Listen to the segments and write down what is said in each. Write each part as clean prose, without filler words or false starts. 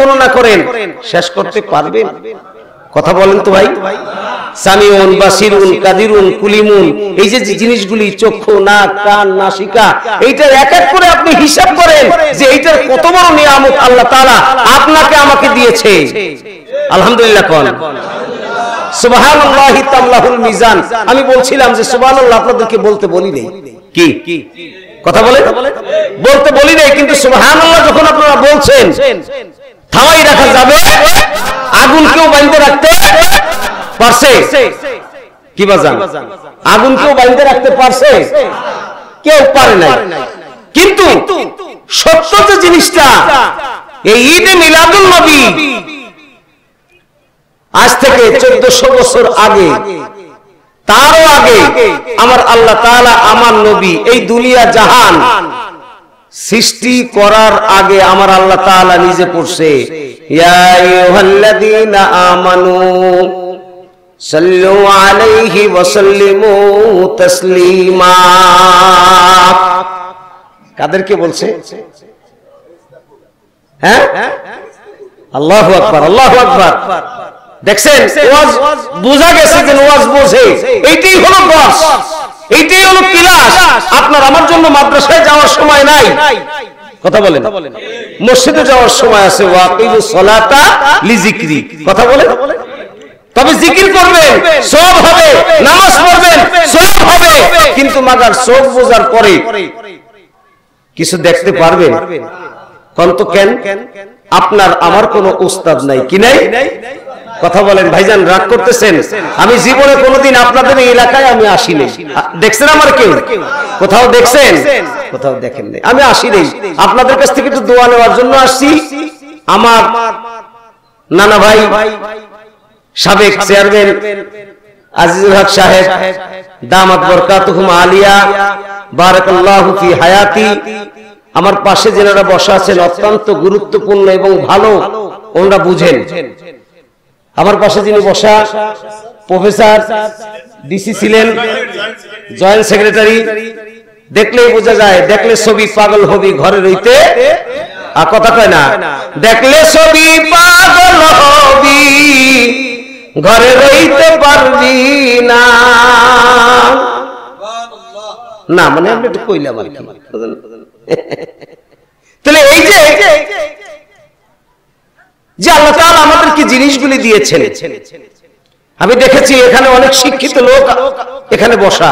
বর্ণনা করেন, শেষ করতে পারবেন? কথা বলেন তো ভাই। সামিউন, বাসিরুন, কাদিরুন, কুলিমুন, এই যে জিনিসগুলি, চক্ষু, নাক, কান, নাসিকা, এইটার এক এক করে আপনি হিসাব করেন যে এইটার কত বড় নিয়ামত আল্লাহ তাআলা আপনাকে আমাকে দিয়েছে। আলহামদুলিল্লাহ কোন সুবহানাল্লাহি তাআলাহুল মিজান। আমি বলছিলাম যে সুবহানাল্লাহ আপনাদেরকে বলতে বলি নাই, কি কথা বলে বলতে বলি নাই, কিন্তু সুবহানাল্লাহ যখন আপনারা বলছেন থামাই রাখা যাবে? আগুন কেউ বাইন্ধে রাখতে পারছে? কি বাজান, আগুন কেউ বাইন্ধে রাখতে পারছে? কেউ পারে নাই। কিন্তু সত্য যে জিনিসটা, এই ঈদে মিলাদুন নবী আজ থেকে 1400 বছর আগে, তারও আগে আমার আল্লাহ তাআলা আমার নবী এই দুনিয়া জাহান সৃষ্টি করার আগে আমার আল্লাহ তাআলা নিজে পড়ছে, ইয়া আইয়ুহাল্লাযীনা আমানু সাল্লু আলাইহি ওয়া সাল্লিমু তাসলিমা। কাদেরকে বলছে? হ্যাঁ, আল্লাহু আকবার, আল্লাহু আকবার। দেখছেন, ওয়াজ বোঝা গেছে যে ওয়াজ বোঝে। এইটাই হলো ক্লাস, এইটাই হলো ক্লাস। আপনার আমার জন্য মাদ্রাসায় যাওয়ার সময় নাই, কথা বলেন। মসজিদে যাওয়ার সময় আছে, ওয়াকিমুস সালাতা লিজিকরি, কথা বলেন। তবে জিকির করবেন, সব হবে, নামাজ পড়বেন, সব হবে, কিন্তু মাগার সব বোঝার পরে কিছু দেখতে পারবেন কোন তো? কেন? আপনার আমার কোনো উস্তাদ নাই, কি নাই? কথা বলেন ভাইজান, রাগ করতেছেন? আমি জীবনে কোনোদিন আপনাদের এই এলাকায় আমি আসিনি। দেখছেন আমার কেউ? কোথাও দেখছেন? কোথাও দেখেন নাই। আমি আসিনি, আপনাদের কাছ থেকে একটু দোয়া নেওয়ার জন্য আসছি। আমার নানা ভাই সাবেক চেয়ারম্যান আজিজুল হক সাহেব দামাত বরকাতুহুম আলিয়া বারাকাল্লাহু ফি হায়াতি, আমার পাশে যারা বসা আছেন অত্যন্ত গুরুত্বপূর্ণ এবং ভালো, ওনারা বুঝেন। আমার পাশে যিনি বসা প্রফেসর ডিসি ছিলেন, জয়েন্ট সেক্রেটারি, দেখলেই বোঝা যায়, দেখলে ছবি পাগল হবি ঘরে রইতে, আর কথা কয় না, দেখলে ছবি পাগল হবি ঘরে রইতে পারবি না। না মানে আমি একটু কইলাম আর কি। তাহলে এই যে আল্লাহ তাআলা আমাদেরকে জিনিসগুলি দিয়েছেন, আমি দেখেছি এখানে অনেক শিক্ষিত লোক এখানে বসা।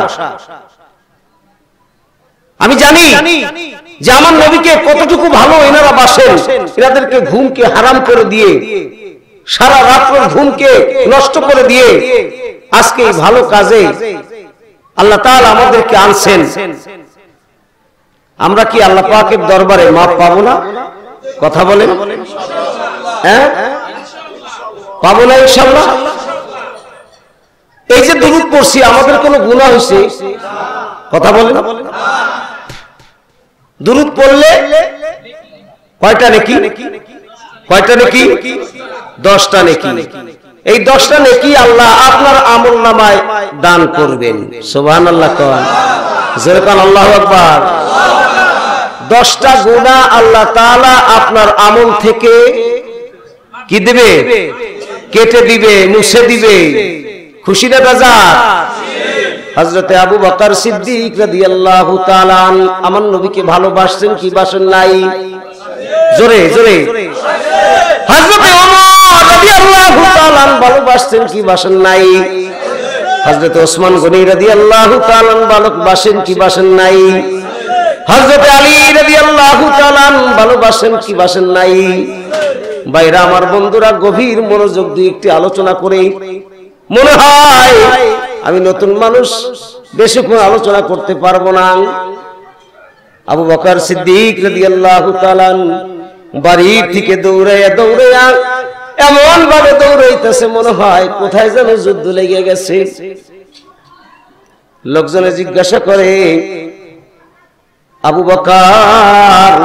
আমি জানি যে আমার নবীকে কতটুকু ভালো এনারা বাসেন। এনাদেরকে ঘুমকে হারাম করে দিয়ে, সারা রাতের ঘুমকে নষ্ট করে দিয়ে আজকে এই ভালো কাজে আল্লাহ তাআলা আমাদেরকে আনছেন। আমরা কি আল্লাহ পাকের দরবারে মাপ পাবো না? কথা বলেন, হ্যাঁ পাবো না ইনশাআল্লাহ? এই যে দুরূদ পড়ছি, আমাদের কোনো গুনাহ হয়েছে? কথা বলেন। দুরূদ পড়লে কয়টা নেকি? কয়টা নেকি? 10টা নেকি। এই 10টা নেকি আল্লাহ আপনার আমলনামায় দান করবেন। সুবহানাল্লাহ কোন জোরে কোন আল্লাহু আকবার। 10টা গুনাহ আল্লাহ তাআলা আপনার আমল থেকে কি দিবে? কেটে দিবে, মুছে দিবে। খুশি না বাজার? হযরতে আবু বকর সিদ্দিক রাদিয়াল্লাহু তাআলা আমার নবীকে ভালোবাসেন কি বাসেন নাই? জোরে জোরে। হযরতে ওমর রাদিয়াল্লাহু তাআলা ভালোবাসেন কি বাসেন নাই? হযরতে ওসমান গনি রাদিয়াল্লাহু তাআলা ভালোবাসেন কি বাসেন নাই? হযরতে আলী রাদিয়াল্লাহু তাআলা ভালোবাসেন কি বাসেন নাই? ভাইরা আমার, বন্ধুরা, গভীর মনোযোগ দিয়ে একটি আলোচনা করে মনে হয় আমি নতুন মানুষ, বেশিক্ষণ আলোচনা করতে পারবো না। আবু বকর সিদ্দিক রাদিয়াল্লাহু তাআলা বাড়ির থেকে দৌড়াইয়া দৌড়াইয়া এমন ভাবে দৌড়াইতেছে মনে হয় কোথায় যেন যুদ্ধ লেগে গেছে। লোকজনে জিজ্ঞাসা করে, আবু বকর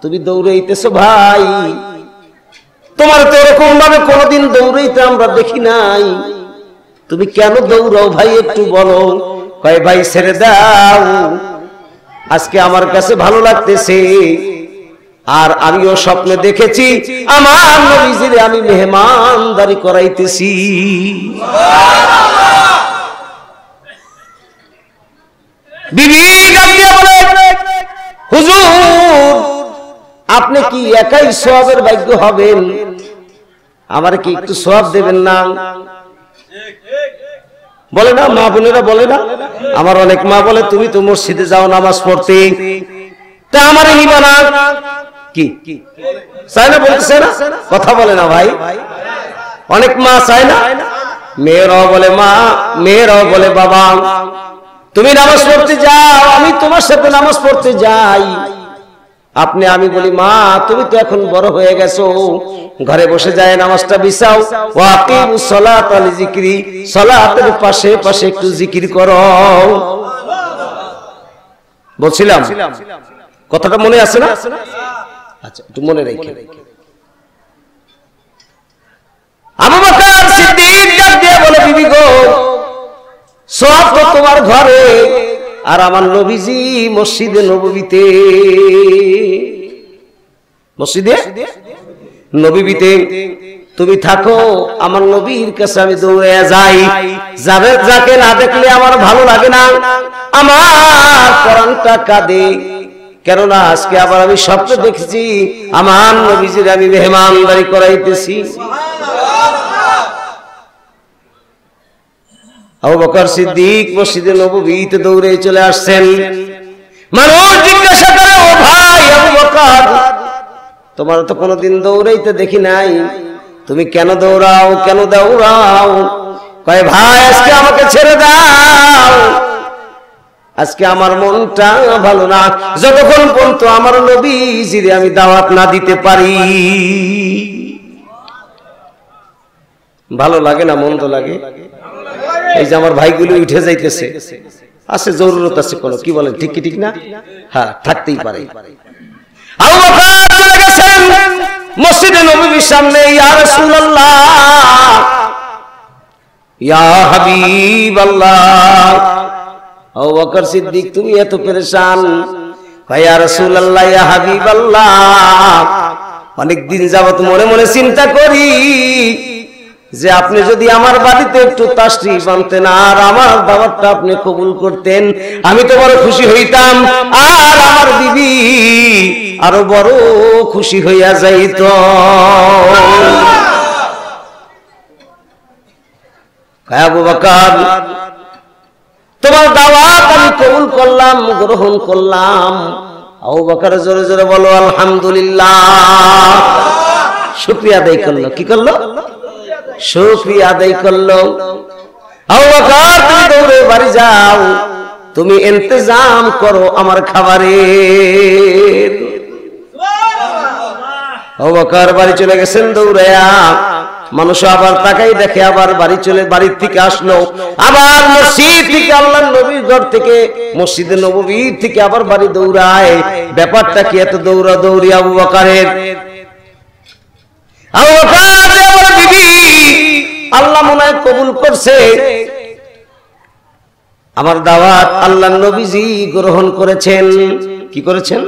তুমি দৌড়াইতেছো ভাই? তোমার তো এরকম ভাবে কোনদিন দৌড়াইতে আমরা দেখি নাই, তুমি কেন দৌড়াও ভাই একটু বলো। কয় ভাই ছেড়ে দাও, আজকে আমার কাছে ভালো লাগতেছে, আর আমিও স্বপ্নে দেখেছি আমার নবীজির আমি মেহমানদারি করাইতেছি। বিবি ডাক দিয়ে বলে, হুজুর আপনি কি একাই সওয়াবের ভাগ্য হবেন, আমার কি একটু সওয়াব দেবেন না? বলে না, মা বোনেরা বলে না, আমার অনেক মা বলে তুমি তো মসজিদে যাও নামাজ পড়তে, তা আমারে নিবা না? কি চায় না? বলতেছে না, কথা বলে না ভাই। অনেক মা চায় না, মেয়েরাও বলে মা, মেয়েরাও বলে বাবা তুমি নামাজ পড়তে যাও, আমি তোমার সাথে নামাজ পড়তে যাই। আপনি আমি বলি মা তুমি তো এখন বড় হয়ে গেছো, ঘরে বসে যায় নামাজটা বিছাও, ওয়াকিমুস সালাতা লিযিকরি, সালাতের পাশে পাশে একটু জিকির করো। বলছিলাম কথাটা মনে আছে না? আচ্ছা একটু মনে রেখে। আবু বকর সিদ্দিক ডাক দিয়ে বলে, বিবি গো সওয়াব তো তোমার ঘরে, আর আমার নবীজি মসজিদে নববীতে, মসজিদে নববীতে তুমি থাকো, আমার নবীর কাছে আমি দৌড়ে যাই। যাবে যাকে না দেখলে আমার ভালো লাগে না, আমার প্রাণটা কাঁদে। কেননা আজকে আবার আমি স্বপ্নে দেখেছি আমার নবীজির আমি মেহমানদারি করাইতেছি। আবু বকর সিদ্দিক মসজিদে নববীতে দৌড়ে চলে আসছেন। মানুষ জিজ্ঞাসা করে, ও ভাই আবু বকর তোমার তো কোনোদিন দৌড়াইতে দেখি নাই, তুমি কেন দৌড়াও, কেন দৌড়াও? কয় ভাই আজকে আমাকে ছেড়ে দাও, আজকে আমার মনটা ভালো না, যতক্ষণ পর্যন্ত আমার নবীজিরে আমি দাওয়াত না দিতে পারি। ভালো লাগে না মন্দ লাগে? এই যে আমার ভাইগুলো উঠে যাইতেছে, আছে জরুরত আছে কোনো, কি বলেন ঠিক কি ঠিক না? হ্যাঁ থাকতেই পারে। আবু বকর চলে গেছেন মসজিদে নববীর সামনে। ইয়া রাসূলুল্লাহ, ইয়া হাবিবাল্লাহ। আবু বকর সিদ্দিক তুমি এত পেরেশান? ইয়া রাসূলুল্লাহ, ইয়া হাবিবাল্লাহ, অনেক দিন যাবত মনে মনে চিন্তা করি যে আপনি যদি আমার বাড়িতে একটু তাশরীফ আনতেন আর আমার দাওয়াতটা আপনি কবুল করতেন, আমি তো বড় খুশি হইতাম, আর আমার বিবি আরো বড় খুশি হইয়া যাইত। আবু বকর তোমার দাওয়াত আমি কবুল করলাম, গ্রহণ করলাম। আবু বকর জোরে জোরে বলো আলহামদুলিল্লাহ। শুকরিয়া আদায় করলো, কি করলো? শুকরিয়া আদায় করলো। আবু বকর তুমি দৌড়ে বাড়ি যাও, তুমি ইন্তজাম করো আমার খাবারের। আবু বকর বাড়ি চলে গেছেন দৌড়ায়া। মানুষ আবার তাকাই দেখে, আবার বাড়ির থেকে আসলো, আবার মসজিদ থেকে আল্লাহর নবীর ঘর থেকে মসজিদে নববীর থেকে আবার বাড়ি দৌড়ায়। ব্যাপারটা কি এত দৌড়া দৌড়ি আবু বকরের? আবু বকর বিবি আল্লাহ মনে হয় কবুল করছে, আমার দাওয়াত আল্লাহর নবীজি গ্রহণ করেছেন। কি করেছেন?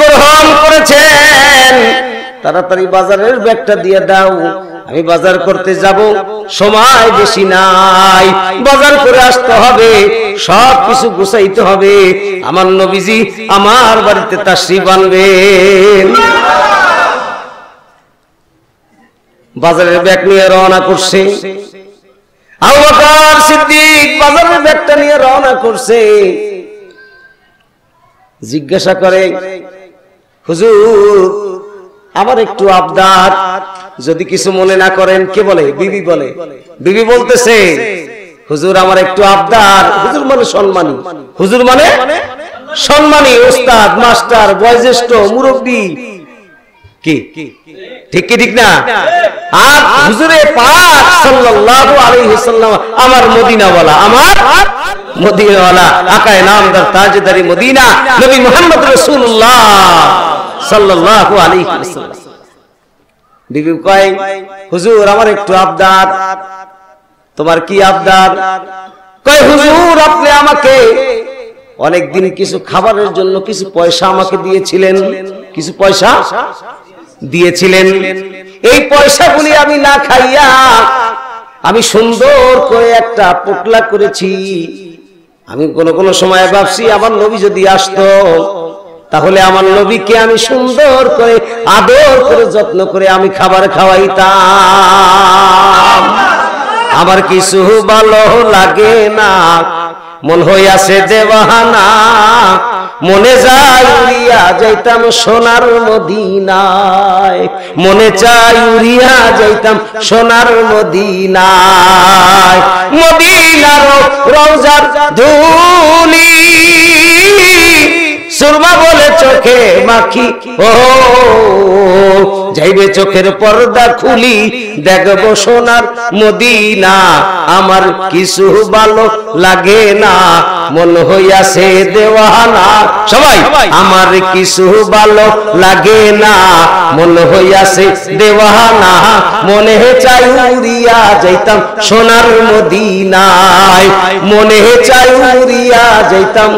গ্রহণ করেছেন। তাড়াতাড়ি বাজারের ব্যাগটা দিয়ে দাও, আমি বাজার করতে যাব, সময় বেশি নাই, বাজার করে আসতে হবে, সব কিছু গুছাইতে হবে, আমার নবীজি আমার বাড়িতে তাশরীফ আনবেন। বাজারের ব্যাগ নিয়ে রওনা করছে আবু বকর সিদ্দিক। বাজারের ব্যাগটা নিয়ে রওনা করছে। জিজ্ঞাসা করে, হুজুর আমার একটু আবদার, যদি কিছু মনে না করেন। কে বলে? বিবি বলে। বিবি বলতেছে, হুজুর আমার একটু আবদার। হুজুর মানে সম্মানী, হুজুর মানে সম্মানী, ওস্তাদ, মাস্টার, বয়োজ্যেষ্ঠ, মুরব্বী। কি ঠিক কি ঠিক না? আর হুজুরে পাক সাল্লাল্লাহু আলাইহি ওয়াসাল্লাম আমার মদিনাওয়ালা, আমার মদিনাওয়ালা, আকায়ে নামদার তাজদারি মদিনা নবী মুহাম্মদ রাসূলুল্লাহ সাল্লাল্লাহু আলাইহি ওয়াসাল্লাম। বিবি কয়, হুজুর আমার একটু আবদার। তোমার কি আবদার? কয় হুজুর আপনি আমাকে অনেকদিন কিছু খাবারের জন্য কিছু পয়সা আমাকে দিয়েছিলেন, কিছু পয়সা দিয়েছিলেন। এই পয়সাগুলি আমি না খাইয়া আমি সুন্দর করে একটা পোটলা করেছি। আমি কোন সময় ভাবছি আমার নবী যদি আসতো তাহলে আমার নবীকে আমি সুন্দর করে আদর করে যত্ন করে আমি খাবার খাওয়াইতাম। আমার কিছু ভালো লাগে না, মন হইয়াছে দেওয়ানা, মনে যায় উড়িয়া যাইতাম সোনার মদিনায়, মনে চাই উড়িয়া যাইতাম সোনার মদিনায়। মদিনার রওজার ধুলি সুরমা বলে চোখে মাখি, ও যাইবে চোখের পর্দা খুলি দেখবো সোনার মদিনা। আমার কিছু ভালো লাগে না, মন হইয়াছে দেওয়ানা। সবাই আমার কিছু ভালো লাগে না, মন হইয়াছে দেওয়ানা, মনে চাই উড়িয়া যাইতাম সোনার মদিনায়, মনে চাই উড়িয়া যাইতাম।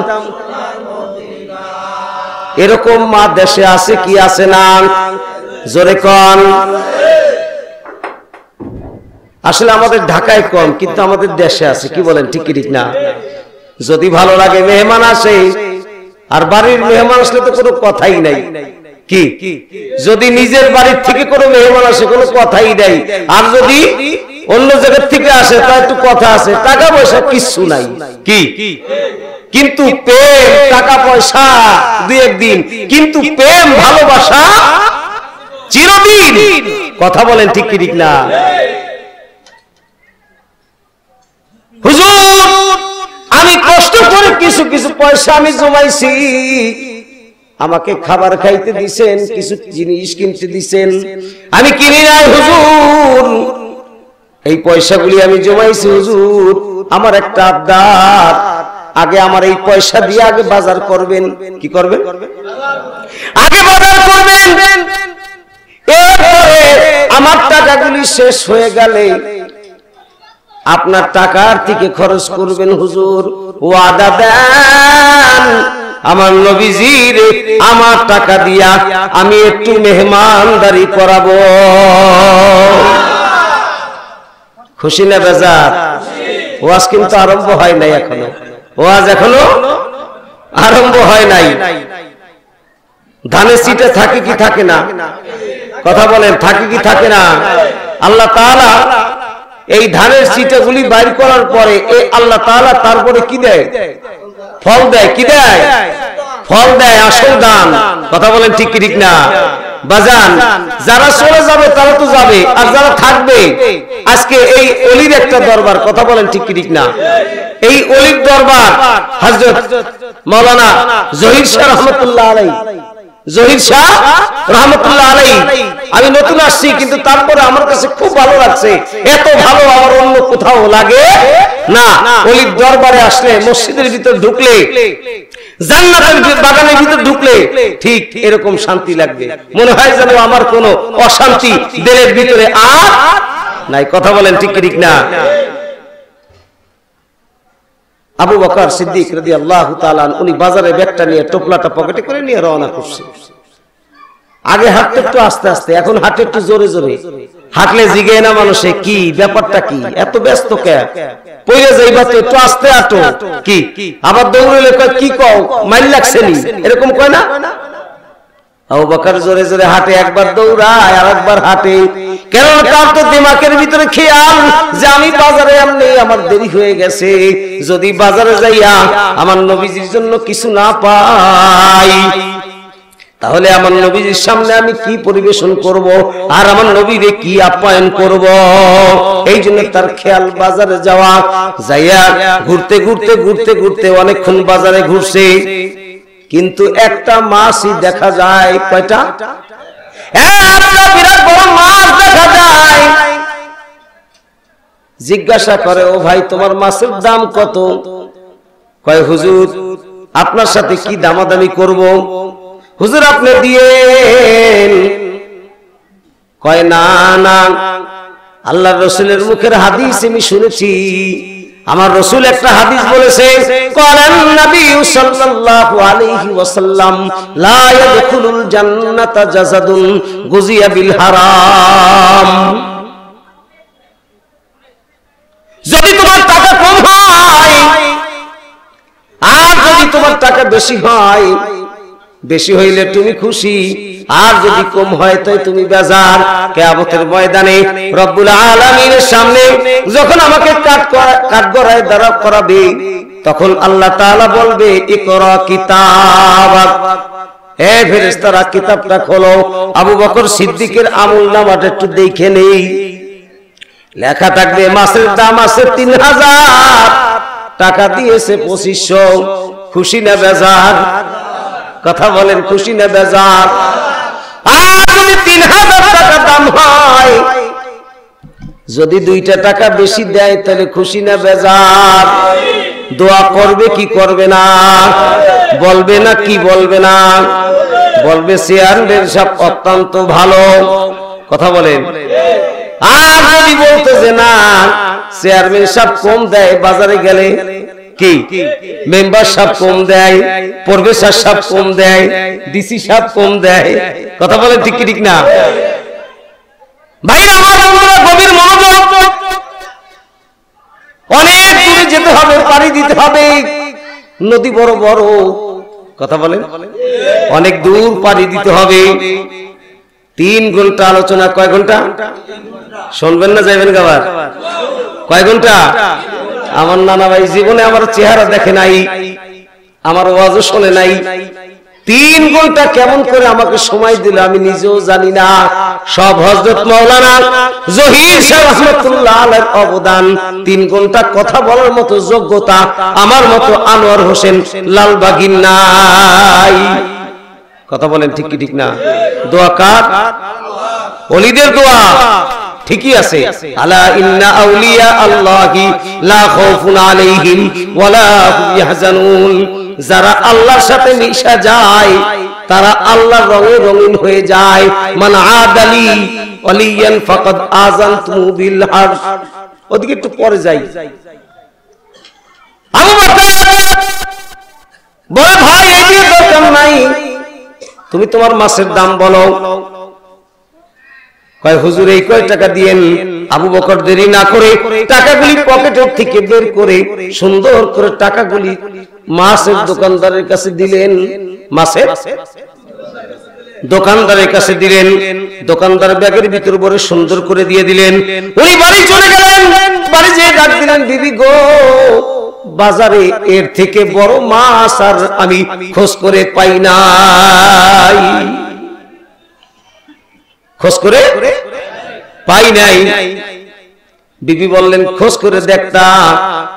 এরকম মা দেশে আছে কি আছে না? জোরে কন। আসলে আমাদের ঢাকায় কম, কিন্তু আমাদের দেশে আছে, কি বলেন? ঠিক কি ঠিক না? যদি ভালো লাগে মেহমান আসে, আর বাড়ির মেহমান আসলে তো কোনো কথাই নাই। কি যদি নিজের বাড়ির থেকে কোনো মেহমান আসে কোনো কথাই নাই, আর যদি অন্য জায়গার থেকে আসে তা একটু কথা আছে, টাকা পয়সা কিচ্ছু নাই। কি কিন্তু প্রেম, টাকা পয়সা দুই একদিন, কিন্তু প্রেম ভালোবাসা চিরদিন। কথা বলেন ঠিক কি ঠিক না? হুজুর আমি কষ্ট করে কিছু কিছু পয়সা আমি জমাইছি, আমাকে খাবার খাইতে দিছেন, কিছু জিনিস কিনতে দিছেন, আমি কিনি নাই হুজুর। এই পয়সাগুলি আমি জমাইছি হুজুর, আমার একটা আবদার, আগে আমার এই পয়সা দিয়ে আগে বাজার করবেন। কি করবেন? আগে বাজার করবেন, এরপরে আমার টাকাগুলি শেষ হয়ে গেলে আপনার টাকার থেকে খরচ করবেন হুজুর। ওয়াদা দেন আমার নবীজির আমার টাকা দিয়া আমি একটু মেহমানদারি করাবো। খুশি না বেজার? ওয়াজ কিন্তু আরম্ভ হয় নাই এখনো, ওয়াজ এখনো আরম্ভ হয় নাই। ধানের সিটে থাকে কি থাকে না? কথা বলেন, থাকে কি থাকে না? আল্লাহ তাআলা এই ধানের সিটাগুলি বাইর করার পরে এই আল্লাহ তাআলা তারপরে কি দেয়? ফল দেয়। কি দেয়? ফল দেয়, আসল দান। কথা বলেন ঠিক কি ঠিক না? বাজান যারা চলে যাবে তারা তো যাবে, আর যারা থাকবে, আজকে এই অলির একটা দরবার। কথা বলেন ঠিক কি ঠিক না? এই অলির দরবার হযরত মাওলানা জহির শাহ রহমাতুল্লাহ আলাইহি, জহির শাহ রহমাতুল্লাহ আলাইহি। আমি নতুন আসছি, কিন্তু তারপরে আমার কাছে খুব ভালো লাগছে। এত ভালো আমার অন্য কোথাও লাগে না। অলির দরবারে আসলে, মসজিদের ভিতর ঢুকলে, জান্নাতের বাগানের ভিতর ঢুকলে ঠিক এরকম শান্তি লাগবে, মনে হয় যেন আমার কোনো অশান্তি দিলের ভিতরে আর নাই। কথা বলেন ঠিক কি ঠিক না? আবু বকর সিদ্দিক রাদিয়াল্লাহু তাআলা উনি বাজারে ব্যাগটা নিয়ে, টোপলাটা পকেটে করে নিয়ে রওনা করছে। আগে হাঁটতে একটু আস্তে আস্তে, এখন হাঁটে একটু জোরে জোরে। হাঁটলে জিগে না মানুষে, কি ব্যাপারটা, কি এত ব্যস্ত কে? পয়লা যাইবা তো একটু আস্তে হাঁটো। কি আবার দৌড়লে কয় কি কও, মাইল লাগছে নি, এরকম কয় না? আবু বকর জোরে জোরে হাঁটে, একবার দৌড়ায় আর একবার হাঁটে, কেন তার তো দিমাগের ভিতরে খেয়াল যে আমি বাজারে আমনে, আমার দেরি হয়ে গেছে, যদি বাজারে যাইয়া আমার নবীজির জন্য কিছু না পাই তাহলে আমার নবীজির সামনে আমি কি পরিবেশন করব, আর আমার নবীরে কি আপ্যায়ন করব। এই জন্য তার খেয়াল বাজারে যাওয়া। যাইয়া ঘুরতে ঘুরতে ঘুরতে ঘুরতে অনেকক্ষণ বাজারে ঘুরছে, কিন্তু একটা মাছই দেখা যায়। কয়টা? একটা বিরাট বড় মাছ দেখা যায়। জিজ্ঞাসা করে, ও ভাই তোমার মাছের দাম কত? কয় হুজুর আপনার সাথে কি দামাদামি করব, হুজুর আপনি দিয়েন। কয় না না, আল্লাহর রাসূলের মুখের হাদিস আমি শুনেছি, আমার রাসূল একটা হাদিস বলেছে, ক্বালান নবী সাল্লাল্লাহু আলাইহি ওয়াসাল্লাম লা ইয়াদখুলুল জান্নাতা জাসাদুন গুজিয়া বিল হারাম। যদি তোমার টাকা কম হয় আর যদি তোমার টাকা বেশি হয়, বেশি হইলে তুমি খুশি আর যদি কম হয় তাই তুমি বেজার। কিয়ামতের ময়দানে রব্বুল আলামিনের সামনে যখন আমাকে কাঠগড়ায় দাঁড় করাবে, তখন আল্লাহ তাআলা বলবে, ইকরা কিতাবাক, হে ফেরেশতারা কিতাবটা খোলো। আবু বকর সিদ্দিকের আমলনামাটা একটু দেখে নেই। লেখা থাকবে মাসের দাম আছে 3000, টাকা দিয়েছে 2500। খুশি না বেজার? কথা বলেন, খুশি না বেজার? আর যদি 3000 টাকা দাম হয়, যদি 2টা টাকা বেশি দেয় তাহলে খুশি না বেজার? দোয়া করবে কি করবে না? বলবে না কি বলবে না? বলবে চেয়ারম্যান সাহেব অত্যন্ত ভালো। কথা বলেন। আর যদি বলতে যে না চেয়ারম্যান সাহেব কম দেয়, বাজারে গেলে কি মেম্বার সাহেব কম দেয়, প্রফেসর সাহেব কম দেয়, ডিসি সাহেব কম দেয়। কথা বলেন ঠিক কি ঠিক না? ভাই আমার গভীর মনোযোগ, অনেক দূরে যেতে হবে, পাড়ি দিতে হবে, নদী বড় বড়। কথা বলেন, অনেক দূর পাড়ি দিতে হবে। 3 ঘন্টা আলোচনা। কয় ঘন্টা শুনবেন না যাইবেন গাবার? কয় ঘন্টা? আমার নানা ভাই জীবনে আমার চেহারা দেখে নাই, আমার ওয়াজও শোনে নাই। 3 ঘন্টা কেমন করে আমাকে সময় দিল আমি নিজেও জানি না। সব হযরত মাওলানা জহির সাহেব রাহমাতুল্লাহ আলাইহির অবদান। 3 ঘন্টা কথা বলার মতো যোগ্যতা আমার মতো আনোয়ার হোসেন লালবাগীর নাই। কথা বলেন ঠিক কি ঠিক না? দোয়া কার? ওলিদের দোয়া। ঠিকই আছে। আলা ইন্না আউলিয়া আল্লাহি লা খাউফুন আলাইহিম ওয়ালা হুম ইয়াহজানুন। যারা আল্লাহর সাথে মিশা যায় তারা আল্লাহর রঙে রঙিন হয়ে যায়। মান আদালি ওয়ালিয়ান ফাকাদ আযানতু বিল হারব। ওদিকে একটু পরে যাই। আবু বকর বলে, ভাই এই দিয়ে দরকার নাই, তুমি তোমার মাছের দাম বলো। কয় হুজুর এই কয় টাকা দিয়েন। আবু বকর দেরি না করে টাকাগুলি পকেটের থেকে বের করে সুন্দর করে টাকাগুলি মাছের দোকানদারের কাছে দিলেন। মাছের দোকানদারের কাছে দিলেন। দোকানদার ব্যাগের ভিতর ভরে সুন্দর করে দিয়ে দিলেন। উনি বাড়ি চলে গেলেন। বাড়ি যেয়ে ডাক দিলেন, বিবি গো, বাজারে এর থেকে বড় মাছ আর আমি খোঁজ করে পাই নাই। খোঁজ করে পাই নাই। বিবি বললেন, খোঁজ করে দেখতা।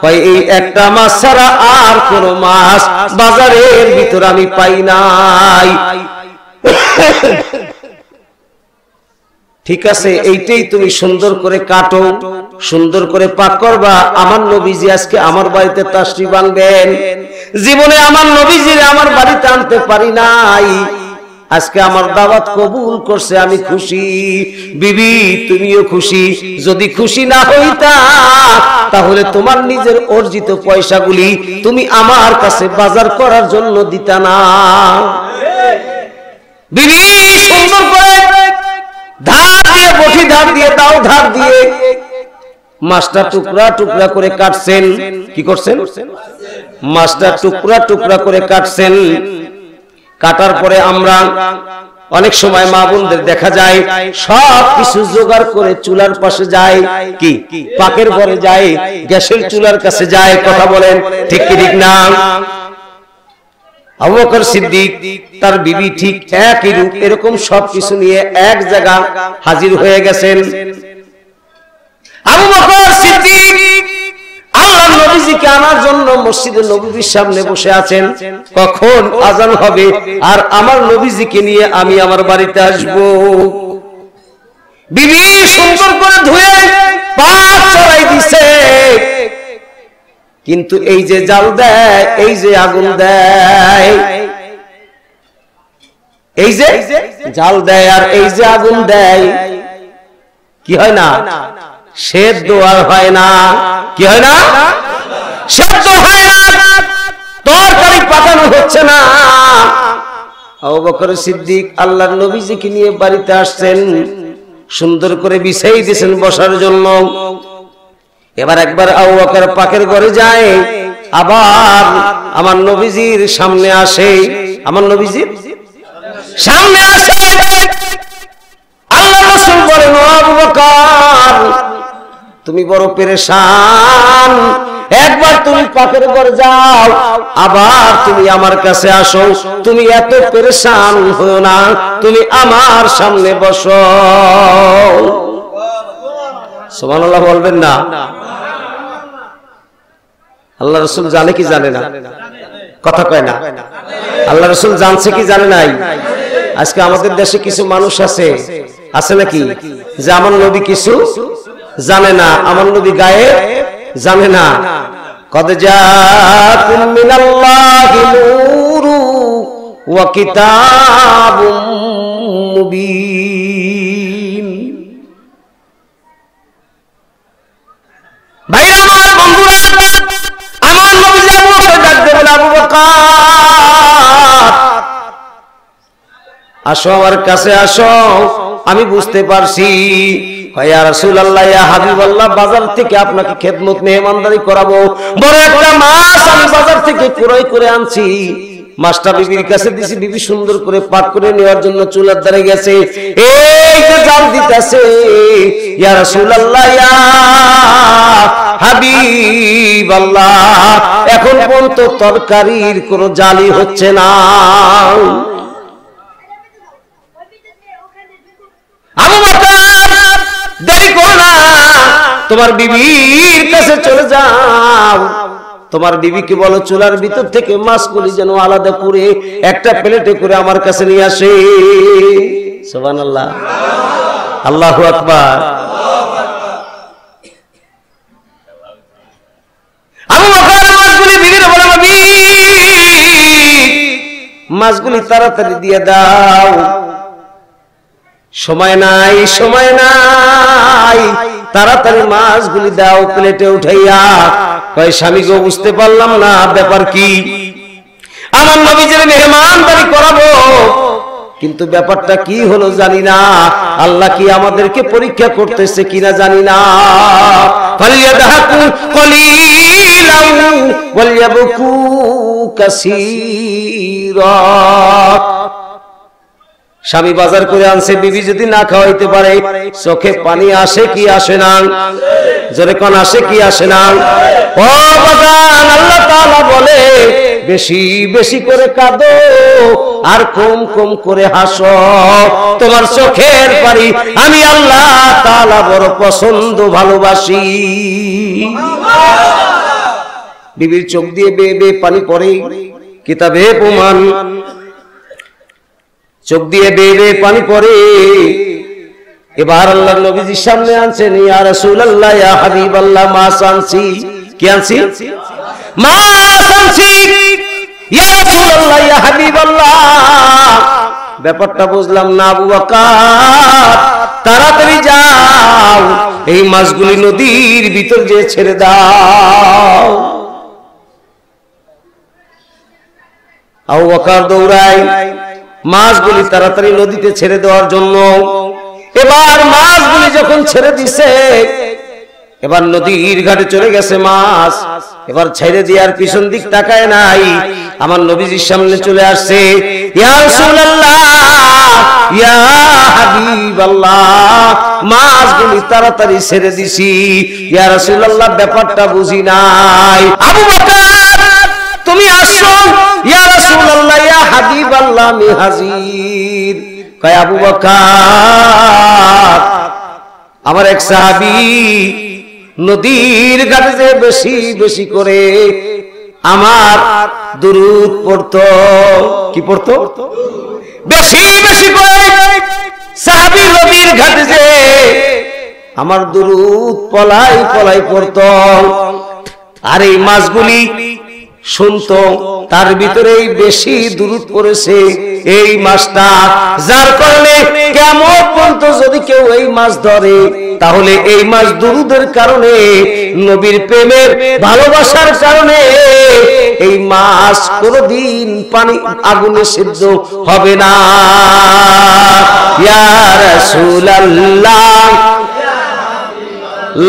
কয় এই একটা মাছ ছাড়া আর কোন মাছ বাজারের ভিতর আমি পাই নাই। ঠিক আছে, এইটাই তুমি সুন্দর করে কাটো, সুন্দর করে পাক করবা। আমার নবীজি আজকে আমার বাড়িতে তাশরিফ আনবেন। জীবনে আমার নবীজিরে আমার বাড়িতে আনতে পারি নাই, আজকে আমার দাওয়াত কবুল করছে, আমি খুশি। বিবি তুমিও খুশি। যদি খুশি না হইতা তাহলে তোমার নিজের অর্জিত পয়সাগুলি তুমি আমার কাছে বাজার করার জন্য দিতা না। বিবি সুন্দর করে ধার দিয়ে, বটি ধার দিয়ে, দাও ধার দিয়ে মাছটা টুকরা টুকরা করে কাটছেন। কি করছেন? মাছটা টুকরা টুকরা করে কাটছেন। কাটার পরে আমরা অনেক সময় মা বোনদের দেখা যায় সব কিছু জোগাড় করে চুলার পাশে যায়, কি পাকের ঘরে যায়, গ্যাসের চুলার কাছে যায়। কথা বলেন ঠিক কি ঠিক না? আবু বকর সিদ্দিক তার বিবি ঠিক একই রূপ এরকম সবকিছু নিয়ে এক জায়গা হাজির হয়ে গেছেন। আবু বকর সিদ্দিক আল্লাহর নবীজিকে আনার জন্য মসজিদে নববীর সামনে বসে আছেন। কখন আজান হবে আর আমার নবীজিকে নিয়ে আমি আমার বাড়িতে আসব। বিবি সুন্দর করে ধুয়ে পাক চড়াই দিছে, কিন্তু এই যে জাল দেয়, এই যে আগুন দেয়, এই যে জাল দেয় আর এই যে আগুন দেয়, কি হয় না? সেদ্ধ আর হয় না। কি হয় না? সেদ্ধ হয় না, তরকারি পাকানো হচ্ছে না। আবু বকর সিদ্দিক আল্লাহর নবীজিকে নিয়ে বাড়িতে আসছেন, সুন্দর করে বিছাই দিয়েছেন বসার জন্য। এবার একবার আবু বকর পাকের ঘরে যায়, আবার আমার নবীজির সামনে আসে, আমার নবীজির সামনে আসে। আল্লাহ রাসূল বলেন, আবু বকর তুমি বড় পেরেশান, একবার তুমি পাকের ঘরে যাও, আবার তুমি আমার কাছে আসো। তুমি এত পেরেশান হও না, তুমি আমার সামনে বসো। সুবহানাল্লাহ বলবেন না? আল্লাহ রাসূল জানে কি জানে না? কথা কয় না। আল্লাহ রাসূল জানছে কি জানে নাই? আজকে আমাদের দেশে কিছু মানুষ আছে নাকি, যে আমার নবী কিছু জানে না, আমার নবী গায়েব জানে না। কদ জাআকুম মিনাল্লাহি নূরু ওয়া কিতাবুম মুবিন। ভাইরা আমার, বন্ধুরা, আমার নবী আবু বকর ডাকতে বলে, আবু বকর আসো আমার কাছে আসো, আমি বুঝতে পারছি। ইয়া রাসূলুল্লাহ, ইয়া হাবিবাল্লাহ, বাজার থেকে আপনাকে খেদমত মেহমানদারি করাবো, বড় একটা মাছ আমি বাজার থেকে ক্রয় করে আনছি। মাছটা বিবির কাছে দিছি, বিবি সুন্দর করে পাক করে নেওয়ার জন্য চুলার ধারে গেছে। এই যে জাল দিতেছে, ইয়া রাসূলুল্লাহ, ইয়া হাবিবাল্লাহ, এখন পর্যন্ত তরকারির কোনো জালি হচ্ছে না। আবু বকর দেরি করো না, তোমার বিবির কাছে চলে যাও, তোমার বিবিকে বলো চুলার ভিতর থেকে মাছগুলি যেন আলাদা করে একটা প্লেটে করে আমার কাছে নিয়ে আসে। সুবহানাল্লাহ, আল্লাহু আকবার। আবু বকর মাছগুলি বিবির বলে, বিবি মাছগুলি তাড়াতাড়ি দিয়ে দাও, সময় নাই, সময় নাই, তাড়াতাড়ি মাছগুলি দাও প্লেটে উঠাইয়া। কয় স্বামী গো, বুঝতে পারলাম না ব্যাপার কি, আমার নবীজির মেহমানদারি করাবো, কিন্তু ব্যাপারটা কি হলো জানি না, আল্লাহ কি আমাদেরকে পরীক্ষা করতেছে কিনা জানি না। ফালিয়াদহাকু কলিলান ওয়ালয়াবকু কাসীরা। স্বামী বাজার করে আনছে, বিবি যদি না খাওয়াইতে পারে চোখে পানি আসে কি আসে না? জোরে কোন আসে কি আসে না? ও বাজান, আল্লাহ তাআলা বলে বেশি বেশি করে কাঁদো আর কম কম করে হাসো, তোমার চোখের পানি আমি আল্লাহ তাআলা বড় পছন্দ ভালোবাসি। বিবির চোখ দিয়ে বেয়ে বেয়ে পানি পড়ে, কিতাবে প্রমাণ, চোখ দিয়ে বেয়ে বেয়ে পানি পড়ে। এবার আল্লাহর নবীজির সামনে আনছেন, ইয়া রাসূলুল্লাহ, ইয়া হাবিবাল্লাহ, মাছ আনছি। কি আনছি? মাছ আনছি। ইয়া রাসূলুল্লাহ, ইয়া হাবিবাল্লাহ, ব্যাপারটা বুঝলাম না আবু বকর, তাড়াতাড়ি যাও, এই মাছগুলি নদীর ভিতর যে ছেড়ে দাও। আবু বকর দৌড়ায় মাছগুলি তাড়াতাড়ি নদীতে ছেড়ে দেওয়ার জন্য। এবার মাছগুলি যখন ছেড়ে দিছে, এবার নদীর ঘাটে চলে গেছে মাছ, এবার ছেড়ে দিয়ে আর পিছন দিক তাকায় নাই, আমার নবীজির সামনে চলে আসছে। ইয়া রাসূলুল্লাহ, ইয়া হাবিবাল্লাহ, মাছগুলি তাড়াতাড়ি ছেড়ে দিছি, ইয়া রাসূলুল্লাহ, ব্যাপারটা বুঝি নাই। আবু বকর তুমি আসো, ইয়া রাসূলুল্লাহ, ইয়া হাবিবাল্লাহ, আমি হাজির। কয় আবু বকর, আমার এক সাহাবী নদীর ঘাটে যে বেশি বেশি করে আমার দুরূদ পড়তো। কি পড়তো? বেশি বেশি করে সাহাবী নদীর ঘাটে যে আমার দুরূদ পলাই পলাই পড়তো। আর এই মাছগুলি শুনতো, তার ভিতরেই বেশি দুরূদ পড়েছে এই মাসটা, যার কারণে কিয়ামত পর্যন্ত যদি কেউ এই মাস ধরে তাহলে এই মাস দুরূদের কারণে, নবীর প্রেমের ভালোবাসার কারণে এই মাস কোনদিন পানি আগুনে সিদ্ধ হবে না। ইয়া রাসূলুল্লাহ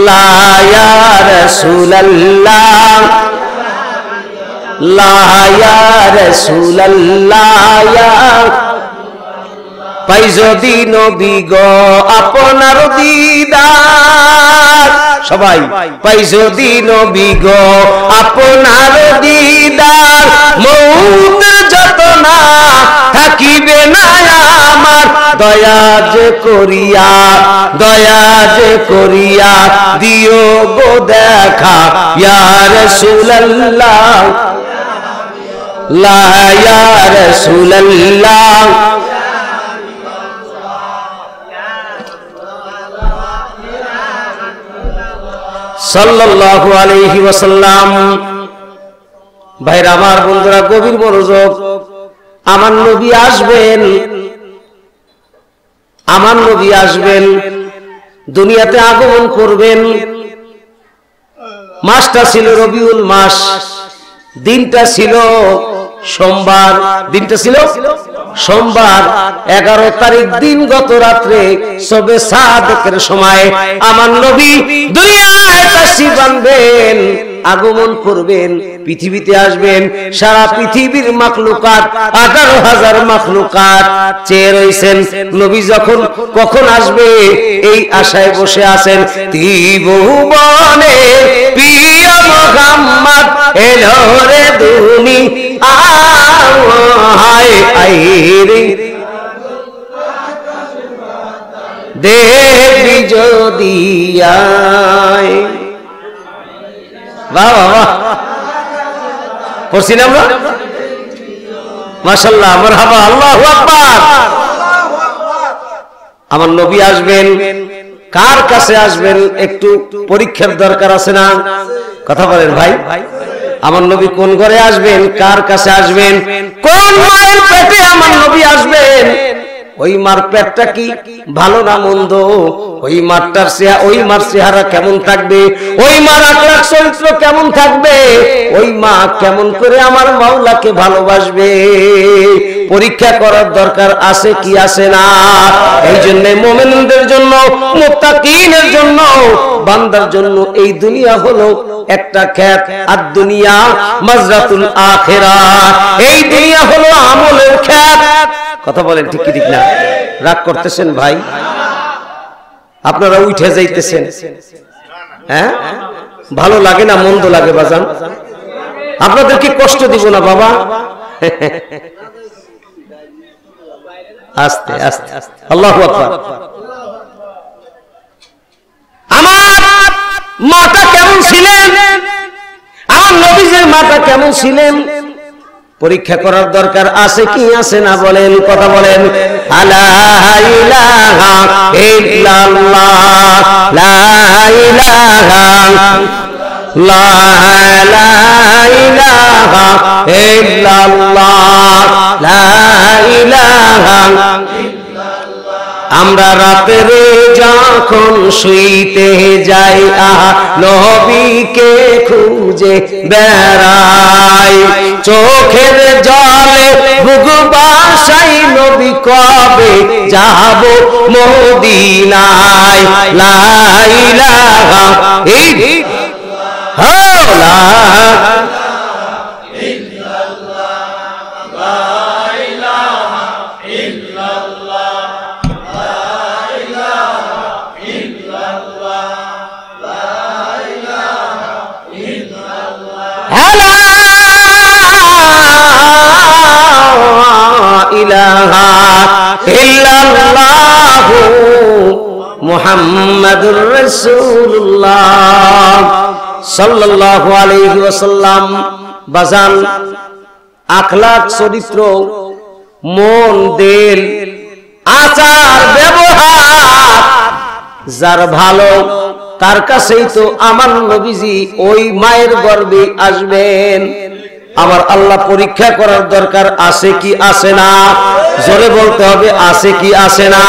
লা ইয়া রাসূলুল্লাহ লা ইয়া রাসূলুল্লাহ ইয়া পাই যদি নবী গো আপনার দিদার, সবাই পাই যদি নবী গো আপনার দিদার, মউতের যতনা থাকিবে না আমার, দয়া যে করিয়া দিও গো দেখা ইয়া রাসূলুল্লাহ লা ইয়া রাসূলুল্লাহ সাল্লাল্লাহু আলাইহি ওয়াসাল্লাম। ভাইরা আমার, বন্ধুরা, গভীর মনোযোগ। আমার নবী আসবেন, আমার নবী আসবেন, দুনিয়াতে আগমন করবেন। মাসটা ছিল রবিউল মাস, দিনটা ছিল সোমবার, দিনটা ছিল সোমবার। 11 তারিখ দিন গত রাত্রে সবে সাদেকের সময় আমার নবী দুনিয়ায় তাশরীফ আনবেন, আগমন করবেন, পৃথিবীতে আসবেন। সারা পৃথিবীর মাখলুকাত 18,000 মাখলুকাত চেয়ে রয়েছেন নবী যখন কখন আসবে এই আশায় বসে আছেন। ত্রিভুবনে প্রিয় মুহাম্মদ এলো রে দুনিয়ায়, আইরে দেখবি যদি আয়। বাহ বাহ, পড়ছি না আমরা? মাশাআল্লাহ, মারহাবা, আল্লাহু আকবার। আমার নবী আসবেন, কার কাছে আসবেন একটু পরীক্ষার দরকার আছে না? কথা বলেন ভাই। আমার নবী কোন ঘরে আসবেন, কার কাছে আসবেন, কোন মায়ের পেটে আমার নবী আসবেন? ওই মার পেটটা কি ভালো না মন্দ? ওই মারটার ওই মার চেহারা কেমন থাকবে? ওই মার আকলাক চরিত্র কেমন থাকবে? ওই মা কেমন করে আমার মাওলাকে ভালোবাসবে? পরীক্ষা করার দরকার আছে কি আছে না? এই জন্য মুমিনদের জন্য, মুত্তাকিনের জন্য, বান্দার জন্য এই দুনিয়া হলো একটা ক্ষেত, আর দুনিয়া মাজরাতুল আখিরাহ। এই দুনিয়া হলো আমলের ক্ষেত। কথা বলেন ঠিক কি ঠিক না? রাগ করতেছেন ভাই? আপনারা উঠে যাইতেছেন, হ্যাঁ? ভালো লাগে না মন্দ লাগে বাজান? আপনাদের কি কষ্ট দিব না বাবা? আস্তে আস্তে আল্লাহু আকবার। আমার মাতা কেমন ছিলেন? আমার নবীজির মাতা কেমন ছিলেন? পরীক্ষা করার দরকার আছে কি আছে না? বলেন, কথা বলেন। লা ইলাহা ইল্লাল্লাহ, লা ইলাহা, লা ইলাহা ইল্লাল্লাহ, লা ইলাহা। আমরা রাতের যখন শুইতে যাই, আহা নবীকে খুঁজে বেড়াই, চোখের জলে বুক বাসাই, নবী কবে যাব মদিনায়। লা ইলাহা ইল্লাল্লাহ, মুহাম্মাদুর রাসূলুল্লাহ সাল্লাল্লাহু আলাইহি ওয়াসাল্লাম। বাজান, আখলাক, চরিত্র, মন, দিল, আচার, ব্যবহার যার ভালো, তার কাছেই তো আমার নবীজি ওই মায়ের গর্ভে আসবেন। আমার আল্লাহ পরীক্ষা করার দরকার আছে কি আছে না? জোরে বলতে হবে আছে কি আছে না?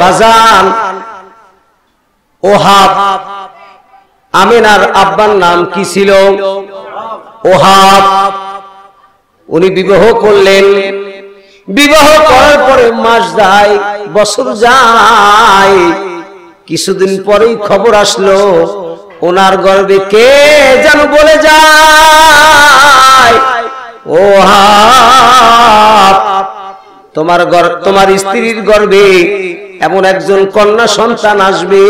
বাজান, ওহাব, আমিনার আব্বার নাম কি ছিল? ওহাব। উনি বিবাহ করলেন। বিবাহ করার পরে মাস যায়, বছর যায়, কিছুদিন পরেই খবর আসলো ওনার গর্ভে কে যেন বলে যায়, ওহাব, তোমার স্ত্রীর গর্ভে এমন একজন কন্যা সন্তান আসবে,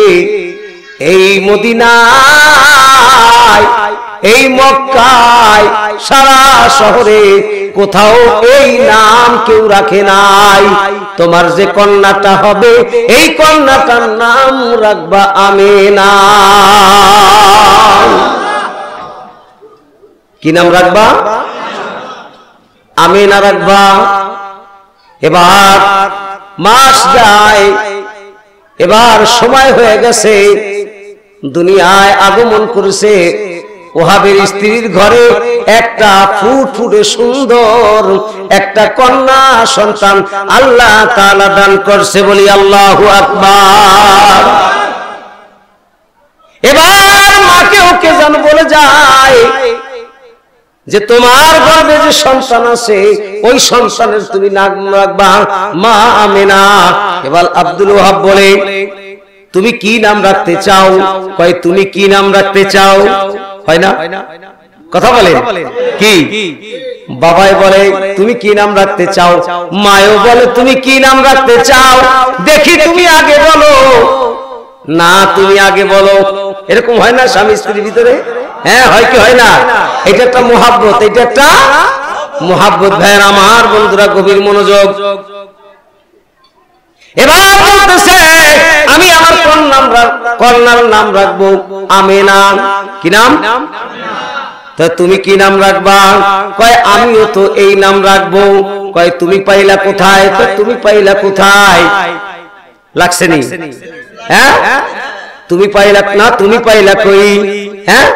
এই মদিনায়, এই মক্কায়, সারা শহরে কোথাও এই নাম কেউ রাখে নাই। তোমার যে কন্যাটা হবে এই কন্যাটার নাম রাখবা আমিনা। কি নাম রাখবা? আমিনা রাখবা। এবার মাস যায়, এবার সময় হয়ে গেছে, দুনিয়ায় আগমন করেছে। ওহাবের স্ত্রীর ঘরে একটা ফুটফুটে সুন্দর একটা কন্যা সন্তান আল্লাহ তাআলা দান করছে, বলি আল্লাহু আকবার। এবার মাকে ওকে যেন বলে যায় যে তোমার গর্ভে যে সন্তান আছে ওই সন্তানের তুমি নাম রাখবা মা আমিনা। এবার আব্দুল ওহাব বলে তুমি কি নাম রাখতে চাও? কয় তুমি কি নাম রাখতে চাও? হয় না কথা বলেন কি? বাবাই বলে তুমি কি নাম রাখতে চাও? মায়ও বলে তুমি কি নাম রাখতে চাও? দেখি তুমি আগে বলো। না তুমি আগে বলো। এরকম হয় না স্বামী স্ত্রীর ভিতরে? হ্যাঁ হয় কি হয় না? এটা একটা মোহাব্বত, এটা একটা মোহাব্বত। ভাইয়ের আমার, বন্ধুরা গভীর মনোযোগ। এবার বলতেছে আমি আমার কন্যার নাম রাখবো আমিনা। কি নাম? তো তুমি কি নাম রাখবা? কয় আমিও তো এই নাম রাখবো। কয় তুমি পাইলা কোথায়? তো তুমি পাইলা কোথায়? লাগছে নি? হ্যাঁ তুমি পাইলা না, তুমি পাইলা কই? হ্যাঁ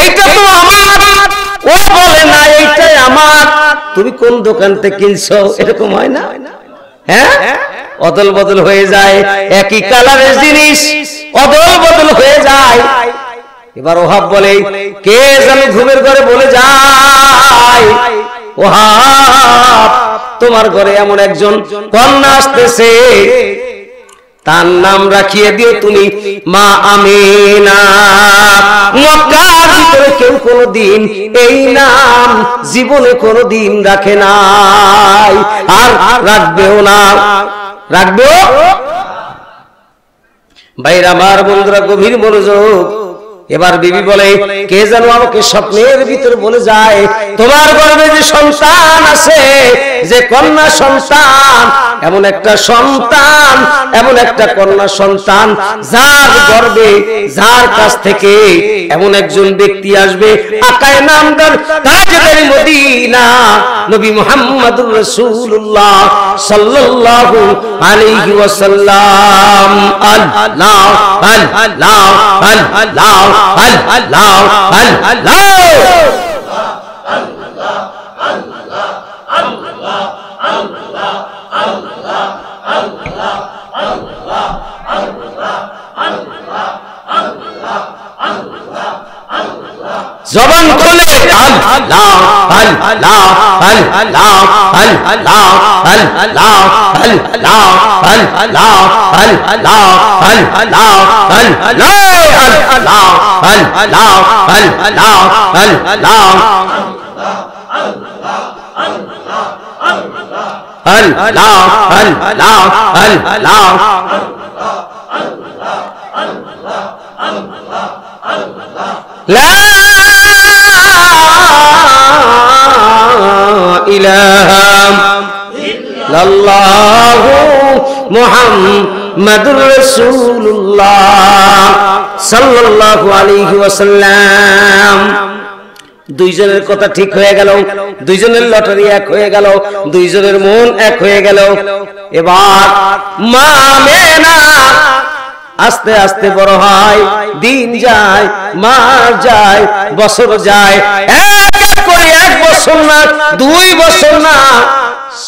এইটা তো আমার। ও বলে না এইটাই আমার। তুমি কোন দোকান থেকে কিনছো? এরকম হয় না? হ্যাঁ অদল বদল হয়ে যায়, একই কালারের জিনিস অদল বদল হয়ে যায়। এবার ওহাব বলে কে যেন ঘুমের ঘরে বলে যায়, ওহাব তোমার ঘরে এমন একজন কন্যা আসতেছে, তার নাম রাখিয়ে দিও তুমি মা আমিনা। মক্কার ভিতরে কেউ কোনদিন এই নাম জীবনে কোনদিন রাখে নাই, আর রাখবেও না। রাখবেও? ভাইরা আমার, বন্ধুরা গভীর মনোযোগ। এবার বিবি বলে কে যেন আমাকে স্বপ্নের ভিতর বলে যায় তোমার গর্ভে যে সন্তান আছে, যে কন্যা সন্তান, এমন একটা সন্তান, এমন একটা কন্যা সন্তান যার গর্ভে, যার কাছ থেকে এমন একজন ব্যক্তি আসবে আকায়ে নামদার তাজদার মদিনা নবী মুহাম্মদুর রাসূলুল্লাহ সাল্লাল্লাহু আলাইহি ওয়াসাল্লাম। আল্লাহ আল্লাহ আল্লাহ আল্লাহ জবান খুলে আল্লাহ আল্লাহ আল্লাহ আল্লাহ আল্লাহ আল্লাহ আল্লাহ আল্লাহ আল্লাহ আল্লাহ আল্লাহ আল্লাহ লা ইলাহা ইল্লাল্লাহু মুহাম্মাদুর রাসূলুল্লাহ সাল্লাল্লাহু আলাইহি ওয়াসাল্লাম। দুইজনের কথা ঠিক হয়ে গেল, দুইজনের লটারি এক হয়ে গেল, দুইজনের মন এক হয়ে গেল। এবার মা আমিনা আস্তে আস্তে বড় হয়, দিন যায়, মাস যায়, বছর যায়, এক এক করে 1 বছর না 2 বছর না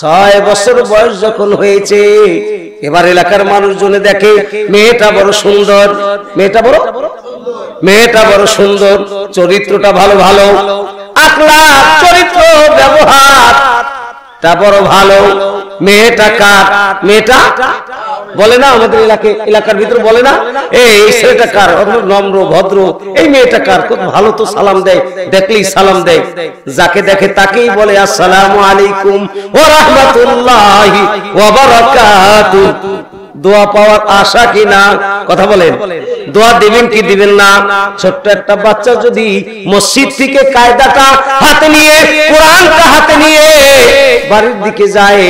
6 বছর বয়স যখন হয়েছে, এবার এলাকার মানুষজনে দেখে মেয়েটা বড় সুন্দর, মেয়েটা বড় সুন্দর, চরিত্রটা ভালো ভালো, আখলাক চরিত্র ব্যবহার তা বড় ভালো। মেয়েটা কার? মেয়েটা বলে না আমাদের এলাকার ভিতরে বলে না, এই ছেলেটা কার? নম্র ভদ্র, এই মেয়েটা কার? খুব ভালো তো, সালাম দেয়, দেখলেই সালাম দেয়, যাকে দেখে তাকেই বলে আসসালামু আলাইকুম ওয়া রাহমাতুল্লাহি ওয়া বারাকাতুহু। দোয়া পাওয়ার আশা কি না? কথা বলেন, দোয়া দিবেন কি দিবেন না? ছোট্ট একটা বাচ্চা যদি মসজিদ থেকে কায়দাটা হাতে নিয়ে, কোরআনটা হাতে নিয়ে বাড়ির দিকে যায়,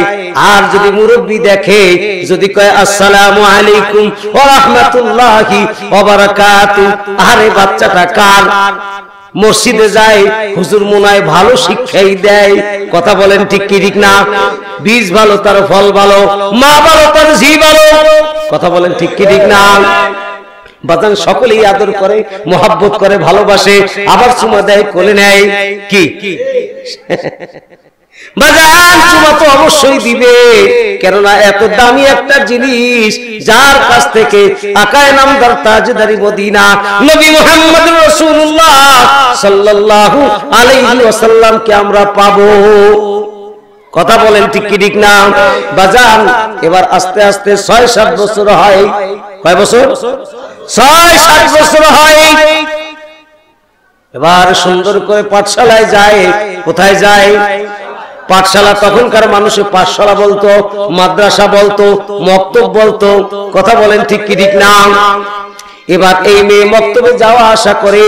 আর যদি মুরব্বি দেখে, যদি কয় আসসালামু আলাইকুম ওয়া রাহমাতুল্লাহি ওয়া বারাকাতুহু, আরে বাচ্চাটা কার? মসজিদে যায়, হুজুর মুনায় ভালো শিক্ষাই দেয়। কথা বলেন ঠিক কি ঠিক না? বীজ ভালো তার ফল ভালো, মা ভালো তার ঝি ভালো। কথা বলেন ঠিক কি ঠিক না? বাজান সকলেই আদর করে, মোহাব্বত করে, ভালোবাসে, আবার চুমা দেয়, কোলে নেয়। কি বাজান চুমা তো অবশ্যই দিবে, কেননা এত দামি একটা জিনিস, যার কাছ থেকে আকায়ে নামদার তাজদারি মদিনা নবী মুহাম্মদ রাসূলুল্লাহ সাল্লাল্লাহু আলাইহি ওয়াসাল্লাম কে আমরা পাবো। কথা বলেন ঠিক কি ঠিক না? বাজান এবার আস্তে আস্তে 6-7 বছর হয়। কয় বছর? 6-7 বছর হয়। এবার সুন্দর করে পাঠশালায় যায়। কোথায় যায়? পাঠশালা। তখনকার মানুষে পাঠশালা বলতো, মাদ্রাসা বলতো, মক্তব বলতো। কথা বলেন ঠিক কি ঠিক না? এবার এই মেয়ে মক্তবে যাওয়া আসা করে,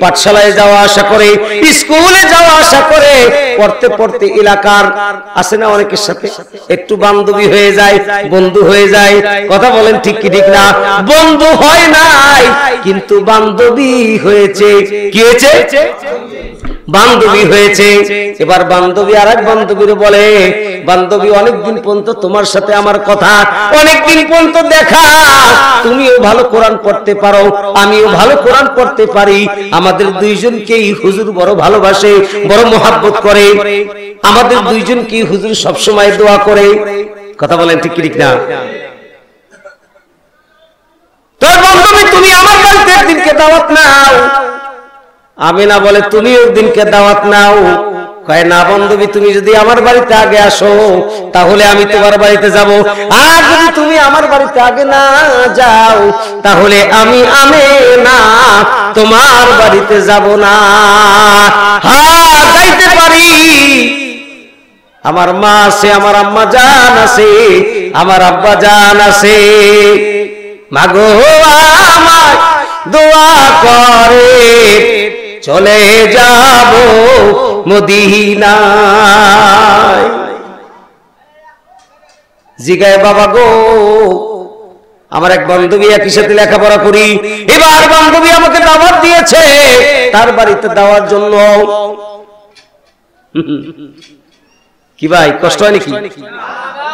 পাঠশালায় যাওয়া আসা করে, স্কুলে যাওয়া আসা করে, পড়তে পড়তে এলাকার আছে না অনেকের সাথে একটু বান্ধবী হয়ে যায়, বন্ধু হয়ে যায়। কথা বলেন ঠিক কি ঠিক না? বন্ধু হয় নাই, কিন্তু বান্ধবী হয়েছে। কি হয়েছে? বান্ধবী হয়েছে। এবার বান্ধবী আর এক বান্ধবীর বলে, বান্ধবী অনেকদিন পর্যন্ত তোমার সাথে আমার কথা, অনেকদিন পর্যন্ত দেখা, তুমিও ভালো কোরআন পড়তে পারো, আমিও ভালো কোরআন পড়তে পারি, আমাদের দুইজনকেই হুজুর বড় ভালোবাসে, বড় মোহাব্বত করে, আমাদের দুইজনকেই হুজুর সবসময় দোয়া করে। কথা বলেন ঠিক কি ঠিক না? তোর বান্ধবী তুমি আমার বাড়িতে একদিনকে দাওয়াত নাও। আমিনা বলে তুমি একদিনকে দাওয়াত নাও। কয় না বান্ধবী, তুমি যদি আমার বাড়িতে আগে আসো তাহলে আমি তোমার বাড়িতে যাব, আর যদি তুমি আমার বাড়িতে আগে না যাও তাহলে আমি আমিনা তোমার বাড়িতে যাব না। হ্যাঁ যাইতে পারি, আমার মা আছে, আমার আম্মা জান আছে, আমার আব্বা জান আছে, মাগো আমায় দোয়া করে চলে যাব মদিনায়। জিগায় বাবা গো, আমার এক বান্ধবী একই সাথে লেখাপড়া করি, এবার বান্ধবী আমাকে দাওয়াত দিয়েছে তার বাড়িতে দেওয়ার জন্য। কি ভাই কষ্ট হয় নাকি?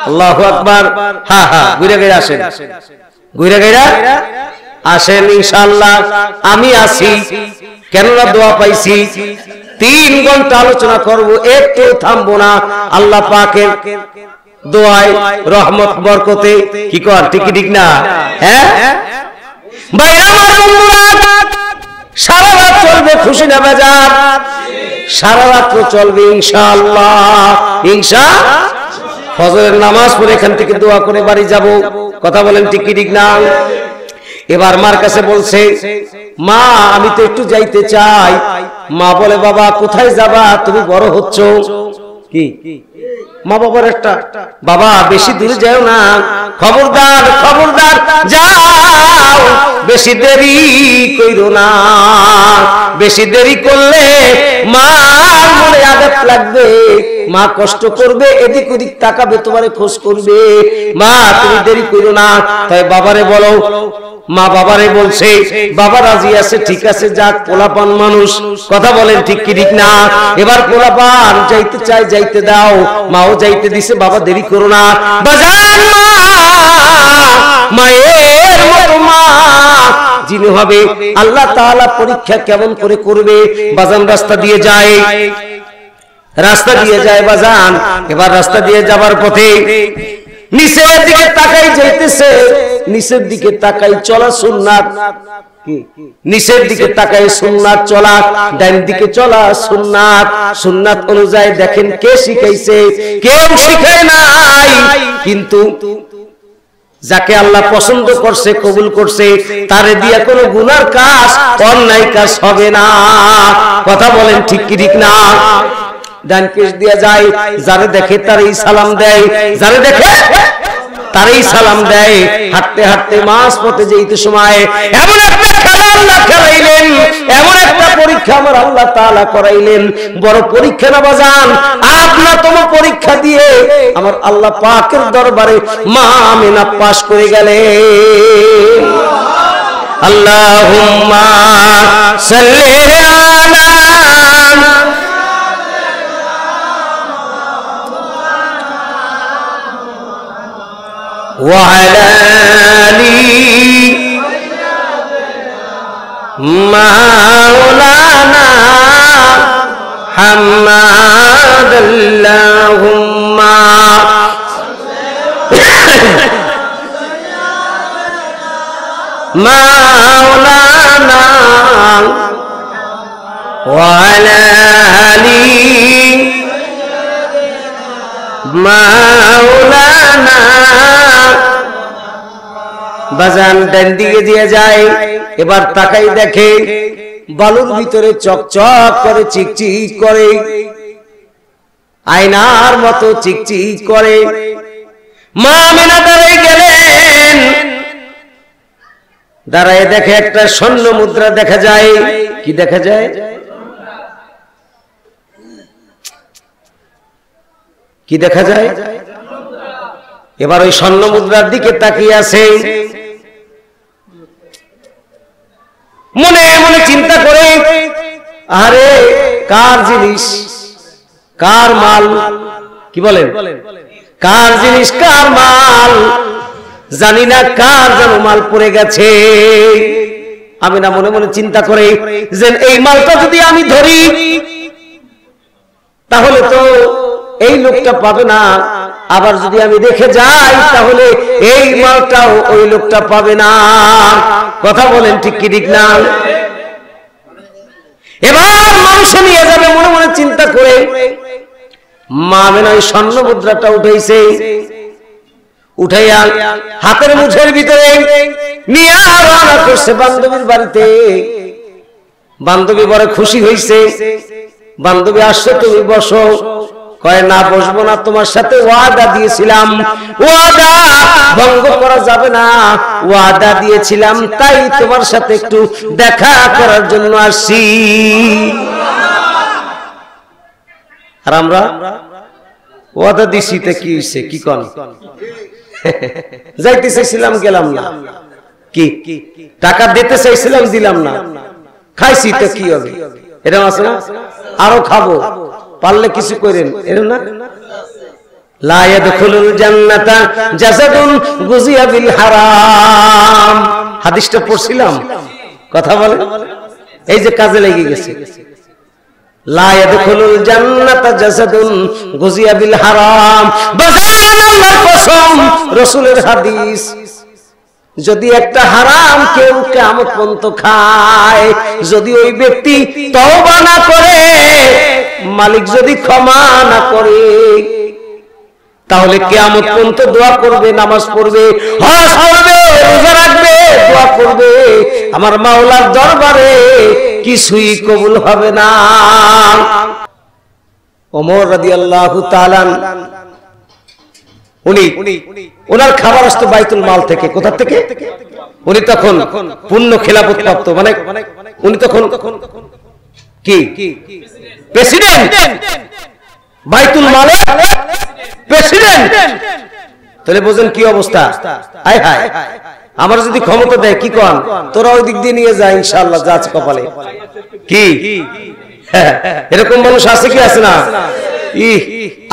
আল্লাহু আকবার। হ্যাঁ হ্যাঁ, ঘুরে গেরা আসেন, ঘুরে গেরা আসেন ইনশাআল্লাহ। আমি আছি, কেননা দোয়া পাইছি। 3 ঘন্টা আলোচনা করব, একটু থামবো না। আল্লাহ পাকের দোয়ায়, রহমত, বরকতে। কি কর ঠিক ঠিক না? হ্যাঁ ভাই আমার বন্ধুরা, সারা রাত চলবে খুশি না বাজার? সারা রাত চলবে ইনশাআল্লাহ। ইনশাআল্লাহ ফজরের নামাজ পড়ে এখান থেকে দোয়া করে বাড়ি যাব। কথা বলেন ঠিক ঠিক না? এবার মার কাছে বলছে, মা আমি তো একটু যাইতে চাই। মা বলে, বাবা কোথায় যাবা? তুমি বড় হচ্ছ। কি মা বাবার একটা, বাবা বেশি দূরে যাও না, খবরদার খবরদার, যাও বেশি দেরি কইরো না, বেশি দেরি করলে মার মনে আঘাত লাগবে, মা কষ্ট করবে, এদিক ওদিক তাকাবে, তোমারে খোঁজ করবে। মা তুমি দেরি কইরো না। তাই বাবারে বলো। মা বাবারে বলছে, বাবা রাজি আছে, ঠিক আছে যাক, পোলাপান মানুষ। কথা বলেন ঠিক কি ঠিক না? এবার পোলাপান যাইতে চাই, যাইতে দাও। মাও যাইতে দিছে, বাবা দেরি করো না। বাজান মায়ের মতো মা যিনি হবে, আল্লাহ তাআলা পরীক্ষা কেমন করে করবে। বাজান রাস্তা দিয়ে যায়, রাস্তা দিয়ে যায় বাজান। এবার রাস্তা দিয়ে যাবার পথে নিচের দিকে তাকাই যাইতেছে, নিচের দিকে তাকাই চলা সুন্নাত, নিচের দিকে তাকাই সুন্নাত চলা, ডান দিকে চলা সুন্নাত। সুন্নাত অনুযায়ী দেখেন কে শিখাইছে? কেউ শিখায় নাই, কিন্তু যাকে আল্লাহ পছন্দ করছে, কবুল করছে, তারে দিয়া কোনো গুনার কাজ, অন্যায় কাজ হবে না। কথা বলেন ঠিক কি ঠিক না? ডান পেশ দিয়া যায়, যারে দেখে তারই সালাম দেয়, যারে দেখে তারই সালাম দেয়। হাঁটতে হাঁটতে মাস পথে যেতে সময় এমন একটা খেলা আল্লাহ খেলাইলেন, এমন একটা পরীক্ষা আমার আল্লাহ তাআলা করাইলেন। বড় পরীক্ষা না বাজান, আপনাতম পরীক্ষা দিয়ে আমার আল্লাহ পাকের দরবারে মা আমিনা পাশ করে গেলেন। আল্লাহুম্মা সাল্লি আলা وعلى آل مولانا محمد اللهم مولانا وعلى آل مولانا। বাজান ডান দিকে দিয়ে যায়, এবার তাকাই দেখে বালুর ভিতরে চকচক করে, চিকচিক করে, আয়নার মতো চিকচিক করে। মা আমিনা দাঁড়ায় গেলেন, দাঁড়ায় দেখে একটা স্বর্ণ মুদ্রা দেখা যায়। কি দেখা যায়? কি দেখা যায়? এবার ওই স্বর্ণ মুদ্রার দিকে তাকিয়ে আছে, মনে মনে চিন্তা করে, আরে কার জিনিস, কার মাল, কি বলেন, কার জিনিস, কার মাল, জানি না কার যেন মাল পড়ে গেছে। আমি না মনে মনে চিন্তা করে যে এই মালটা যদি আমি ধরি তাহলে তো এই লোকটা পাবে না, আবার যদি আমি রেখে যাই তাহলে এই মালটাও ওই লোকটা পাবে না। কথা বলেন ঠিক কি ঠিক না? এবার মানুষ নিয়ে যাবে মনে মনে চিন্তা করে, মা আমিনা ওই স্বর্ণ মুদ্রাটা উঠাইছে, উঠাইয়া হাতের মুঠের ভিতরে নিয়ে রওনা করছে বান্ধবীর বাড়িতে। বান্ধবী বড় খুশি হইছে, বান্ধবী আসছে, তুমি বসো। কয় না বসবো না, তোমার সাথে ওয়াদা দিয়েছিলাম, ওয়াদা ভঙ্গ করা যাবে না, ওয়াদা দিয়েছিলাম, তাই তোমার সাথে একটু দেখা করার জন্য আসছি। আর আমরা ওয়াদা দিছি তে কি হইছে? কি কোন যাইতে চাইছিলাম গেলাম না, কি টাকা দিতে চাইছিলাম দিলাম না, খাইছি তো কি হবে? এরকম আছে না? আরো খাবো, পারলে কিছু করেন, এরকম না? লা ইয়াদখুলুল জান্নাতা জাসাদুন গুজিয়া বিল হারাম, হাদিসটা পড়ছিলাম। কথা বলে এই যে কাজে লেগে গেছে। লা ইয়াদখুলুল জান্নাতা জাসাদুন গুজিয়া বিল হারাম, বাজান আল্লাহর কসম, রাসূলের হাদিস। যদি একটা হারাম কেউ কিয়ামত পর্যন্ত খায়, যদি ওই ব্যক্তি তওবা না করে, মালিক যদি ক্ষমা না করে, তাহলে কিয়ামত পর্যন্ত দোয়া করবে, নামাজ পড়বে, হজ করবে, রোজা রাখবে, দোয়া করবে, আমার মাওলার দরবারে কিছুই কবুল হবে না। ওমর রাদিয়াল্লাহু তাআলা উনি ওনার খাবার আসতো বাইতুল মাল থেকে। কোথা থেকে? উনি তখন পূর্ণ খেলাফত প্রাপ্ত, মানে উনি তখন কি প্রেসিডেন্ট, বাইতুল মালের প্রেসিডেন্ট। তাহলে বোঝেন কি অবস্থা। হায় হায়, আমার যদি ক্ষমতা দেয়, কি কন তোরা ওই দিক দিয়ে নিয়ে যা, ইনশাআল্লাহ যা আছে কপালে। কি এরকম মানুষ আছে কি আছে না?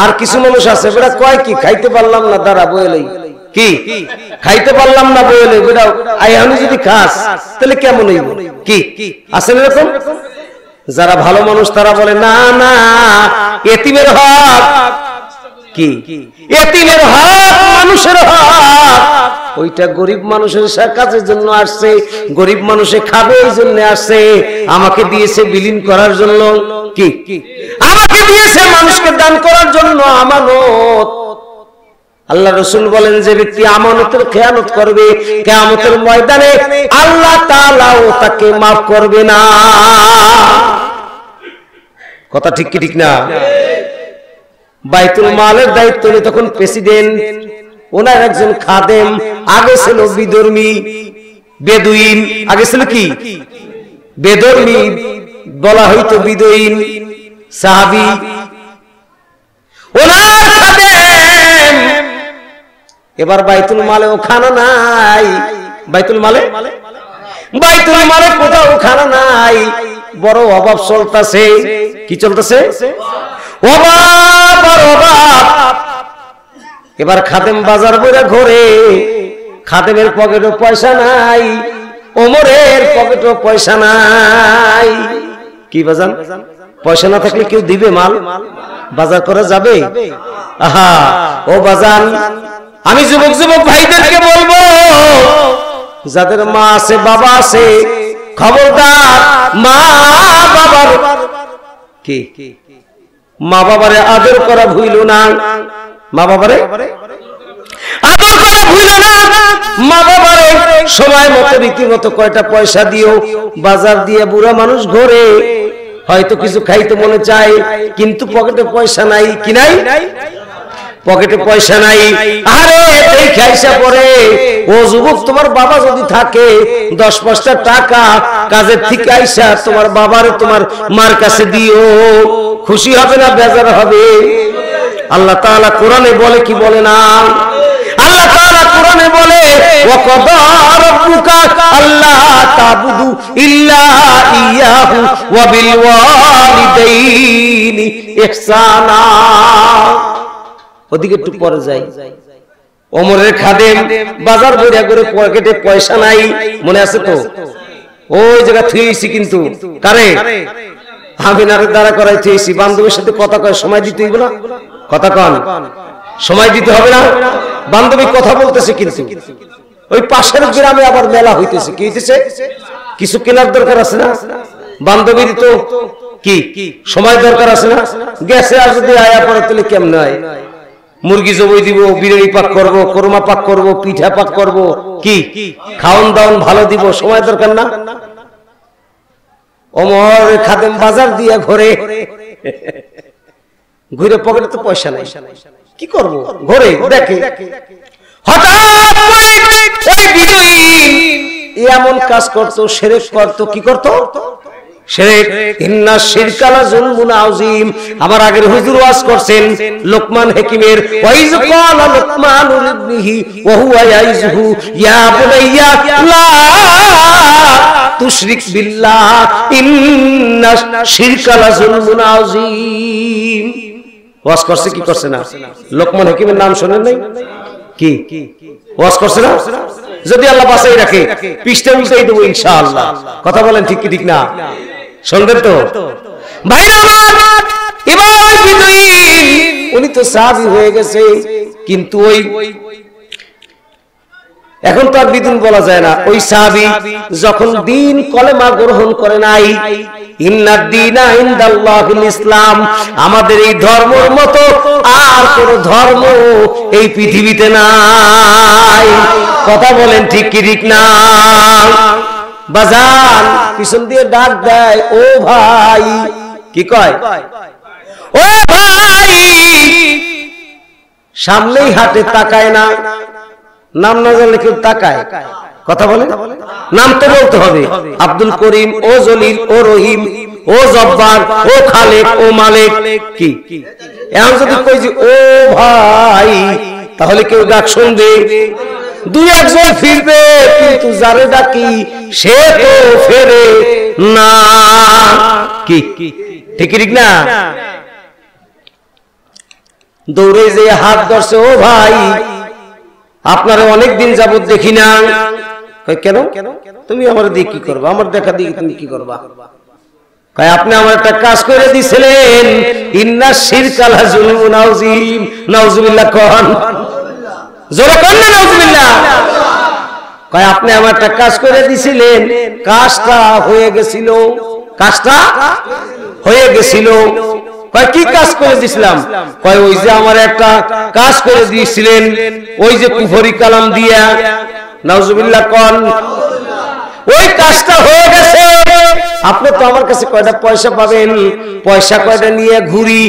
আর কিছু মানুষ আছে বেটা কয় কি খাইতে পারলাম না, দাঁড়া বইলেই কি খাইতে পারলাম না, বইলে বেটা আমি যদি খাস তাহলে কেমন হইব? কি আছেন এরকম? যারা ভালো মানুষ তারা বলে না না, এতিমের হক কি? এতিমের হক মানুষের হক, ওইটা গরিব মানুষের কাজের জন্য আসছে, গরিব মানুষে খাবে এই জন্য আসছে, আমাকে দিয়েছে বিলীন করার জন্য, কি আমাকে দিয়েছে মানুষকে দান করার জন্য আমানত। আল্লাহ রাসূল বলেন যে ব্যক্তি আমানতের খেয়ানত করবে কিয়ামতের ময়দানে আল্লাহ তাআলাও তাকে maaf করবে না। কথা ঠিক কি ঠিক না? বাইতুল মালের দায়িত্ব নিয়ে তখন প্রেসিডেন্ট, ওনার একজন খাদেম, আগে ছিল বিধর্মী বেদুইন, আগে ছিল কি বেধর্মী, বলা হয়তো বিদুইন সাহাবী, ওনার খাদেম এবার বাইতুল মালেও খানা নাই, বাইতুল মালে কোথাও খানা নাই, বড় অভাব চলতেছে। কি চলতেছে? অভাব আর অভাব। এবার খাদেম বাজার বইরা ঘোরে, খাদেমের পকেটে পয়সা নাই, ওমরের পকেটে পয়সা নাই। কি বাজান? পয়সা না থাকলে কেউ দিবে মাল? বাজার করা যাবে? আহা ও বাজান, আমি যুবক ভাইদেরকে বলবো, যাদের মা আছে বাবা আছে, খবরদার মা বাবার কি মা বাবারে আদর করা ভুইল না, মা বাবারে আদর করা ভুইল না, মা বাবারে সময় মতো রীতিমতো কয়টা পয়সা দিও। বাজার দিয়ে বুড়া মানুষ ঘোরে, হয়তো কিছু খাইতে মনে চায় কিন্তু পকেটে পয়সা নাই। কি নাই? পকেটে পয়সা নাই। আরে এই খাইসা পরে ও যুবক, তোমার বাবা যদি থাকে 10-5টা টাকা কাজের থেকে আইসা তোমার বাবারে তোমার মার কাছে দিও, খুশি হবে না বেজার হবে? আল্লাহ তাআলা কোরআনে বলে কি বলে না? আল্লাহ তাআলা কোরআনে বলে ওয়াকাদা রাব্বুকা আল্লা তা'বুদু ইল্লা ইয়াহু ওয়া বিল ওয়ালিদাইনি ইহসানা। ওদিকে একটু পরে যাই। ওমরের খাদেম বাজার বইরা করে পকেটে পয়সা নাই, মনে আছে তো? ওই জায়গা থুইছি, কিন্তু কারে? আমিনারে দ্বারা করাই থুইছি। বান্ধবীর সাথে কথা কয়, সময় দিতে হইব না? কথা কন, সময় দিতে হবে না? বান্ধবী কথা বলতেছে, কিন্তু ওই পাশের গ্রামে আবার মেলা হইতেছে। কি হইতেছে? কিছু কেনার দরকার আছে না? বান্ধবীর তো কি সময় দরকার আছে না? গেছে আর যদি আয়া পরে তাহলে কেমন হয়? মুরগি জবাই দিব, বিরিয়ানি পাক করব, কোরমা পাক করব, পিঠা পাক করব, কি খাওন দাওন ভালো দিব, সময় দরকার না? ওমর খাদেম বাজার দিয়া ঘুরে পকেটে তো পয়সা নাই, কি করব? ঘুরে দেখে হঠাৎ ওই বিদুইন এমন কাজ করতো, শিরক করতো। কি করতো? শিরক। ইন্না শিরকা লাযুলমুন আযীম। আমার আগের হুজুর ওয়াজ করছেন লোকমান হাকিমের, ওয়াইজ ক্বালা লুকমানু লিবনিহি ওয়া হুয়া ইয়াইযুহু ইয়া বুনাইয়া লা তুশরিক বিল্লাহ ইন্না শিরকা লাযুলমুন আযীম। ওয়াজ করছে কি করছে না? লোকমান হাকিমের নাম শুনেন নাই? কি ওয়াজ করছে না? যদি আল্লাহ বাঁচাই রাখে পৃষ্ঠা উল্টাই দেবো ইনশাআল্লাহ। কথা বলেন ঠিক কি ঠিক না? শুনবেন তো ভাইরা আমার? এবার ওই বিদুইন, উনি তো সাহাবী হয়ে গেছে, কিন্তু ওই এখন তো আর বিদুইন বলা যায় না। ওই সাহাবী যখন দ্বীন কলেমা গ্রহণ করে নাই, ইন্নাদ দীনা ইনদাল্লাহিল ইসলাম, আমাদের এই ধর্মের মতো আর কোন ধর্ম এই পৃথিবীতে নাই। কথা বলেন ঠিক কি ঠিক না? বাজান পিছন দিয়ে ডাক দেয়, ও ভাই। কি কয়? ও ভাই। সামনেই হাতে তাকায় না, নাম না জানলে কেউ তাকায়? কথা বলে, নাম তো বলতে হবে। আব্দুল করিম, ও জলিল, ও রহিম, ও জব্বার, ও খালেক, ও মালিক। কি এখন যদি কই যে ও ভাই, তাহলে কেউ ডাক শুনবে, দুই একজন ফিরবে, কিন্তু যারে ডাকি সে তো ফেরে না। কি ঠিক ঠিক না? দৌড়ে যে হাত ধরছে, ও ভাই আপনারা অনেকদিন যাবত দেখি না। কেন? তুমি আমার দিয়ে কি করবা? আমার দেখা দিয়ে তুমি কি করবা? কয় আপনি আমার একটা কাজ করে দিছিলেন, ইন্না শিরকা লা যুলমুন আযীম। নাউযুবিল্লাহ কোন, জোরে কোন না নাউযুবিল্লাহ। কয় আপনি আমার একটা কাজ করে দিছিলেন, কাজটা হয়ে গেছিল, কাজটা হয়ে গেছিল। কয় কি কাজ করে দিছিলাম? কয় ওই যে আমার একটা কাজ করে দিয়েছিলেন, ওই যে কুফরি কালাম দিয়া। নাউযুবিল্লাহ কোন, ওই কাজটা হয়ে গেছে। আপনি তো আমার কাছে কয়টা পয়সা পাবেন, পয়সা কয়টা নিয়ে ঘুরি,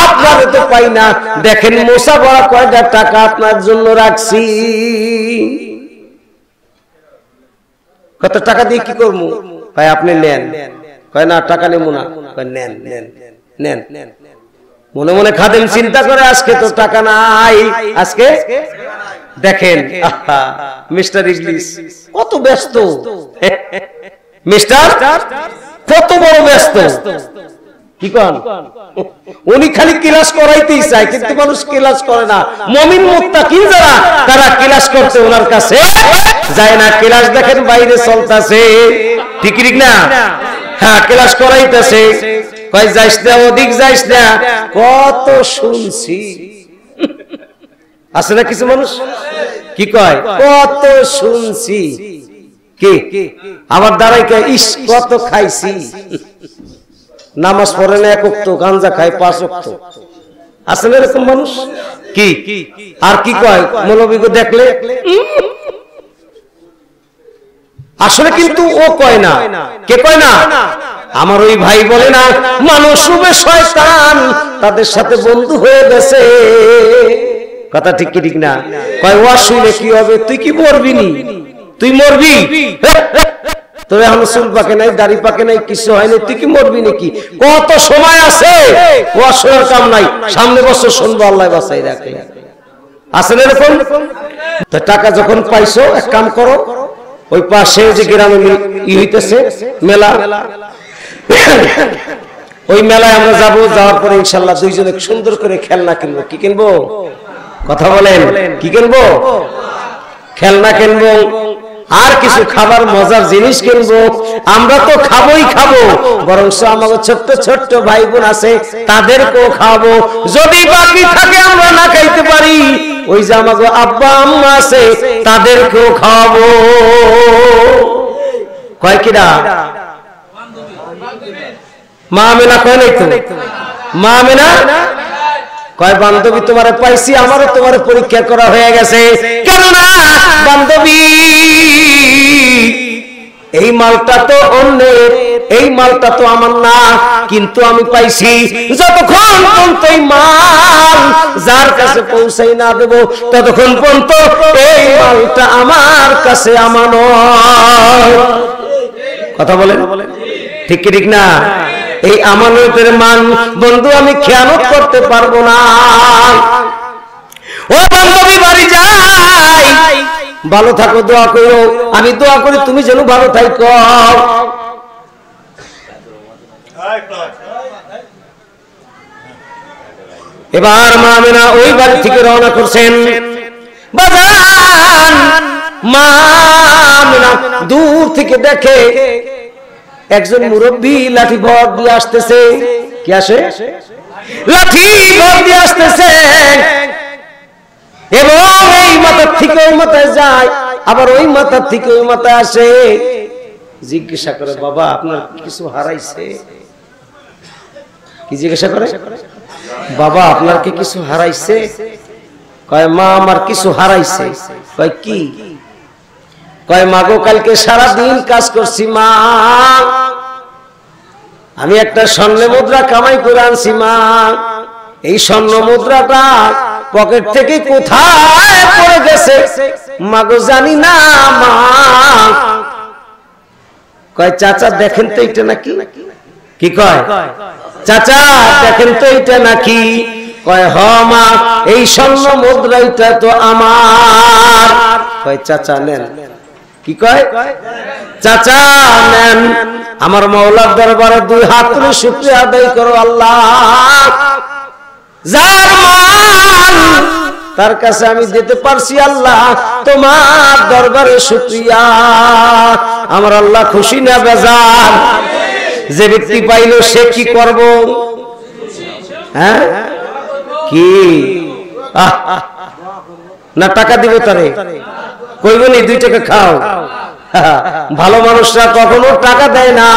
আপনারে তো পাই না। দেখেন মোসা ভরা কয়টা টাকা আপনার জন্য রাখছি। কত টাকা দিয়ে কি করবো? ভাই আপনি নেন। কয় না টাকা নেবো না। কয় নেন নেন নেন। মনে মনে খাদেম চিন্তা করে আজকে তো টাকা নাই, আজকে দেখেন মিস্টার ইংলিশ কত ব্যস্ত, মিস্টার কত বড় ব্যস্ত। কি কন, উনি খালি ক্লাস করাইতেই চায়, কিন্তু মানুষ ক্লাস করে না। মুমিন মুত্তাকিন যারা, তারা ক্লাস করতে ওনার কাছে যায় না। ক্লাস দেখেন বাইরে চলতেছে, ঠিক ঠিক না? হ্যাঁ, ক্লাস করাইতেছে। কয় যাইস না, ওদিক যাইস না। কত শুনছি, আছে না কিছু মানুষ কি কয়, কত শুনছি। কি আবার দাঁড়াই কয় ইস কত খাইছি। নামাজ পড়ে না এক ওয়াক্ত, গাঞ্জা খায় 5 ওয়াক্ত। আছে না এরকম মানুষ? কি আর কি কয় মৌলবীকে দেখলে? আসলে কিন্তু ও কয় না। কে কয় না? আমার ওই ভাই বলে না, মানুষ রূপে শয়তান তাদের সাথে বন্ধু হয়ে গেছে। কথা ঠিক কি ঠিক না? কয় ওয়া শুনে কি হবে? তুই কি মরবি নি? তুই মরবি? তোর এখন চুল পাকে নাই, দাড়ি পাকে নাই, কিছু হয়নি, তুই কি মরবি নাকি? কত সময় আছে, ওয়া শোনার কাম নাই। সামনে বছর শুনবো, আল্লাহ বাঁচাই রাখে। আছে না এরকম? তো টাকা যখন পাইছো, এক কাম করো, ওই পাশে যে গ্রামে ই হইতেছে মেলা, ওই মেলায় আমরা যাবো। যাওয়ার পরে ইনশাল্লাহ দুইজনে সুন্দর করে খেলনা কিনবো। কি কিনবো? কথা বলেন, কি কিনবো? খেলনা কিনবো, আর কিছু খাবার মজার জিনিস কিনবো। আমরা তো খাবোই খাবো, বরং আমাদের ছোট্ট ছোট্ট ভাই বোন আছে, তাদেরকেও খাবো। যদি বাকি থাকে আমরা না খাইতে পারি, ওই যে আমাদের আব্বা আম্মা আছে, তাদেরকেও খাওয়াবো। কয় কিরা? মা আমেনা কয় নাই তো? মা আমেনা কয় বান্ধবী তোমারে পাইছি, আমারও তোমার পরীক্ষা করা হয়ে গেছে। কেননা বান্ধবী এই মালটা তো অন্যের, এই মালটা তো আমার না, কিন্তু আমি পাইছি। যতক্ষণ পর্যন্ত এই মাল যার কাছে পৌঁছাই না দেব, ততক্ষণ পর্যন্ত এই মালটা আমার কাছে আমানত। কথা বলেন, ঠিক কি ঠিক না? এই আমানতের মান বন্ধু আমি খেয়ানত করতে পারবো না। ও বান্ধবী বাড়ি যাই, ভালো থাকো, দোয়া করো। আমি দোয়া করি তুমি যেন ভালো থাকো। এবার মা আমেনা ওই বাড়ি থেকে রওনা করছেন। বাজান মা আমেনা দূর থেকে দেখে একজন মুরব্বী লাঠি ভর দিয়ে আসতেছে। কি আসে? লাঠি ভর দিয়ে আসতেছে, এবং এই মাথার থেকে ওই মাথায় যায়, আবার ওই মাথার থেকে ওই মাথায় আসে। জিজ্ঞাসা করে, বাবা আপনার কিছু হারাইছে? কি জিজ্ঞাসা করে? বাবা আপনার কি কিছু হারাইছে? কয় মা আমার কিছু হারাইছে। কয় কি? কয় মা গো কালকে সারাদিন কাজ করছি মা, আমি একটা স্বর্ণ মুদ্রা কামাই করে আনছি মা। এই স্বর্ণ মুদ্রাটা পকেট থেকে কোথায় পড়ে গেছে মা গো জানি না মা। কয় চাচা দেখেন তো এটা নাকি? কি কয়? চাচা দেখেন তো এটা নাকি? কয় হ মা, এই স্বর্ণ মুদ্রাটা তো আমার। কয় চাচা নেন। কি কয়? চাচা নেন। আমার মাওলার দরবারে 2 হাত তুলে শুকরিয়া আদায় করো। আল্লাহ যার মাল তার কাছে আমি দিতে পারছি, আল্লাহ তোমার দরবারে শুকরিয়া। আমার আল্লাহ খুশি না বেজার? যে ব্যক্তি পাইল সে কি করব? হ্যাঁ, কি না টাকা দিব তারে? কইব নি 2 টাকা খাও। ভালো মানুষরা কখনো টাকা দেয় না,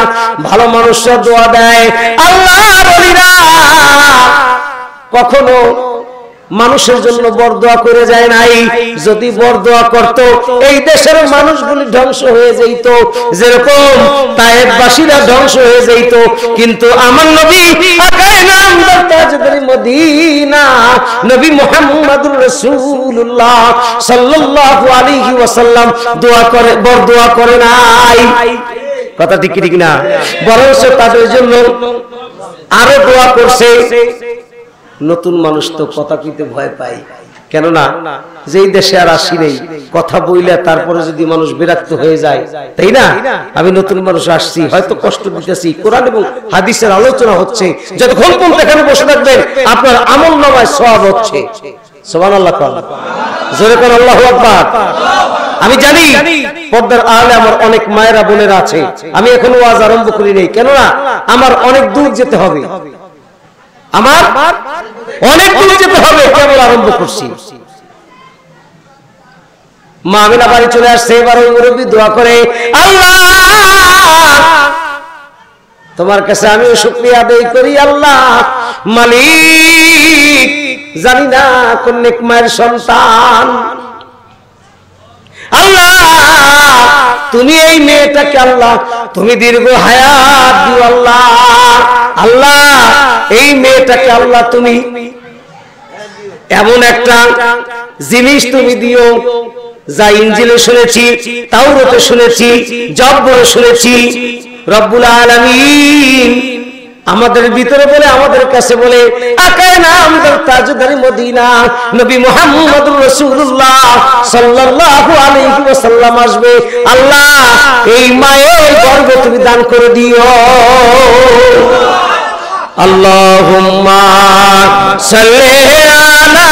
ভালো মানুষরা দোয়া দেয়। আল্লাহর ওলিরা কখনো মানুষের জন্য বরদোয়া করে যায় নাই। যদি বরদোয়া করত এই দেশের মানুষগুলি ধ্বংস হয়ে যেত, যেরকম তায়েফবাসীরা ধ্বংস হয়ে যেত। কিন্তু আমার নবী আকায়ে নামদার তাজদারি মদিনা নবী মুহাম্মদুর রাসূলুল্লাহ সাল্লাল্লাহু আলাইহি ওয়াসাল্লাম দোয়া করে, বরদোয়া করে নাই। কথা ঠিক ঠিক না? বরং তাদের জন্য আরো দোয়া করছে। নতুন মানুষ তো কথা কইতে ভয় পায়, কেননা যেই দেশে আর আসি নেই, কথা বইলে তারপরে যদি মানুষ বিরক্ত হয়ে যায়, তাই না? আমি নতুন মানুষ আসছি, হয়তো কষ্ট দিতেছি, কোরআন এবং হাদিসের আলোচনা হচ্ছে, যতক্ষণ পর্যন্ত এখানে বসে থাকবেন আপনার আমলনামায় সওয়াব হচ্ছে। সুবহানাল্লাহ, জোরে করে আল্লাহু আকবার। আমি জানি পর্দার আড়ালে আমার অনেক মায়েরা বোনেরা আছে, আমি এখনো ওয়াজ আরম্ভ করি নাই, কেননা আমার অনেক দূর যেতে হবে, আমার অনেক দূর যেতে হবে, কেবল আরম্ভ করছি। মা আমিনা বাড়ি চলে আসছে, এবার ওই মুরব্বী দোয়া করে, আল্লাহ তোমার কাছে আমি শুকরিয়া আদায় করি। আল্লাহ মালিক, জানি না কোন নেক মায়ের সন্তান, আল্লাহ তুমি এই মেয়েটাকে আল্লাহ তুমি দীর্ঘ হায়াত দিও। আল্লাহ আল্লাহ এই মেয়েটাকে আল্লাহ তুমি এমন একটা জিনিস তুমি দিও যা ইনজিলে শুনেছি, তাওরাতে শুনেছি, জব্বরে শুনেছি। রব্বুল আলামিন আমাদের ভিতরে বলে, আমাদের কাছে বলে, আকায়ে নামদার তাজদারি মদিনা নবী মুহাম্মদুর রাসূলুল্লাহ সাল্লাল্লাহু আলাইহি ওয়াসাল্লাম আসবে। আল্লাহ এই মায়ের গর্ভ তুমি দান করে দিও। আল্লাহুম্মা সাল্লি আলা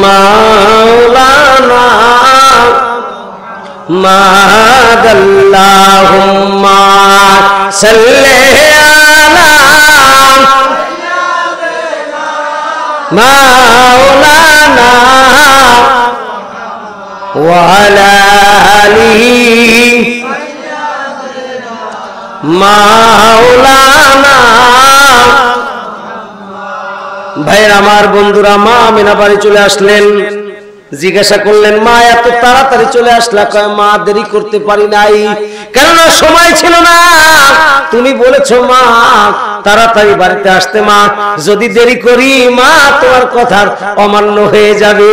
মাওলানা মাদাল্লাহুম্মা সাল্লি আলা মাওলানা ওয়া আলা আলিহি মাওলানা। ভাইয়ের আমার, বন্ধুরা, মা আমিনা বাড়ি চলে আসলেন। জিজ্ঞাসা করলেন, মা এত তাড়াতাড়ি চলে আসলা? কয়, মা দেরি করতে পারি নাই, কেননা সময় ছিল না। তুমি বলেছো মা তাড়াতাড়ি বাড়িতে আসতে, মা যদি দেরি করি মা তোমার কথার অমান্য হয়ে যাবে।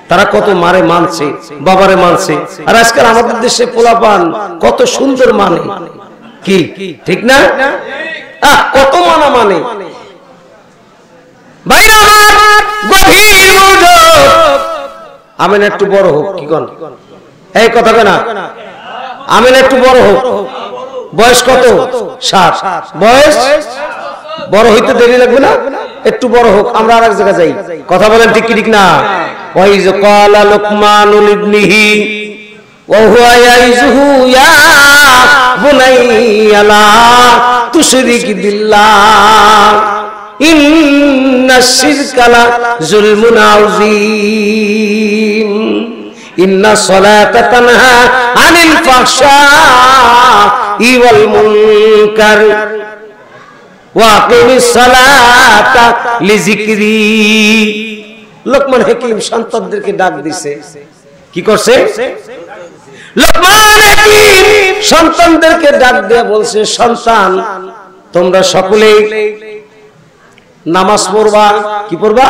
তারা কত মারে মানছে, বাবারে মানছে। আর আজকাল আমাদের দেশে পোলাপান কত সুন্দর মানে, কি ঠিক না? কত মানা মানে। ভাইরা আমার, গভীর মনোযোগ। আমিন একটু বড় হোক, কি কোন এই কথা না? আমিন একটু বড় হোক। বয়স কত? 60। বয়স বড় হইতে দেরি লাগবে না, একটু বড় হোক, আমরা আরেক জায়গায় যাই। কথা বলেন ঠিক কি ঠিক না? ওয়াইজ ক্বালা লুকমানু লিবনিহি ওয়া হুয়া ইয়াইযুহু ইয়া বুনাইয়া লা তুশরিক বিল্লাহ ইন্নাশ শিরকা লা যুলমুন আযীম ইন্নাস সালাতা তানহা আনিল ফাহশাই ওয়াল মুনকার ওয়া আকিমিস সালাতা লিযিকরি। লোকমান হাকিম সন্তানদেরকে ডাক দিছে, কি করছে? লোকমান হাকিম সন্তানদেরকে ডাক দিয়ে বলছে, সন্তান তোমরা সকলে নামাজ পড়বা। কি পড়বা?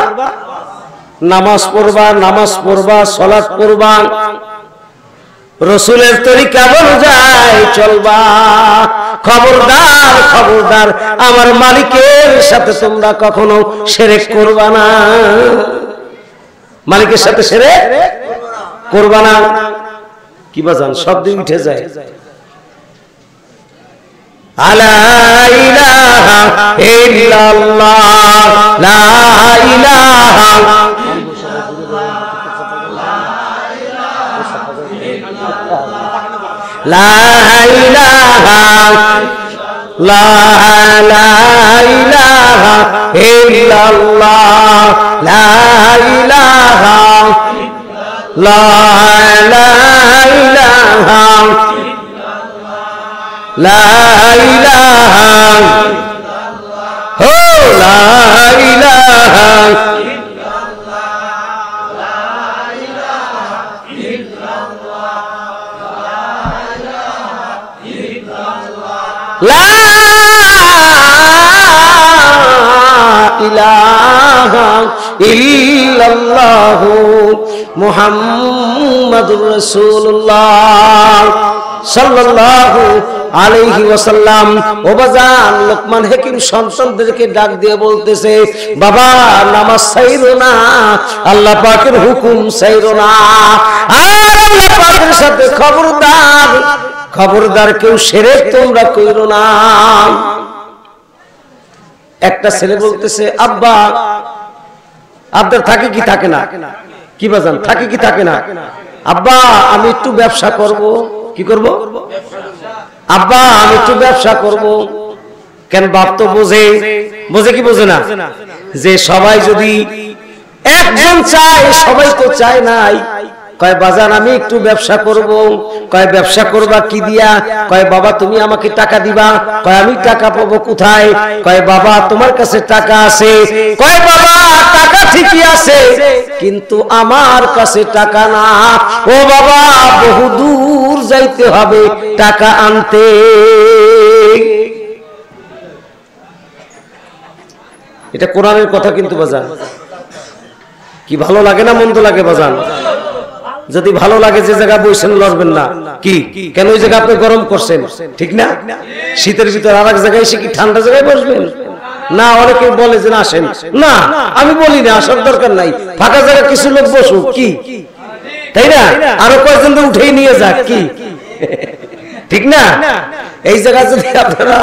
নামাজ পড়বা, নামাজ পড়বা, সালাত পড়বা, রাসূলের তরিকা অনুযায়ী চলবা। খবরদার খবরদার, আমার মালিকের সাথে তোমরা কখনো শিরক করবা না। মালিকের সাথে শিরক করবা না। করবা না। কি বাজান শব্দ উঠে যায়? লা ইলাহা ইল্লাল্লাহ লা ইলাহা লা ইলাহা লা ইলাহা ইল্লাল্লাহ লা ইলাহা লা ইলাহা লা ইলাহা হো লা ইলাহা লা ইলাহা ইল্লাল্লাহু মুহাম্মাদুর রাসূলুল্লাহ সাল্লাল্লাহু আলাইহি ওয়াসাল্লাম। ও বাজান, লোকমান হাকিম সন্তানদেরকে ডাক দিয়ে বলতেছে, বাবা নামাজ ছাইরো না, আল্লাহ পাকের হুকুম ছাইরো না, আর আল্লাহ পাকের সাথে খবরদার খবরদার কেউ শিরক তোমরা কইরো না। একটা ছেলে বলতেছে, আব্বা আপনার থাকে কি থাকে না? কি বাজান, থাকে কি থাকে না? আব্বা আমি একটু ব্যবসা করব। কি করব? আব্বা আমি একটু ব্যবসা করব। কেন? বাপ তো বোঝে। বোঝে কি বোঝে না? যে সবাই যদি একজন চায়, সবাই তো চায় নাই। কয় বাজান আমি একটু ব্যবসা করব। কয় ব্যবসা করবা কি দিয়া? কয় বাবা তুমি আমাকে টাকা দিবা। কয় আমি টাকা পাবো কোথায়? কয় বাবা তোমার কাছে টাকা আছে। কয় বাবা টাকা ঠিকই আছে, কিন্তু আমার কাছে টাকা না। ও বাবা বহু দূর যাইতে হবে টাকা আনতে। এটা কোরআনের কথা কিন্তু বাজান। কি ভালো লাগে না মন্দ লাগে বাজান? যদি ভালো লাগে যে জায়গা বসেন লড়বেন না। কি কেন ওই জায়গা আপনি গরম করছেন? ঠিক না? শীতের ভিতর আর এক জায়গায় এসে কি ঠান্ডা জায়গায় বসবেন? না, অনেকে বলে যে আসেন না, আমি বলি না, আসার দরকার নাই, ফাঁকা জায়গায় কিছু লোক বসুক। কি তাই না? আরো কয়েকজন উঠেই নিয়ে যাক। কি ঠিক না? এই জায়গা যদি আপনারা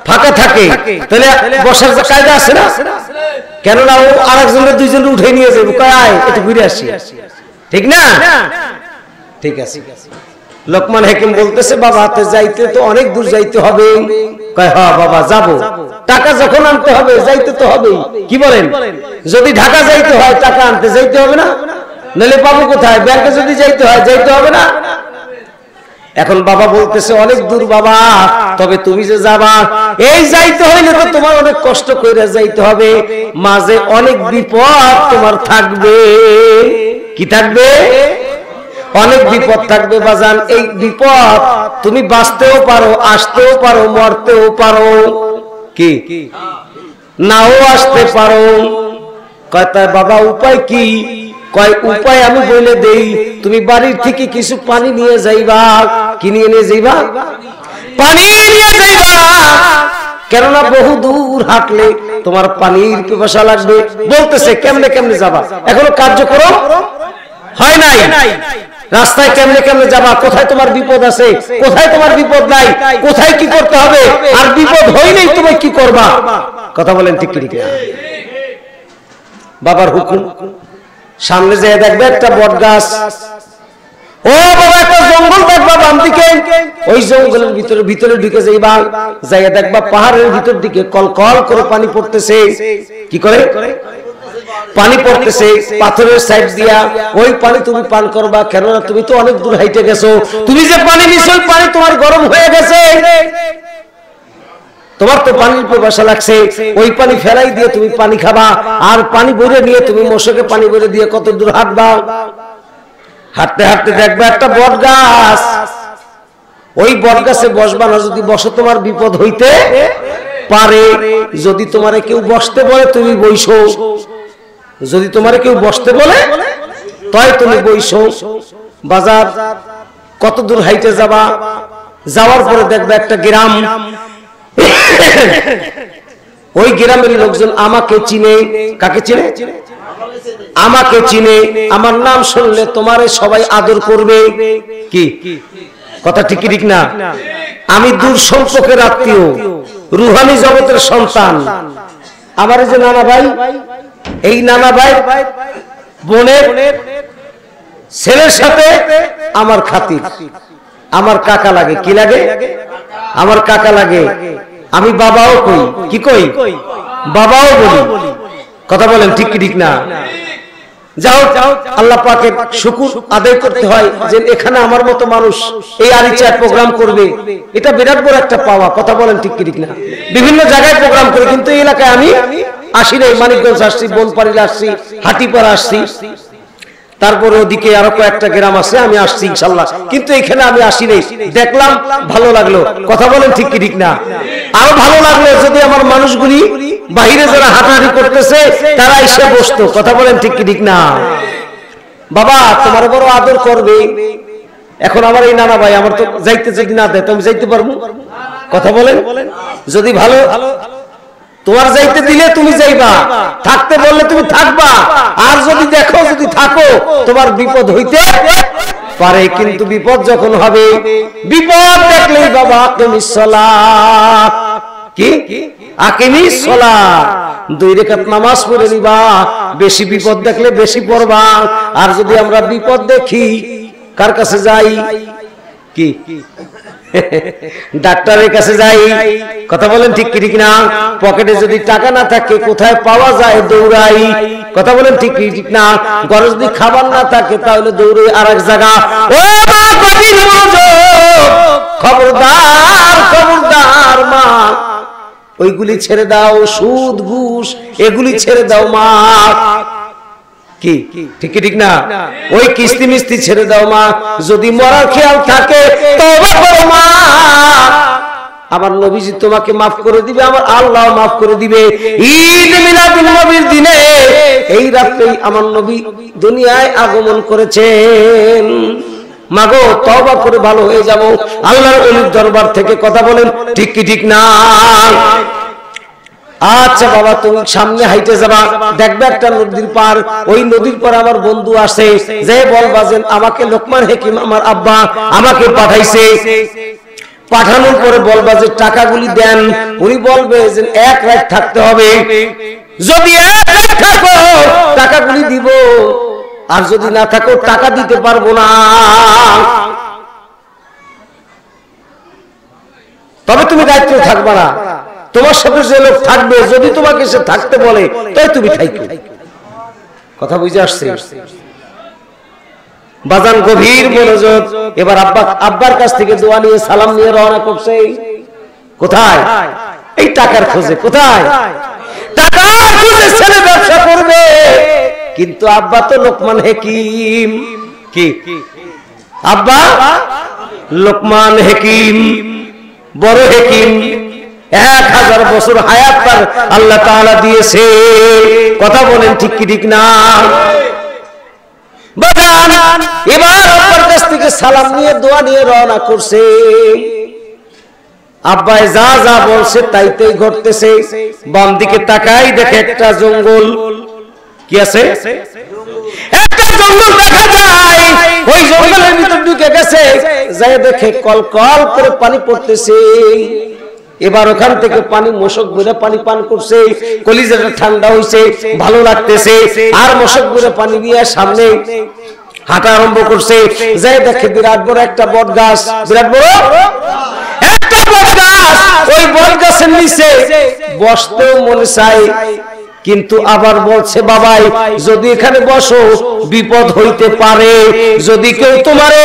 ফাঁকা থাকে তাহলে বসার কায়দা আছে না? কেননা ও আরেকজনের দুইজন উঠে নিয়ে যাবো, কয় আয় একটু ঘুরে আসি। ঠিক না? ঠিক আছে। লোকমান হাকিম বলতেছে, বাবা হাতে যাইতে তো অনেক দূর যাইতে হবে। কয় হ্যাঁ বাবা যাবো, টাকা যখন আনতে হবে যাইতে তো হবেই। কি বলেন? যদি ঢাকা যাইতে হয় টাকা আনতে যাইতে হবে না? নইলে পাবো কোথায়? ব্যাংকে যদি যাইতে হয় যাইতে হবে না? এখন বাবা বলতেছে অনেক দূর বাবা, তবে তুমি যে যাবা, এই যাইতে হইলে তো তোমার অনেক কষ্ট করে যাইতে হবে, মাঝে অনেক বিপদ তোমার থাকবে। কি থাকবে? অনেক বিপদ থাকবে বাজান। এই বিপদ তুমি বাঁচতেও পারো, আসতেও পারো, মরতেও পারো, কি নাও আসতে পারো। কয় তাই বাবা উপায় কি? কয় উপায় আমি বলে দেই, তুমি বাড়ির থেকে কিছু পানি নিয়ে যাইবা। কি নিয়ে নিয়ে যাইবা? পানি নিয়ে যাইবা। কেননা বহু দূর হাঁটলে তোমার পানির পিপাসা লাগবে। বলতেছে কেমনে কেমনে যাবা? এখনো কার্যক্রম হয় নাই। রাস্তায় কেমনে কেমনে যাবা? কোথায় তোমার বিপদ আছে, কোথায় তোমার বিপদ নাই, কোথায় কি করতে হবে, আর বিপদ হইলেই তুমি কি করবা? কথা বলেন ঠিক ঠিক? বাবার হুকুম। সামনে যেয়ে দেখবে একটা বট গাছ। ও বাবা একটা জঙ্গল দেখবা বাম দিকে, ওই জঙ্গলের ভিতরে ভিতরে ঢুকে যাইবা। যাইয়া দেখবা পাহাড়ের ভিতর দিকে কলকল করে পানি পড়তেছে। কি করে? পানি পড়তেছে পাথরের সাইড দিয়া। ওই পানি তুমি পান করবা। কেননা তুমি তো অনেক দূর হাইটে গেছো, তুমি যে পানি নিছো পানি তোমার গরম হয়ে গেছে, তোমার তো পানির পিপাসা লাগছে। ওই পানি ফেলাই দিয়ে তুমি পানি খাবা, আর পানি ভরে নিয়ে তুমি মশকে পানি ভরে দিয়ে কত দূর হাঁটবা। হাঁটতে হাঁটতে দেখবা একটা বট গাছ। ওই বট গাছে বসবা না, যদি বসো তোমার বিপদ হইতে পারে। যদি তোমারে কেউ বসতে বলে তুমি বইসো, যদি তোমারে কেউ বসতে বলে তাই তুমি বইসো। বাজার কত দূর হাইটে যাবা। যাওয়ার পরে দেখবা একটা গ্রাম। ওই গ্রামের লোকজন আমাকে চিনে। কাকে চিনে? আমাকে চিনে। আমার নাম শুনলে তোমারে সবাই আদর করবে। কি কথা ঠিক ঠিক না? আমি দূর সম্পর্কের আত্মীয়, রুহানি জগতের সন্তান। আমার এই যে নানা ভাই, এই নানা ভাই বোনের ছেলের সাথে আমার খাতির, আমার কাকা লাগে। কি লাগে? আমার কাকা লাগে। আমি বাবাও কই, কি কই? বাবাও বলি। কথা বলেন ঠিক কি ঠিক না? যাও আল্লাহ পাকের শুকর আদায় করতে হয় যে এখানে আমার মতো মানুষ এই আরিচায় প্রোগ্রাম করবে, এটা বিরাট বড় একটা পাওয়া। কথা বলেন ঠিক কি ঠিক না? বিভিন্ন জায়গায় প্রোগ্রাম করে, কিন্তু এই এলাকায় আমি আসি নাই। মানিকগঞ্জ আসছি, বনপাড়িল আসছি, হাটিপাড়া আসছি, তারপরে ওদিকে আরো কয়েকটা গ্রাম আছে, আমি আসছি ইনশাল্লাহ, কিন্তু এখানে আমি আসি নাই। দেখলাম, ভালো লাগলো। কথা বলেন ঠিক কি ঠিক না? আরো ভালো লাগলো যদি আমার মানুষগুলি বাহিরে যারা হাঁটাহাঁটি করতেছে তারা এসে বসতো। কথা বলেন ঠিক কি ঠিক না? বাবা তোমার বড় আদর করবে। এখন আমার এই নানা ভাই আমার তো যাইতে যদি না দেয়, তুমি যাইতে পারবো? কথা বলেন, যদি ভালো তোমার যাইতে দিলে তুমি যাইবা, থাকতে বললে তুমি থাকবা, আর যদি দেখো যদি থাকো তোমার বিপদ হইতে পারে। কিন্তু বিপদ যখন হবে, বিপদ দেখলেই বাবা আকিমিস সালাত, কি আকিমিস সালাত, 2 রাকাত নামাজ পড়ে নিবা। বেশি বিপদ দেখলে বেশি পড়বা। আর যদি আমরা বিপদ দেখি কার কাছে যাই? কি ডাক্তারের কাছে যাই। কথা বলেন ঠিক কি ঠিক না? পকেটে যদি টাকা না থাকে কোথায় পাওয়া যায়? দৌড়াই। কথা বলেন ঠিক কি ঠিক না? ঘরে যদি খাবার না থাকে তাহলে দৌড়ে আরেক জায়গা। ও গভীর মনোযোগ, খবরদার খবরদার মা, ওইগুলি ছেড়ে দাও। সুদ ঘুষ এগুলি ছেড়ে দাও মা। কি ঠিক ঠিক না? ওই কিস্তি মিস্তি ছেড়ে দাও মা। যদি মরার খেয়াল থাকে তওবা করো মা। আমার নবীজি তোমাকে মাফ করে দিবে, আমার আল্লাহ মাফ করে দিবে। ঈদ মিলাদুন নবীর দিনে এই রাতেই আমার নবী দুনিয়ায় আগমন করেছেন। মাগো তওবা করে ভালো হয়ে যাব আল্লাহর ওলির দরবার থেকে। কথা বলেন ঠিক কি ঠিক না? আচ্ছা বাবা তুমি সামনে হাইটে যাবা, দেখবে একটা নদীর পার, ওই নদীর পার আমার বন্ধু আসে, যে বলবা যে আমাকে লোকমান হাকিম আমার আব্বা আমাকে পাঠাইছে। পাঠানোর পরে বলবা যে টাকাগুলি দেন। উনি বলবে যে 1 রাত থাকতে হবে, যদি 1 রাত থাকো টাকাগুলি দিব, আর যদি না থাকো টাকা দিতে পারবো না। তবে তুমি দায়িত্ব থাকবা না। তোমার সাথে যে লোক থাকবে যদি তোমাকে সে থাকতে বলে তাই তুমি থাকো। কথা বুঝে আসছে? বাজান গভীর মনোযোগ। এবার আব্বার কাছ থেকে দোয়া নিয়ে সালাম নিয়ে রওনা করছে। কোথায়? এই টাকার খোঁজে। কোথায়? টাকার খোঁজে ছেলে ব্যবসা করবে। কিন্তু আব্বা তো লোকমান হাকিম। কি আব্বা? লোকমান হাকিম, বড় হাকিম। 1000 বছর হায়াত তার আল্লাহ তাআলা দিয়েছে। কথা বলেন ঠিক কি ঠিক না? বাজান এবার আব্বার কাছ থেকে সালাম নিয়ে দোয়া নিয়ে রওনা করছে। আব্বাই যা যা বলছে তাইতেই ঘটতেছে। বাম দিকে তাকাই দেখে একটা জঙ্গল। কি আছে? একটা জঙ্গল দেখা যায়। ওই জঙ্গলের ভিতর ঢুকে গেছে, যায় দেখে কলকল করে পানি পড়তেছে। এবার ওখান থেকে পানি মশক ভরে পানি পান করছে। কলিজাটা ঠান্ডা হইছে, ভালো লাগতেছে। আর মশক ভরে পানি দিয়ে সামনে হাঁটা আরম্ভ করছে। যায় দেখে বিরাট বড় একটা বট গাছ। বিরাট বড় একটা বট গাছ। ওই বট গাছের নিচে বসতেও মনে চায়, কিন্তু আবার বলছে বাবাই যদি এখানে বসো বিপদ হইতে পারে। যদি কেউ তোমারে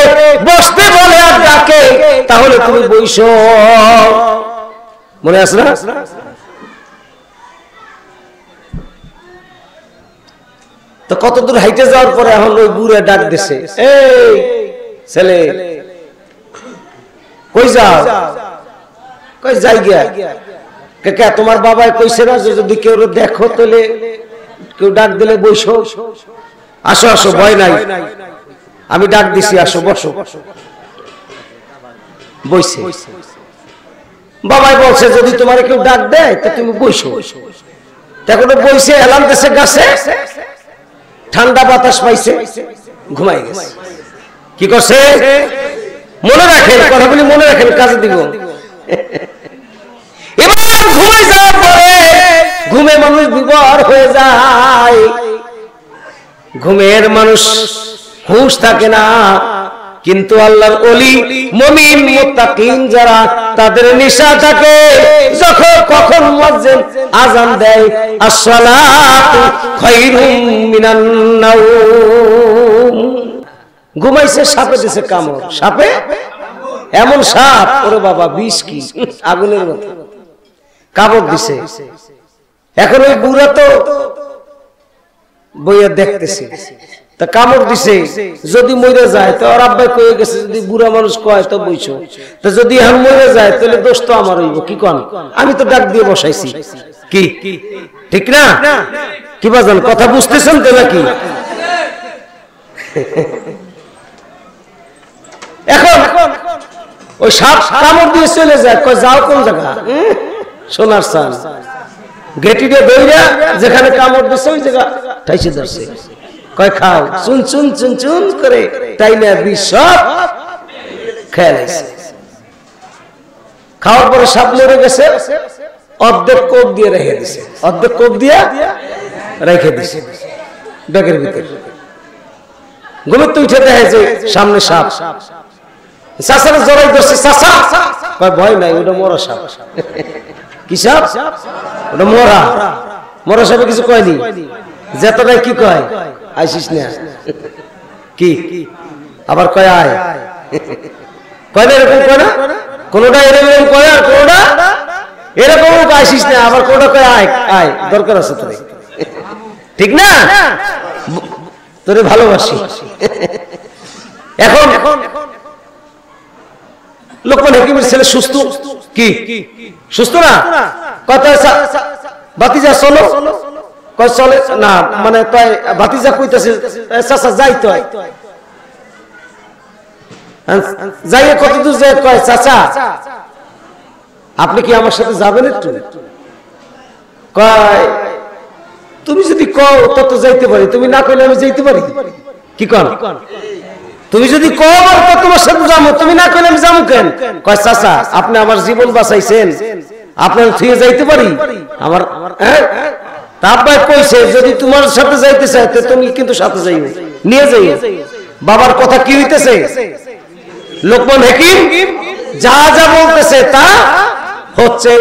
বসতে বলে আর ডাকে তাহলে তুমি বইসো। মনে আছে না? তো কত দূর হাইটে যাওয়ার পরে এখন ওই বুড়ে ডাক দিছে, এই ছেলে কই যাও? কই যাই গিয়া। কে তোমার বাবাই কইছে না যে যদি কেউ দেখো তাহলে কেউ ডাক দিলে বইসো। আসো আসো, ভয় নাই, আমি ডাক দিছি, আসো বসো। বইছে। বাবাই বলছে যদি তোমার কেউ ডাক দেয় তা তুমি বইসো। তখন বইছে, এলাম দেশে গাছে, ঠান্ডা বাতাস পাইছে, ঘুমাই গেছে। কি করছে? মনে রাখেন, কথাগুলি মনে রাখেন, কাজে দিব। ঘুমে যাওয়ার পরে ঘুমে মানুষ বিভোর হয়ে যায়, ঘুমের মানুষ হুঁশ থাকে না। কিন্তু আল্লাহর ওলি মুমিন মুত্তাকিন যারা তাদের নিশা থাকে, যখন কখন মুয়াজ্জিন আযান দেয় আসসালাতু খায়রুম মিনান নাওম, ঘুমাইছে সাপে দিছে কামড়, সাপে এমন সাপ, ওরে বাবা বিষ কি আগুনের মতো কামড় দিছে। এখন ওই বুড়া তো বইয়া দেখতেছে, তা কামড় দিছে, যদি মরে যায় তো ওর আব্বাই কয়ে গেছে যদি বুড়া মানুষ কয় তো বইছো, তো যদি এখন মরে যায় তাহলে দোষ তো আমার হইব, কি কোন? আমি তো ডাক দিয়ে বসাইছি, কি ঠিক না? কি বাজান কথা বুঝতেছেন তো নাকি? এখন ওই সাপ কামড় দিয়ে চলে যায়, কয় যাও কোন জায়গা? সোনার চান গেটিতে দইরা যেখানে কামড় দিচ্ছে ওই জায়গা ঠাইছে ধরছে, কয় খাও, চুন চুন চুন চুন করে তাই না বিষ সব খেয়ালাইছে। খাওয়ার পরে সাপ লড়ে গেছে, অর্ধেক কোপ দিয়ে রেখে দিছে, অর্ধেক কোপ দিয়ে রেখে দিছে ব্যাগের ভিতরে। ঘুমের তো উঠে দেখে যে সামনে সাপ, চাচারা জড়াই ধরছে, চাচা কয় ভয় নাই, ওটা মরা সাপ। কি সাপ? ওটা মরা। মরা সাপে কিছু কয়নি, যেতটাই কি কয় আইসিস না, কি আবার কয় আয়, কয় না এরকম কয় না, কোনটা এরকম কয় আর কোনটা এরকম আইসিস না, আবার কোনটা কয় আয় আয়, দরকার আছে তোর, ঠিক না? তোরে ভালোবাসি। এখন লোকমান হাকিমের ছেলে সুস্থ, কি সুস্থ না? কথা ভাতিজা চলো, কয় চলে না, মানে তাই ভাতিজা কইতাছে চাচা যাইতে হয়, যাইয়ে কত দূর যায়, কয় চাচা আপনি কি আমার সাথে যাবেন একটু? কয় তুমি যদি কও তত যাইতে পারি, তুমি না কইলে আমি যাইতে পারি, কি কন? তুমি যদি কও তো তোমার সাথে যাবো, তুমি না কইলে আমি যাবো কেন? কয় চাচা আপনি আমার জীবন বাঁচাইছেন, আপনার থুয়ে যাইতে পারি আমার? তারপর কইছে যদি তোমার সাথে যাইতে চাই তো তুমি কিন্তু সাথে যাইও, নিয়ে যাইও। বাবার কথা কি হইতেছে? লোকমান হাকিম যা যা বলতেছে তা হচ্ছে।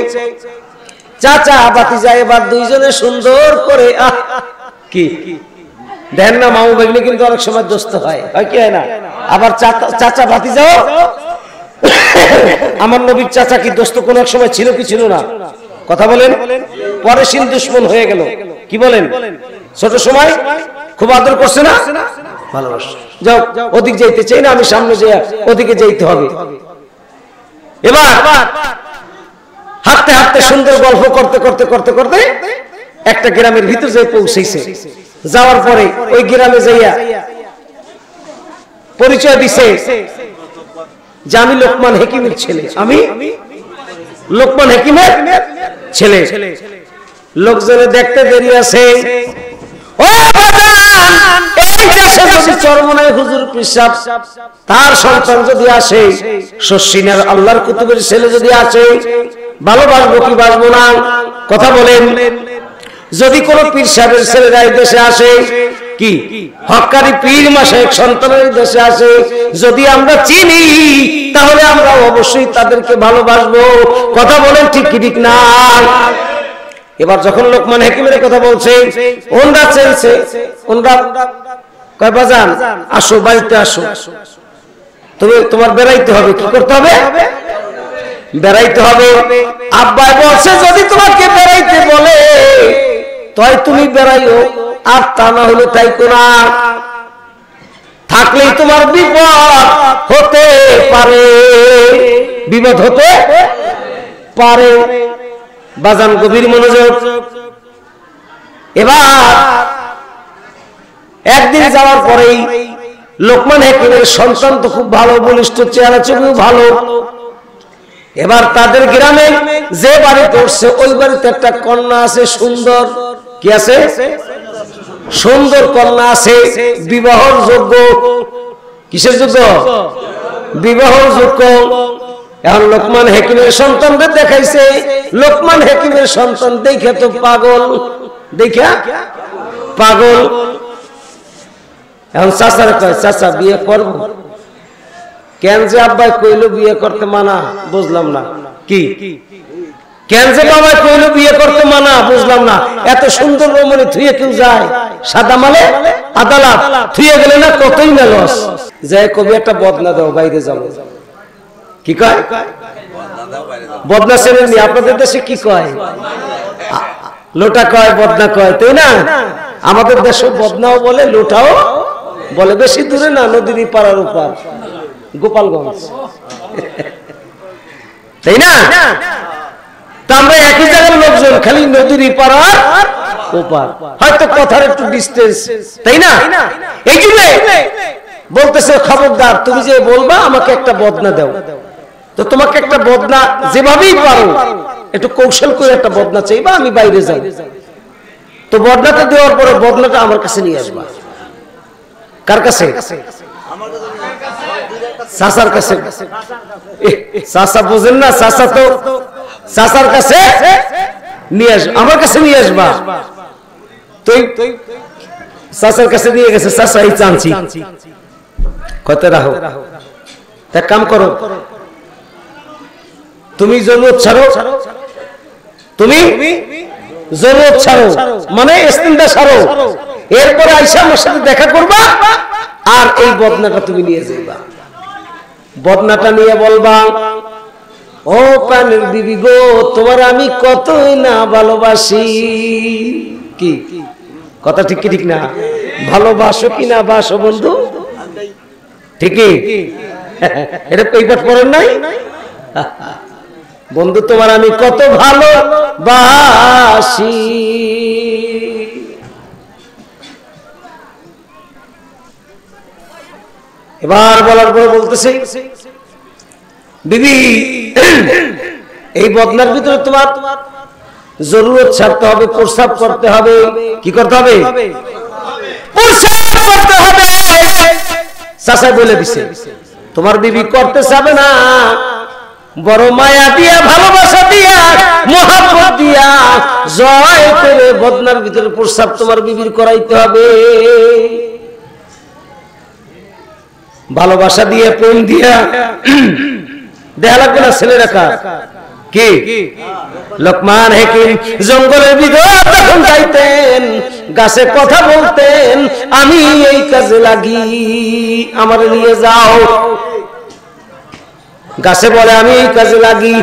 চাচা ভাতিজা এবার দুইজনে সুন্দর করে কি দেন না, মামু ভাগ্নে কিন্তু অনেক সময় দোস্ত হয়, কি হয় না? আবার চাচা ভাতিজাও, আমার নবীর চাচা কি দোস্ত কোন এক সময় ছিল কি ছিল না? কথা বলেন। পরে সিন দুশ্মন হয়ে গেল, কি বলেন? ছোট সময় খুব আদর করছে না, ভালোবাসা। যাও ওদিক যাইতে চাই না, আমি সামনে যাই, ওদিকে যাইতে হবে। এবার হাঁটতে হাঁটতে সুন্দর গল্প করতে করতে করতে করতে একটা গ্রামের ভিতর যাই পৌঁছেছে। যাওয়ার পরে ওই গ্রামে যাইয়া পরিচয় দিছে যে আমি লোকমান হাকিমের ছেলে, আমি লোকমান হাকিমের ছেলে। লোকজনে দেখতে দেরি আছে, চরমনায় হুজুর পিসাব তার সন্তান যদি আসে, শশিনার আল্লাহর কুতুবের ছেলে যদি আসে, ভালোবাসবো কি বাসবো না? কথা বলেন। যদি কোন পীর সাহেবের ছেলেরা দেশে আসে, কি হক্কারি পীর মাশায়েখ সন্তানের দেশে আসে, যদি আমরা চিনি তাহলে আমরা অবশ্যই তাদেরকে ভালোবাসবো। কথা বলেন ঠিক কি ঠিক না? এবার যখন লোকমান হাকিমের কথা বলছে, ওনরা চেয়েছে, ওনরা কয় বাজান আসো, বাড়িতে আসো, তুমি তোমার বেড়াইতে হবে। কি করতে হবে? বেড়াইতে হবে। আব্বা বলছে যদি তোমাকে বেড়াইতে বলে তাই তুমি বেড়াইও, আর তা না হলে তাই কোনা, থাকলেই তোমার বিপদ হতে পারে, বিপদ হতে পারে। বাজান গভীর মনোযোগ। এবার একদিন যাওয়ার পরেই লোকমান হাকিমের সন্তান তো খুব ভালো, বলিষ্ঠ, চেহারা ছবিও ভালো। এবার তাদের গ্রামে যে বাড়িতে উঠছে ওই বাড়িতে একটা কন্যা আছে সুন্দর। কি আছে? সুন্দর কন্যা আছে, বিবাহর যোগ্য। কিসের যোগ্য? বিবাহর যোগ্য। এখন লোকমান হাকিমের সন্তানদের দেখাইছে, লোকমান হাকিমের সন্তান দেখে তো পাগল, দেখা পাগল। এখন চাচার কয় চাচা বিয়ে করব। কেন যে আব্বাই কইলো বিয়ে করতে মানা, বুঝলাম না। কি কেন যে বাবা কইলো বিয়ে করতে মানা, বুঝলাম না। এত সুন্দর রমণী থুয়ে কেউ যায়? সাদা মালে আদালত থুয়ে গেলে না কতই না লস। যায় কবি একটা বদনা দাও, বাইরে যাবো। কি কয়? বদনা শ্রেণী আপনাদের দেশে কি কয়? লোটা কয়, বদনা কয়, তাই না? আমাদের দেশে বদনাও বলে, লোটাও বলে। বেশি দূরে না, নদীর পাড়ার উপর, গোপালগঞ্জ, তাই না? তা আমরা একই জায়গার লোকজন, খালি নদীর পাড়ার ওপার, হয়তো কথার একটু ডিস্টেন্স, তাই না? এই জন্য বলতেছে খবরদার, তুমি যে বলবা আমাকে একটা বদনা দাও, তো তোমাকে একটা বদনা যেভাবেই পারো একটু কৌশল করে একটা বদনা চাইবা, আমি বাইরে যাই। তো বদনাটা দেওয়ার পরে বদনাটা আমার কাছে নিয়ে আসবা। কার কাছে? চাচার কাছে। চাচা বোঝেন না, চাচা তো চাচার কাছে নিয়ে আসবা, আমার কাছে নিয়ে আসবা। তুই চাচার কাছে নিয়ে গেছে, চাচা এই চানছি কত রাখো, তা কাম করো, তুমি জরুরত ছাড়ো, তুমি জরুরত ছাড়ো, মানে ইস্তেনজা ছাড়ো, এরপরে আইসা আমার সাথে দেখা করবা, আর এই বদনাটা তুমি নিয়ে যাইবা। বদনাটা নিয়ে বলবা, ও প্রাণের বিবি গো, তোমার আমি কতই না ভালোবাসি। কি কথা ঠিক কি ঠিক না? ভালোবাসো কি না বাসো বন্ধু? ঠিকই, এটা পেইপাট করেন নাই? বন্ধু তোমার আমি কত ভালোবাসি। এবার বলার পরে বলতেছে, বিবি এই বদনার ভিতরে তোমার জরুরত ছাড়তে হবে, প্রস্রাব করতে হবে। কি করতে হবে? প্রস্রাব করতে হবে। চাচা বলে দিছে, তোমার বিবি করতে চাবে না, বড় মায়া দিয়া, ভালোবাসা দিয়া, মোহাব্বত দিয়া জয় করে বদনার ভিতরে প্রস্রাব তোমার বিবির করাইতে হবে। ভালোবাসা দিয়ে, প্রেম দিয়া দেখা লাগবে না ছেলেরা কার? কি লোকমান হাকিম জঙ্গলের ভিতরে যখন যাইতেন, গাছে কথা বলতেন, আমি এই কাজে লাগি, আমার নিয়ে যাও। গাছে বলে আমি এই কাজে লাগি।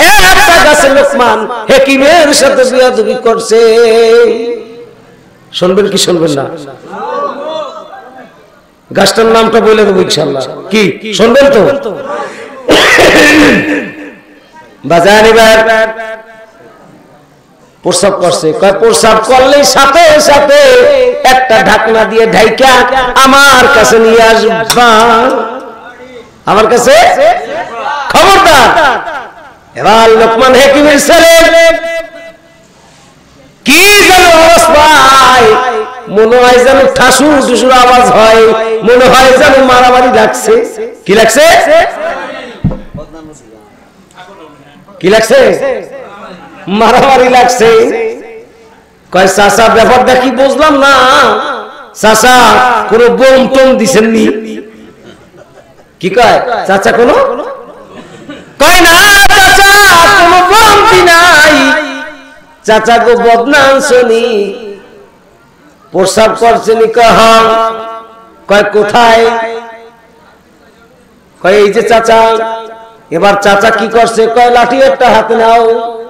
একটা গাছে লোকমান হাকিমের সাথে বিয়াদবি করছে। শুনবেন কি শুনবেন না? গাছটার নামটা বলে দেবো ইনশাআল্লাহ। কি শুনবেন তো? বাজার এবার প্রস্রাব করছে, প্রস্রাব করলেই সাথে সাথে একটা ঢাকনা দিয়ে ঢাইকা আমার কাছে নিয়ে আসবা, আমার কাছে খবরদার। এবার লোকমান হাকিমের ছেলে কি যেন অবস্থা, মনে হয় যেন ঠাসুর টুসুর আওয়াজ হয়, মনে হয় যেন মারামারি লাগছে। কি লাগছে? কি লাগছে? মারামারি লাগছে। কয় চাচা ব্যাপারটা কি বুঝলাম না, চাচা কোন বোম টোম দিছেননি? কি কয় চাচা? কোন কয় না চাচা, কোন বোম দি নাই, চাচা গো বদনা আনছনি, প্রস্রাব করছেনি। কয় কোথায়? কয় এই যে চাচা। এবার চাচা কি করছে? কয় লাঠি একটা হাতে নাও।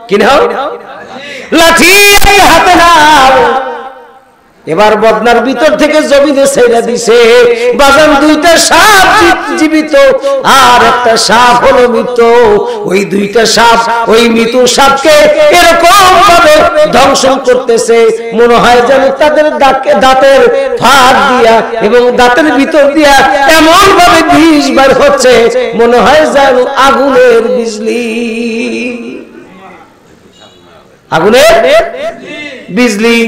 কি নাও? লাঠি হাতে নাও। এবার বদনার ভিতর থেকে জমিনে ছেড়ে দিছে। বাজান দুইটা সাপ জীবিত আর একটা সাপ হলো মৃত। ওই দুইটা সাপ ওই মৃত সাপকে এরকম ভাবে ধ্বংস করতেছে, মনে হয় যেন তাদের দাঁতের ফাঁক দিয়া এবং দাঁতের ভিতর দিয়া এমন ভাবে বিষ বের হচ্ছে, মনে হয় যেন আগুনের বিজলি, আগুনের বিজলি।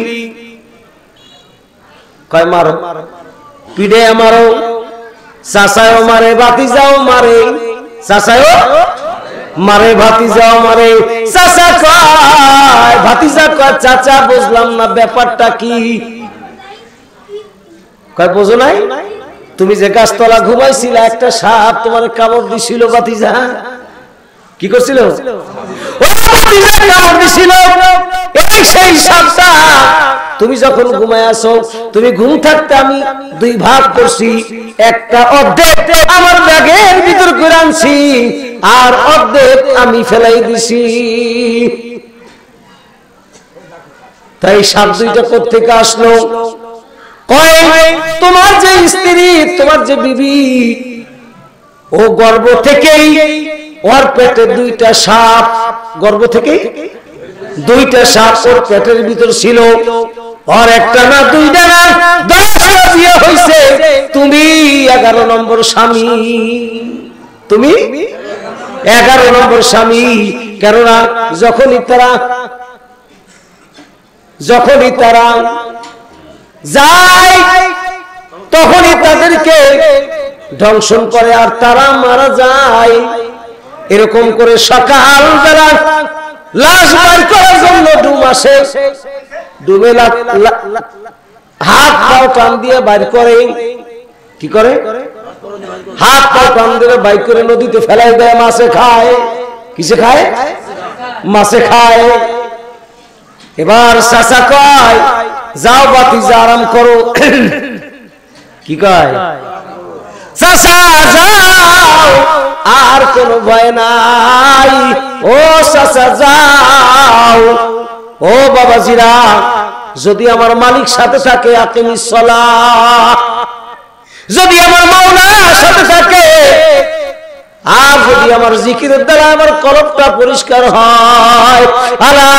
কয় মারো, পিঠে মারো, চাচাও মারে, বাতিজাও মারে, চাচাও মারে, ভাতিজাও মারে। চাচা কয়, ভাতিজা কয় চাচা বুঝলাম না ব্যাপারটা কি? কয় বোঝো নাই? তুমি যে গাছতলা ঘুমাইছিলা একটা সাপ তোমার কামড় দিছিল ভাতিজা। কি করছিল? কামড় দিছিল। এই সেই সাপটা তুমি যখন ঘুমায় আসো, তুমি ঘুম থাকতে আমি দুই ভাগ করছি, একটা অর্ধেক আমার ব্যাগের ভিতর করে আনছি আর অর্ধেক আমি ফেলাই দিছি। তাই সাপ দুইটা কোত্থেকে আসলো? কয় তোমার যে স্ত্রী, তোমার যে বিবি, ও গর্ভ থেকেই ওর পেটে দুইটা সাপ, গর্ভ থেকে দুইটা সাপ ওর পেটের ভিতর ছিল। ওর একটা না দুইটা না 10টা বিয়ে হয়েছে। তুমি 11 নম্বর স্বামী, তুমি 11 নম্বর স্বামী। কেননা যখনই তারা যায় তখনই তাদেরকে ধ্বংসন করে আর তারা মারা যায়। এরকম করে সকাল বেলা লাশ বার করার জন্য ডুম আসে, ডুবে হাত পাও টান দিয়ে বাইর করে। কি করে? হাত পাও টান দিয়ে বাইর করে নদীতে ফেলাই দেয়, মাছে খায়। কিসে খায়? মাছে খায়। এবার চাচা কয় যাও ভাতিজা আরাম করো। কি কয়? চাচা যাও, আর কোনো ভয় নাই। ও চাচা যাও। ও বাবাজিরা, যদি আমার মালিক সাথে থাকে আকিমিস সালাহ, যদি আমার মাওলা সাথে থাকে, আর যদি আমার জিকিরের দ্বারা আমার কলবটা পরিষ্কার হয়, আলা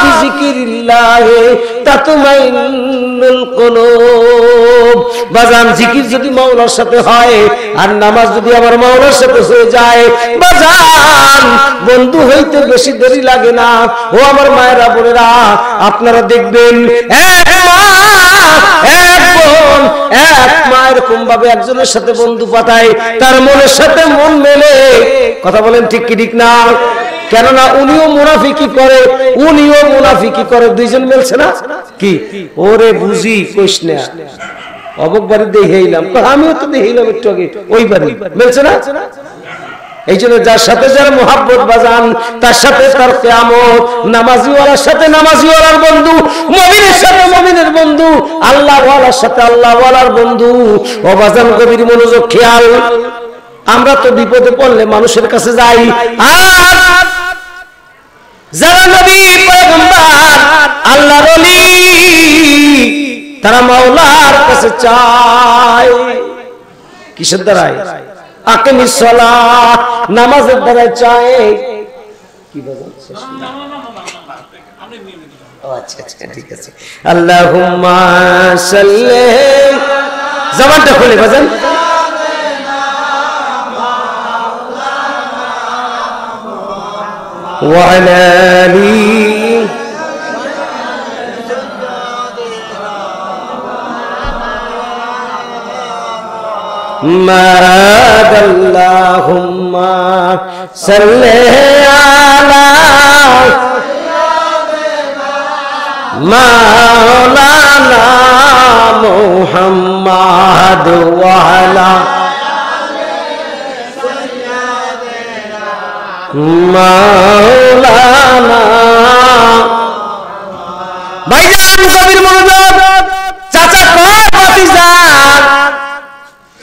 বিজিকিরিল্লাহি তাতমাইন্নুল কুলুব। বাজান জিকির যদি মাওলার সাথে হয় আর নামাজ যদি আমার মাওলার সাথে হয়ে যায়, বাজান বন্ধু হইতে বেশি দেরি লাগে না। ও আমার মায়েরা বোনেরা, আপনারা দেখবেন এক মা এক বোন, এক মা এরকম ভাবে একজনের সাথে বন্ধু পাঠায়, তার মনের সাথে মন মেলে। কথা বলেন ঠিক কি ঠিক না? কেননা উনিও মুনাফিকি করে, উনিও মুনাফিকি করে, দুইজন মিলছে না। কি ওরে বুঝি কইস না, অবক বাড়ি দেখাইলাম, আমিও তো দেখাইলাম একটু আগে, ওই বাড়ি মিলছে না। এই জন্য যার সাথে যার মোহাব্বত বাজান, তার সাথে তার কিয়ামত। নামাজিওয়ালার সাথে নামাজিওয়ালার বন্ধু, মুমিনের সাথে মুমিনের বন্ধু, আল্লাহওয়ালার সাথে আল্লাহওয়ালার বন্ধু। ও বাজান কবির মনোযোগ খেয়াল। আমরা তো বিপদে পড়লে মানুষের কাছে যাই, আর যারা নবী পয়গম্বর আল্লাহর ওলি তারা মাওলার কাছে চায় কিসের দ্বারাই? আকিমিস সালাহ, নামাজের দ্বারা চায়। কি বলেন? আচ্ছা আচ্ছা ঠিক আছে। আল্লাহুম্মা সাল্লি, জবানটা খুলে বাজান। ওয়া আলা আলি আল্লাহুম্মা সাল্লি আলা মাওলানা মুহাম্মাদ ওয়া আলা মাওলানা। ভাইজান কবির মনোযোগ, চাচা কয় ভাতিজা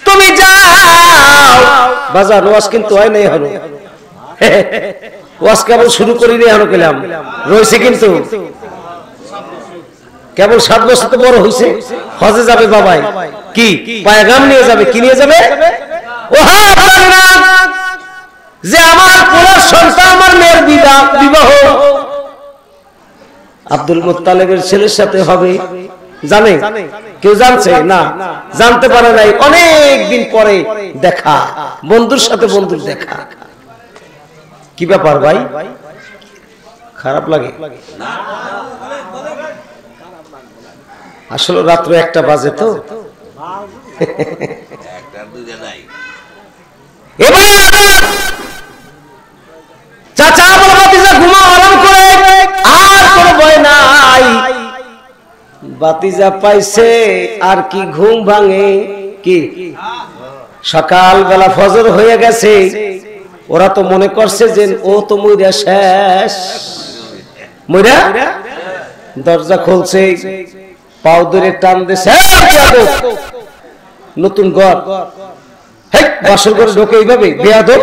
তুমি যাও। বাজার ওয়াজ কিন্তু হয় নাই, হলো ওয়াজ কেবল শুরু করি নি, এখনো পেলাম রয়েছে, কিন্তু কেবল 7 বছর তো বড় হয়েছে। হজে যাবে বাবাই, কি পায়গাম নিয়ে যাবে, কি নিয়ে যাবে? ও যে আমার কোলার সন্তান, আমার মেয়ের বিবাহ আব্দুল মুত্তালিবের ছেলের সাথে হবে। জানে কেউ? জানছে না, জানতে পারে নাই। অনেক দিন পরে দেখা, বন্ধুর সাথে বন্ধুর দেখা। কি ব্যাপার ভাই? খারাপ লাগে? আসলে রাত্র 1টা বাজে তো এবার চাচা বলে ভাতিজা ঘুমাও আরাম করে, আর কোনো ভয় নাই। ভাতিজা পাইছে আর কি ঘুম ভাঙে কি, সকাল বেলা ফজর হয়ে গেছে, ওরা তো মনে করছে যে ও তো মইরা শেষ, মইরা দরজা খুলছে, পাও ধরে টান দিছে, নতুন ঘর বাসর করে ঢোকে এইভাবে বেয়াদব,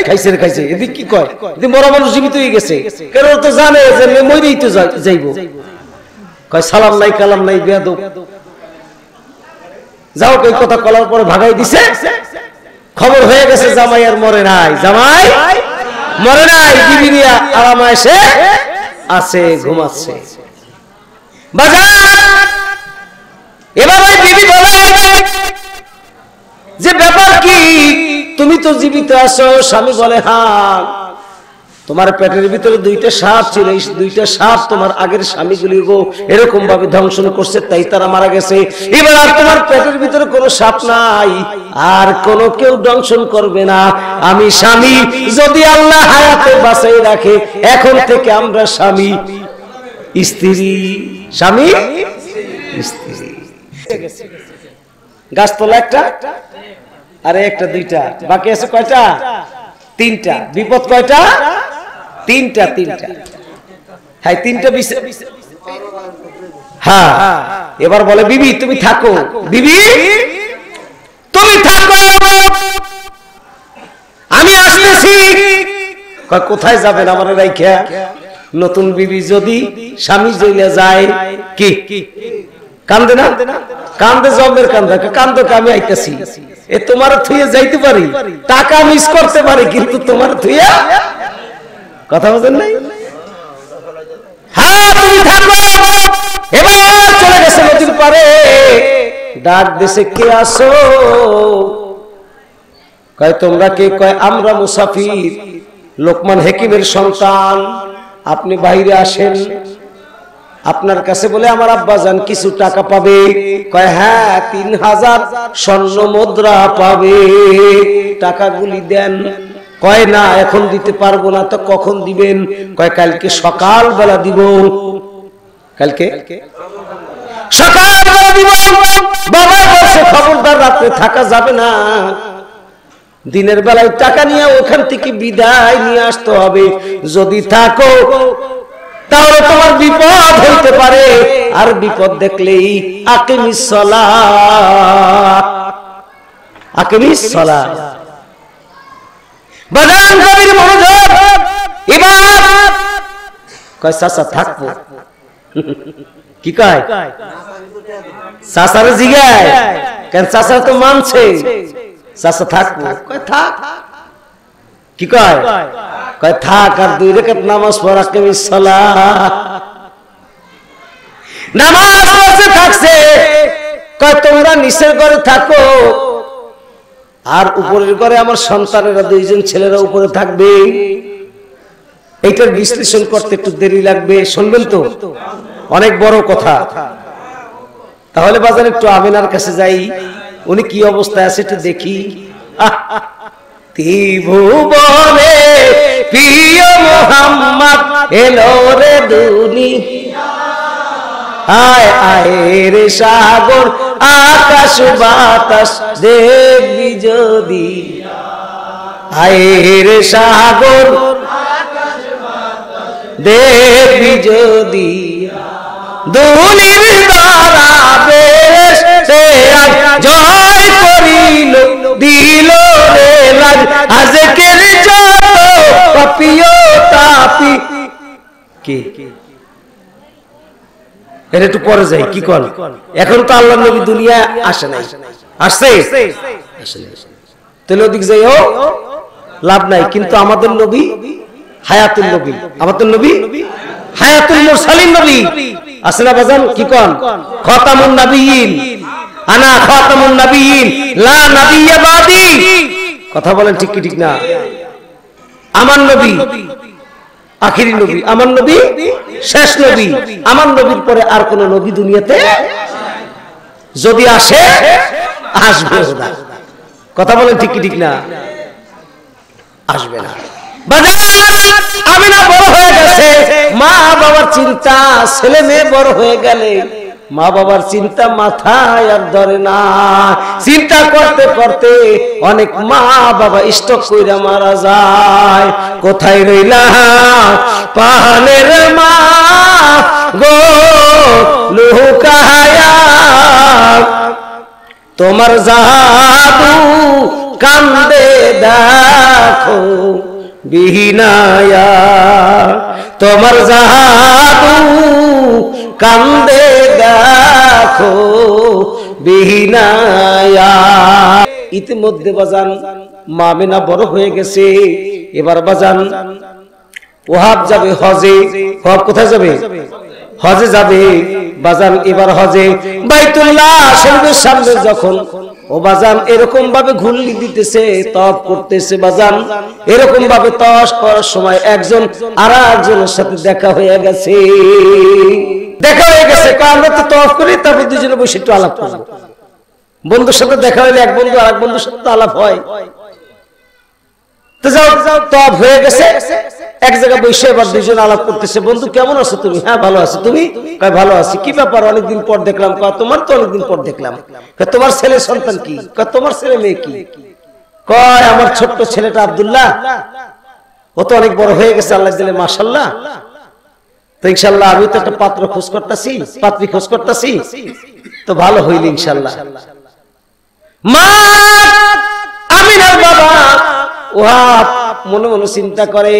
খাইছে রে খাইছে, এদিক কি কয়, এদিক মরা মানুষ জীবিত হয়ে গেছে, কারণ তো জানে যে মইরেই তো যাইব, কয় সালাম নাই কালাম নাই বেয়াদব, যাও কই কথা কলার পরে ভাগাই দিছে। খবর হয়ে গেছে জামাই আর মরে নাই, জামাই মরে নাই, বিবি নিয়া আরামে এসে আছে, ঘুমাচ্ছে। বাজার এবার ওই বিবি বলে যে ব্যাপার কি, তুমি তো জীবিত আছো? স্বামী বলে হ্যাঁ, তোমার পেটের ভিতরে দুইটা সাপ ছিল, এই দুইটা সাপ তোমার আগের স্বামীগুলি এরকম ভাবে ধ্বংসন করছে, তাই তারা মারা গেছে। এবার আর তোমার পেটের ভিতরে কোনো সাপ নাই, আর কোনো কেউ দংশন করবে না। আমি স্বামী, যদি আল্লাহ হায়াতে বাঁচাই রাখে, এখন থেকে আমরা স্বামী স্ত্রী, স্বামী স্ত্রী। গাছতলা একটা, আরে একটা দুইটা, বাকি আছে কয়টা? তিনটা। বিপদ কয়টা? তিনটা। তিনটা, হ্যাঁ তিনটা। হ্যাঁ, এবার বলে বিবি তুমি থাকো, বিবি তুমি থাকো, আমি আসতেছি। কোথায় যাবেন আমার রাইখা? নতুন বিবি যদি স্বামী জইলা যায় কি কান্দে না? কান্দে, জমের কান্দে, কান্দো আমি আইতাছি। এ তোমার থুয়ে যাইতে পারি, টাকা মিস করতে পারি, কিন্তু তোমার থুয়া কথা বলেন নাই। হ্যাঁ তুমি থাকো। এবার চলে গেছে নদীর পারে, ডাক দেশে কে আসো? কয় তোমরা কে? কয় আমরা মুসাফির, লোকমান হাকিমের সন্তান, আপনি বাইরে আসেন। আপনার কাছে বলে আমার আব্বাজান কিছু টাকা পাবে। কয় হ্যাঁ 3000 স্বর্ণ মুদ্রা পাবে, টাকাগুলি দেন। কয় না এখন দিতে পারবো না। তো কখন দিবেন? কয় কালকে সকাল বেলা দিব। কালকে সকাল বেলা দিব। বাবা বলছে খবরদার রাতে থাকা যাবে না, দিনের বেলায় টাকা নিয়ে ওখান থেকে বিদায় নিয়ে আসতে হবে। যদি থাকো তাহলে তোমার বিপদ হইতে পারে, আর বিপদ দেখলেই আকিমিস সালাত, আকিমিস সালাত। বাজান কবির মনোযোগ। এবার কয় চাচা থাকবো। কি কয়? চাচারে জিগায় কেন? চাচা তো মানছে, চাচা থাকবো। কয় থাক। কি কয়? কয় থাক, আর 2 রাকাত নামাজ পড়া, আকিমিস সালাত। নামাজ পড়তে থাকছে। কয় তোমরা নিচের ঘরে থাকো, আর উপরের ঘরে আমার সন্তানেরা 2 জন ছেলেরা উপরে থাকবে। এইটার বিশ্লেষণ করতে একটু দেরি লাগবে, শুনবেন তো, অনেক বড় কথা। তাহলে বাজার একটু আমিনার কাছে যাই, উনি কি অবস্থায় আছে একটু দেখি। ত্রিভুবনে প্রিয় মুহাম্মদ এলো রে দুনিয়া, আয় আয় রে সাগর আকাশ বাতাস দেখবি যদি, আয় রে সাগর দেখবি যদি, দুনির দ্বারা বেশ জয় করিল দিল রে লাজ, আজকের যত পাপিও তাপি। কি এর একটু পরে যাই, কি কর? এখন তো আল্লাহর নবী দুনিয়া আসে নাই, আসছে? তাহলে ওদিক যাইও লাভ নাই। কিন্তু আমাদের নবী হায়াতুল নবী, আমাদের নবী হায়াতুল মুরসালিন নবী আছে না বাজান? কি কোন? খাতামুন নবিয়্যিন, আনা খাতামুন নবিয়্যিন লা নাবিয়্যা বাদি। কথা বলেন ঠিক কি ঠিক না? আমার নবী আখিরি নবী, আমার নবী শেষ নবী। আমার নবীর পরে আর কোন নবী দুনিয়াতে যদি আসে আসবে না। কথা বলেন ঠিক কি ঠিক না? আসবে না। আমি না বড় হয়ে গেছে, মা বাবার চিন্তা, ছেলে মেয়ে বড় হয়ে গেলে মা বাবার চিন্তা মাথায় আর ধরে না। চিন্তা করতে করতে অনেক মা বাবা স্ট্রোক কইরা মারা যায়। কোথায় রইলা পাহাড়ের মা গো লুকায়া, তোমার জাদু কান্দে দেখো বিনায়া, তোমার জাদু কান্দে দেখো বিনায়া। ইতিমধ্যে বাজান মা আমিনা বড় হয়ে গেছে। এবার বাজান ওহাব যাবে হজে। ওহাব কোথায় যাবে? হজে যাবে বাজান। এবার হজে বাইতুল্লাহ শরীফের সামনে যখন ও বাজান এরকম ভাবে ঘুরলি দিতেছে, তওয়াফ করতেছে বাজান, এরকম ভাবে তওয়াফ করার সময় একজন আরেকজনের সাথে দেখা হয়ে গেছে। দেখা হয়ে গেছে, আমরা তো তওয়াফ করি, তারপর দুজনে বসে একটু আলাপ করব। বন্ধুর সাথে দেখা হলে এক বন্ধু আরেক বন্ধুর সাথে তো আলাপ হয়। তো যাও তওয়াফ হয়ে গেছে, এক জায়গায় বসে এবার দুজন আলাপ করতেছে। বন্ধু কেমন আছো তুমি? হ্যাঁ ভালো আছি। তুমি? কয় ভালো আছি। কি ব্যাপার অনেকদিন পর দেখলাম? কয় তোমার তো অনেকদিন পর দেখলাম। কয় তোমার ছেলে সন্তান কি? কয় তোমার ছেলে মেয়ে কি? কয় আমার ছোট্ট ছেলেটা আব্দুল্লাহ, ও তো অনেক বড় হয়ে গেছে আল্লাহ দিলে মাশাআল্লাহ। তো ইনশাআল্লাহ আমি তো একটা পাত্র খোঁজ করতেছি, পাত্রী খোঁজ করতেছি, তো ভালো হইল ইনশাআল্লাহ। মা আমিনার বাবা ওহাব মনে মনে চিন্তা করে,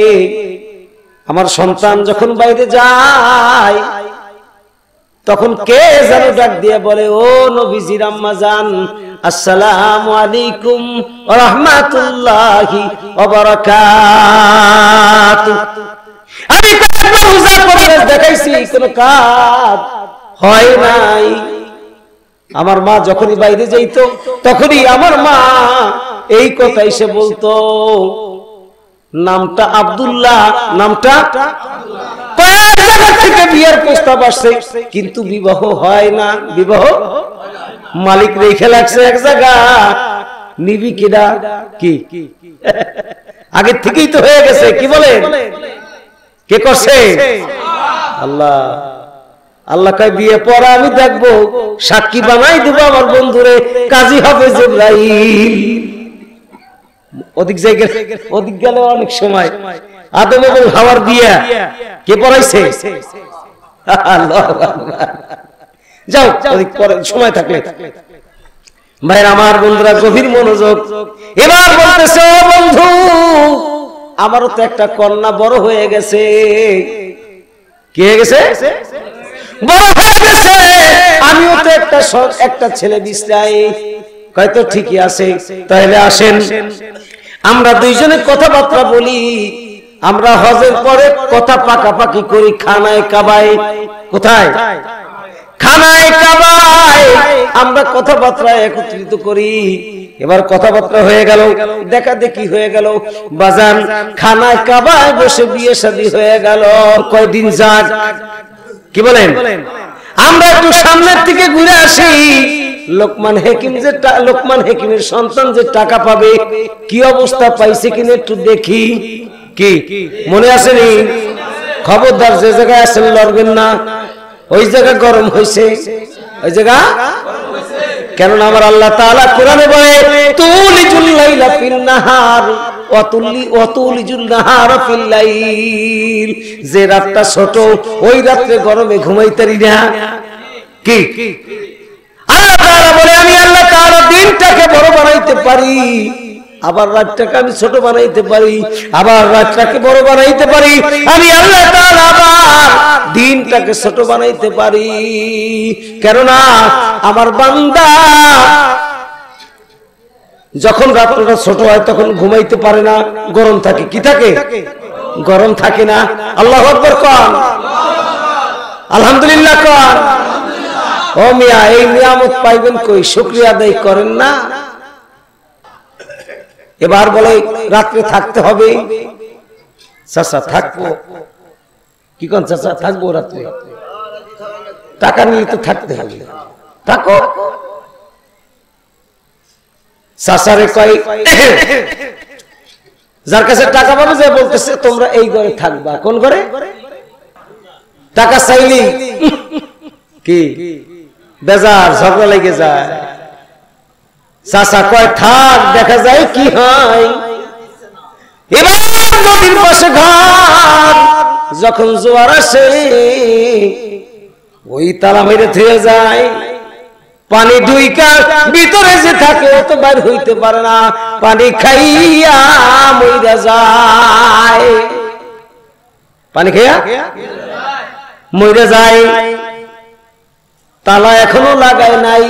আমার সন্তান যখন বাইরে যায় তখন কে যেন ডাক দিয়ে বলে, ও নবীজির আম্মা জান, আসসালামু আলাইকুম ওয়া রাহমাতুল্লাহি ওয়া বারাকাতুহু। আমি কতবার রোজা পরিবেশ দেখাইছি, কোনো কাজ হয় নাই। আমার মা যখনই বাইরে যাইতো তখনই আমার মা এই কথাই সে বলতো, নামটা আব্দুল্লাহ, নামটা কয়েক জায়গা থেকে বিয়ের প্রস্তাব আসছে, কিন্তু বিবাহ হয় না। বিবাহ মালিক রেখে লাগছে এক জায়গা, নিবি কিনা কি আগে থেকেই তো হয়ে গেছে। কি বলে? কে করছে? আল্লাহ। আল্লাহ কয় বিয়ে পড়া আমি দেখবো, সাক্ষী বানাই দেবো আমার বন্ধুরে, কাজী হবে জিবরাইল। ওদিক জায়গা ওদিক গেলে অনেক সময় আদম এবং হাওয়ার বিয়ে কে পড়াইছে? যাও ওদিক পরে সময় থাকলে। ভাইরা আমার, বন্ধুরা গভীর মনোযোগ। এবার বলতেছে, ও বন্ধু, আমারও তো একটা কন্যা বড় হয়ে গেছে। কি হয়ে গেছে? বড় হয়ে গেছে। আমিও তো একটা ছেলে বিছলাই। হয়তো ঠিকই আছে, তাহলে আসেন আমরা দুইজনে কথাবার্তা বলি। আমরা হজের পরে কথা পাকাপাকি করি খানায় কাবায়। কোথায়? খানায় কাবায় আমরা কথাবার্তা একত্রিত করি। এবার কথাবার্তা হয়ে গেল, দেখা দেখি হয়ে গেল বাজান, খানায় কাবায় বসে বিয়ে শাদী হয়ে গেল। কয়দিন যাক, কি বলেন? আমরা একটু সামনের থেকে ঘুরে আসি। লোকমান হেকিমের সন্তান যে টাকা পাবে, কি অবস্থা পাইছে কিনা একটু দেখি। কি মনে আসেনি? খবরদার, যে জায়গায় আছেন লড়বেন না। ওই জায়গা গরম হয়েছে, ওই জায়গা। কেননা আমার আল্লাহ তাআলা কোরআনে বলে, তুলিজুল লাইলা ফিন নাহার ওয়া তুলিজুল নাহারা ফিল লাইল। যে রাতটা ছোট, ওই রাতে গরমে ঘুমাইতারি না। কি আল্লাহ তাআলা বলে, আমি আল্লাহ তাআলা দিনটাকে বড় বানাইতে পারি, আবার রাতটাকে আমি ছোট বানাইতে পারি, আবার রাতটাকে বড় বানাইতে পারি। আমি আল্লাহ তাআলা আবার দিনটাকে ছোট বানাইতে পারি। কেননা আমার বান্দা যখন রাতটা ছোট হয় তখন ঘুমাইতে পারে না, গরম থাকে। কি থাকে? গরম থাকে না। আল্লাহু আকবার কোন, আলহামদুলিল্লাহ কোন। ও মিয়া, এই নিয়ামত পাইবেন কই? শুকরিয়া আদায় করেন না। এবার বলে রাত্রে থাকতে হবে। চাচা থাকবো। কি কোন চাচা? থাকবো রাত্রে। টাকা নিয়ে তো থাকতে হবে, থাকো। চাচারে কয়, যার কাছে টাকা পাবে যে বলতেছে তোমরা এই ঘরে থাকবা। কোন ঘরে? টাকা চাইলি কি বেজার ঝগড়া লেগে যায়। চাচা কয় থাক, দেখা যায় কি হয়। এবার নদীর পাশে ঘর, যখন জোয়ার আসে ওই তালা মেরে থুয়ে যায়। পানি দুইকা ভিতরে যে থাকে ও তো বাইর হইতে পারে না, পানি খাইয়া মইরা যায়। পানি খাইয়া মইরা যায়, তালা এখনো লাগায় নাই।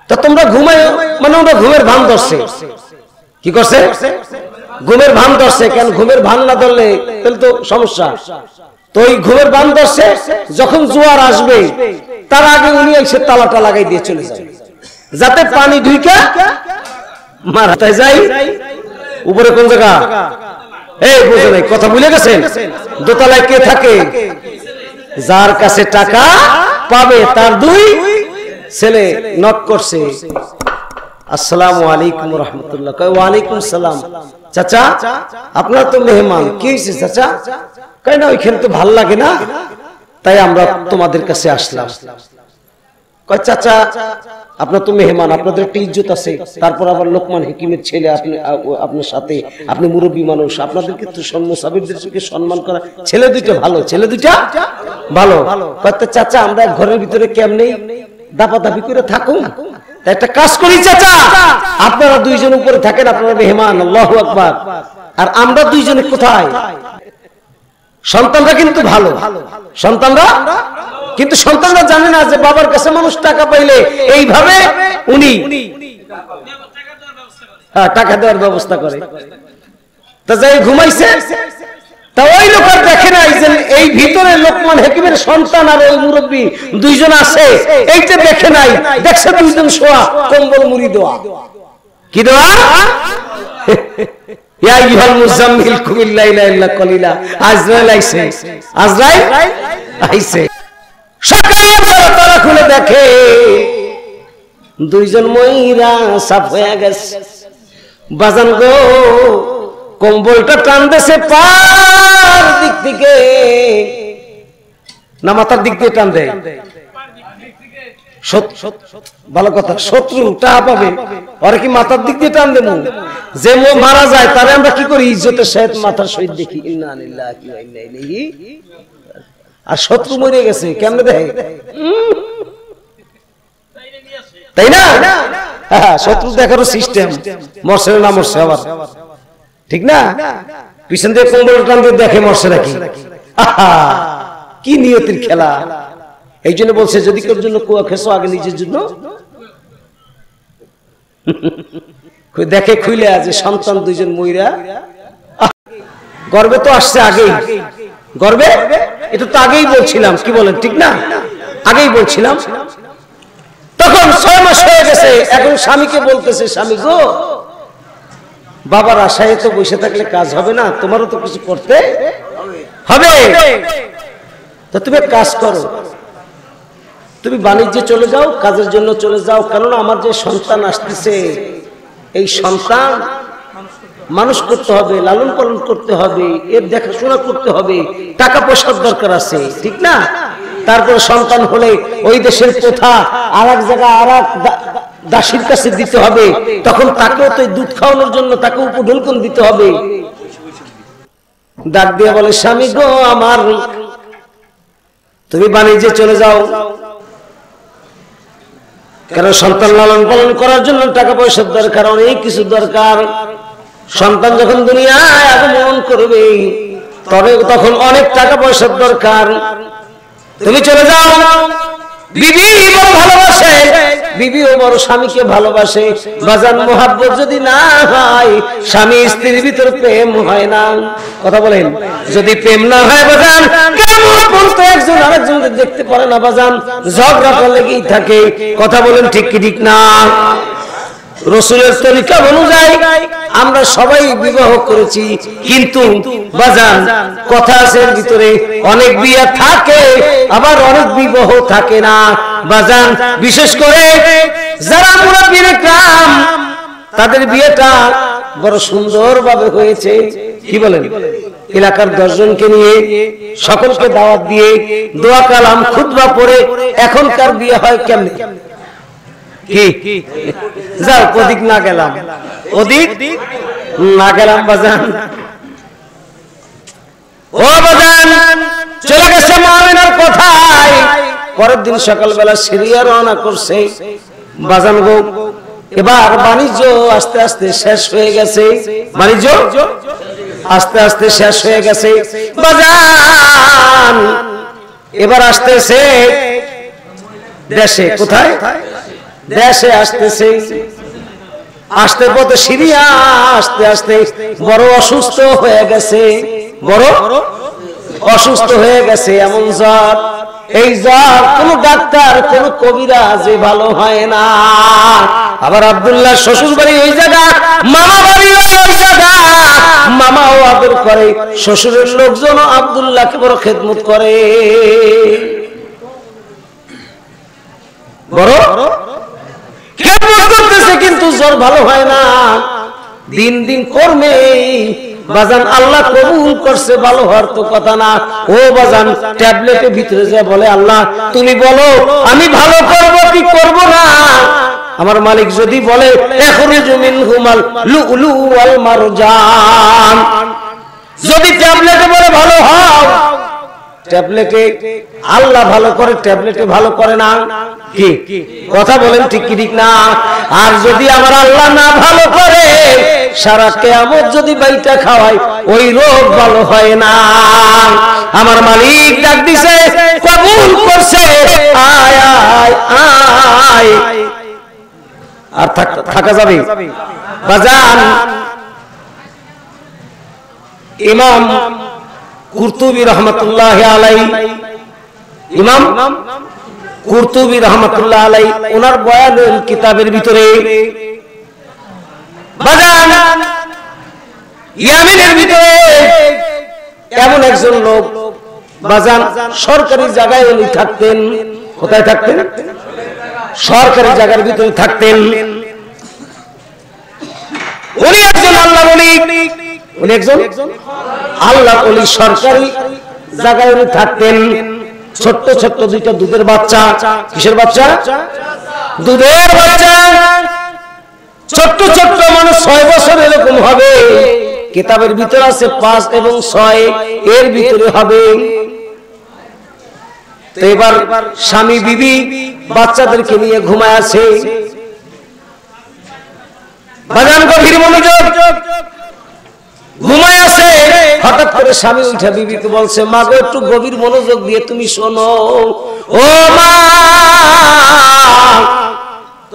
তা তোমরা ঘুমায়, মানে ওরা ঘুমের ভান ধরছে। কি করছে? ঘুমের ভান ধরছে। কেন ঘুমের ভান না ধরলে তাহলে তো সমস্যা। তো ওই ঘুমের ভান ধরছে, যখন জোয়ার আসবে তার আগে উনি এসে তালাটা লাগাই দিয়ে চলে যায়, যাতে পানি ঢুইকা মারাতে যায়। উপরে কোন জায়গা? এই বুঝে নাই, কথা ভুলে গেছেন? দোতলায় কে থাকে? যার কাছে টাকা পাবে তার দুই ছেলে নক করছে, আসসালামু আলাইকুম রাহমাতুল্লাহ। কয় ওয়ালাইকুম সালাম। চাচা আপনারা তো মেহমান, কি হয়েছে চাচা? কয় না ওইখানে তো ভাল লাগে না, তাই আমরা তোমাদের কাছে আসলাম। কয় চাচা আপনার তো মেহমান, আপনাদের একটা ইজ্জত আছে, তারপর আবার লোকমান হাকিমের ছেলে, আপনি আপনার সাথে, আপনি মুরব্বী মানুষ, আপনাদেরকে তো মুসাফিরদেরকে সম্মান করা। ছেলে দুইটা ভালো, ছেলে দুইটা ভালো। কয় চাচা আমরা ঘরের ভিতরে কেমনে দাপাদাপি করে থাকুন, একটা কাজ করি চাচা, আপনারা দুইজন উপরে থাকেন, আপনারা মেহমান। আল্লাহু আকবার। আর আমরা দুইজনে কোথায়? সন্তানরা কিন্তু ভালো, সন্তানরা কিন্তু সন্তানরা জানে না যে বাবার কাছে মানুষ টাকা পাইলে এইভাবে উনি টাকা দেওয়ার ব্যবস্থা করে। তা যাই ঘুমাইছে, তা ওই লোক আর দেখে নাই যে এই ভিতরে লোকমান হাকিমের সন্তান আর ওই মুরব্বী দুইজন আছে, এইটা দেখে নাই। দেখছে দুইজন শোয়া, কম্বল মুড়ি দেওয়া। কি দেওয়া? ইয়া আইয়ুহাল মুজাম্মিল কুমিল লাইলা ইল্লা কলিলা। আজরাইল আইছে, আজরাইল আইছে। সকালে তারা খুলে দেখে দুইজন মহিলা সাফ হয়ে গেছে। বাজান গো, কম্বলটা টান দেছে পার দিক থেকে না মাথার দিক দিয়ে টান দেয়? ভালো কথা, শত্রু টাকা পাবে, ওরা কি মাথার দিক দিয়ে টান দেবো? যে মারা যায় তারে আমরা কি করি? ইজ্জতের সাথে মাথার সহিত দেখি, ইন্না লিল্লাহি ওয়া ইন্না ইলাইহি। আর শত্রু মরে গেছে কেমনে দেখে? তাই না? শত্রু দেখারও সিস্টেম, মরছে না মরছে আবার, ঠিক না? পিছন দিয়ে কম্বল টান দিয়ে দেখে মরছে নাকি। কি নিয়তির খেলা! এই জন্য বলছে যদি কেউ জন্য কুয়া খেছো আগে নিজের জন্য দেখে খুইলে আছে। সন্তান দুইজন মইরা গর্বে তো আসছে আগেই, গর্বে এটা তো আগেই বলছিলাম। কি বলেন, ঠিক না? আগেই বলছিলাম। তখন 6 মাস হয়ে গেছে, এখন স্বামীকে বলতেছে, স্বামী গো, বাবার আশায় তো বসে থাকলে কাজ হবে না, তোমারও তো কিছু করতে হবে। তো তুমি কাজ করো, তুমি বাণিজ্যে চলে যাও, কাজের জন্য চলে যাও। কেননা আমার যে সন্তান আসতেছে, এই সন্তান মানুষ করতে হবে, লালন পালন করতে হবে, এর দেখাশোনা করতে হবে, টাকা পয়সার দরকার আছে, ঠিক না? তারপরে সন্তান হলে ওই দেশের প্রথা আর এক জায়গায় আর এক দাসীর কাছে দিতে হবে, তখন তাকেও তো দুধ খাওয়ানোর জন্য তাকে উপঢৌকন দিতে হবে। ডাক দিয়ে বলে, স্বামী গো আমার, তুমি বাণিজ্যে চলে যাও, কারণ সন্তান লালন পালন করার জন্য টাকা পয়সার দরকার, অনেক কিছু দরকার। সন্তান যখন দুনিয়ায় আগমন করবে তখন অনেক টাকা পয়সার দরকার। তুমি চলে যাও। বিবি বড় ভালোবাসে, বিবিও বড় স্বামীকে ভালোবাসে। বাজান মোহাব্বত যদি না হয়, স্বামী স্ত্রীর ভিতর প্রেম হয় না। কথা বলেন, যদি প্রেম না হয় বাজান, কেমন পর্যন্ত একজন আরেকজনকে দেখতে পারে না বাজান, ঝগড়াটা লেগেই থাকে। কথা বলেন, ঠিক কি ঠিক না? রাসূলের তরিকা অনুযায়ী আমরা সবাই বিবাহ করেছি, কিন্তু বাজান কথা আছে ভিতরে, অনেক বিয়ে থাকে আবার অনেক বিবাহ থাকে না বাজান। বিশেষ করে যারা মুরাব্বিয়ে کرام তাদের বিয়েটা বড় সুন্দরভাবে হয়েছে। কি বলেন? এলাকার 10 জনকে নিয়ে সকলকে দাওয়াত দিয়ে দোয়া কালাম খুতবা পড়ে এখনকার বিয়ে হয় কেমনে? কি যাও ওদিক না গেলাম, ওদিক না গেলাম বাজান। ও বাজান চলে গেছে মামিনার কথায়। পরের দিন সকালবেলা সিরিয়া রওনা করছে বাজান গো। এবার বাণিজ্য আস্তে আস্তে শেষ হয়ে গেছে, বাণিজ্য আস্তে আস্তে শেষ হয়ে গেছে বাজান। এবার আসতেছে দেশে, কোথায়? দেশে আসতেছে। আসতে পথে সিরিয়া আস্তে আস্তে বড় অসুস্থ হয়ে গেছে, বড় অসুস্থ হয়ে গেছে। এমন জ্বর, এই জ্বর কোন ডাক্তার কোন কবিরাজে ভালো হয় না। আবার আব্দুল্লাহ শ্বশুর বাড়ি ওই জায়গা, মামা বাড়ি ওই জায়গা, মামাও আদর করে, শ্বশুরের লোকজন আব্দুল্লাহকে বড় খেদমত করে, বড় খেদমত করতেছে, কিন্তু জ্বর ভালো হয় না। দিন দিন কর্মে বাজান আল্লাহ কবুল করছে, ভালো হওয়ার তো কথা না। ও বাজান ট্যাবলেটের ভিতরে যা বলে আল্লাহ তুমি বলো আমি ভালো করব কি করব না। আমার মালিক যদি বলে ইখরুজু মিনহুমাল লুলু ওয়াল মারজান, যদি ট্যাবলেটে বলে ভালো হও, ট্যাবলেটে আল্লাহ ভালো করে, ট্যাবলেটে ভালো করে না। কি কথা বলেন ঠিক কি ঠিক না? আর যদি আমার আল্লাহ না ভালো করে, সারা কিয়ামত যদি বাইটা খাওয়ায়, ওই রোগ ভালো হয় না। আমার মালিক ডাক দিছে, কবুল করছে, আয় আয় আয়। আর থাকা যাবে বাজান। ইমাম কুরতুবী রাহমাতুল্লাহি আলাইহি, ইমাম কুরতুবী রাহমাতুল্লাহি আলাইহি ওনার বয়ানের কিতাবের ভিতরে বাজান ইয়ামিনের ভিতরে এমন একজন লোক বাজান সরকারি জায়গায় উনি থাকতেন। কোথায় থাকতেন? সরকারি জায়গার ভিতরে থাকতেন। উনি একজন আল্লাহ ওলি, উনি একজন আল্লাহ ওলি। সরকারি জায়গায় উনি থাকতেন। ছোট্ট ছোট্ট দুইটা দুধের বাচ্চা। কিসের বাচ্চা? দুধের বাচ্চা। ছোট্ট ছোট্ট মানে 6 বছর এরকম হবে। কিতাবের ভিতরে আছে 5 এবং 6 এর ভিতরে হবে। তো এবার স্বামী বিবি বাচ্চাদেরকে নিয়ে ঘুমায় আছে। বাজান গভীর মনোযোগ, ঘুমায় আছে। হঠাৎ করে স্বামী উঠে বিবিকে বলছে, মা গো একটু গভীর মনোযোগ দিয়ে তুমি শোনো। ও মা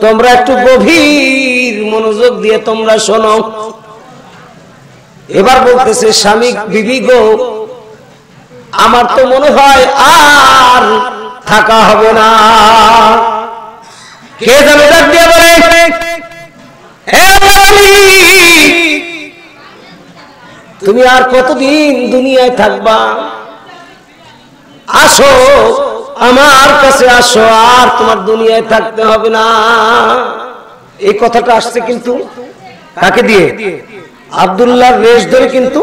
তোমরা একটু গভীর মনোযোগ দিয়ে তোমরা শোনো। এবার বলতেছে স্বামী, বিবি গো আমার তো মনে হয় আর থাকা হবে না। কে জানো ডাক দিয়ে বলে, হে তুমি আর কতদিন দুনিয়ায় থাকবা? আসো আমার কাছে আসো, আর তোমার দুনিয়ায় থাকতে হবে না। এই কথাটা আসছে কিন্তু কাকে দিয়ে? আব্দুল্লাহর রেশ ধরে কিন্তু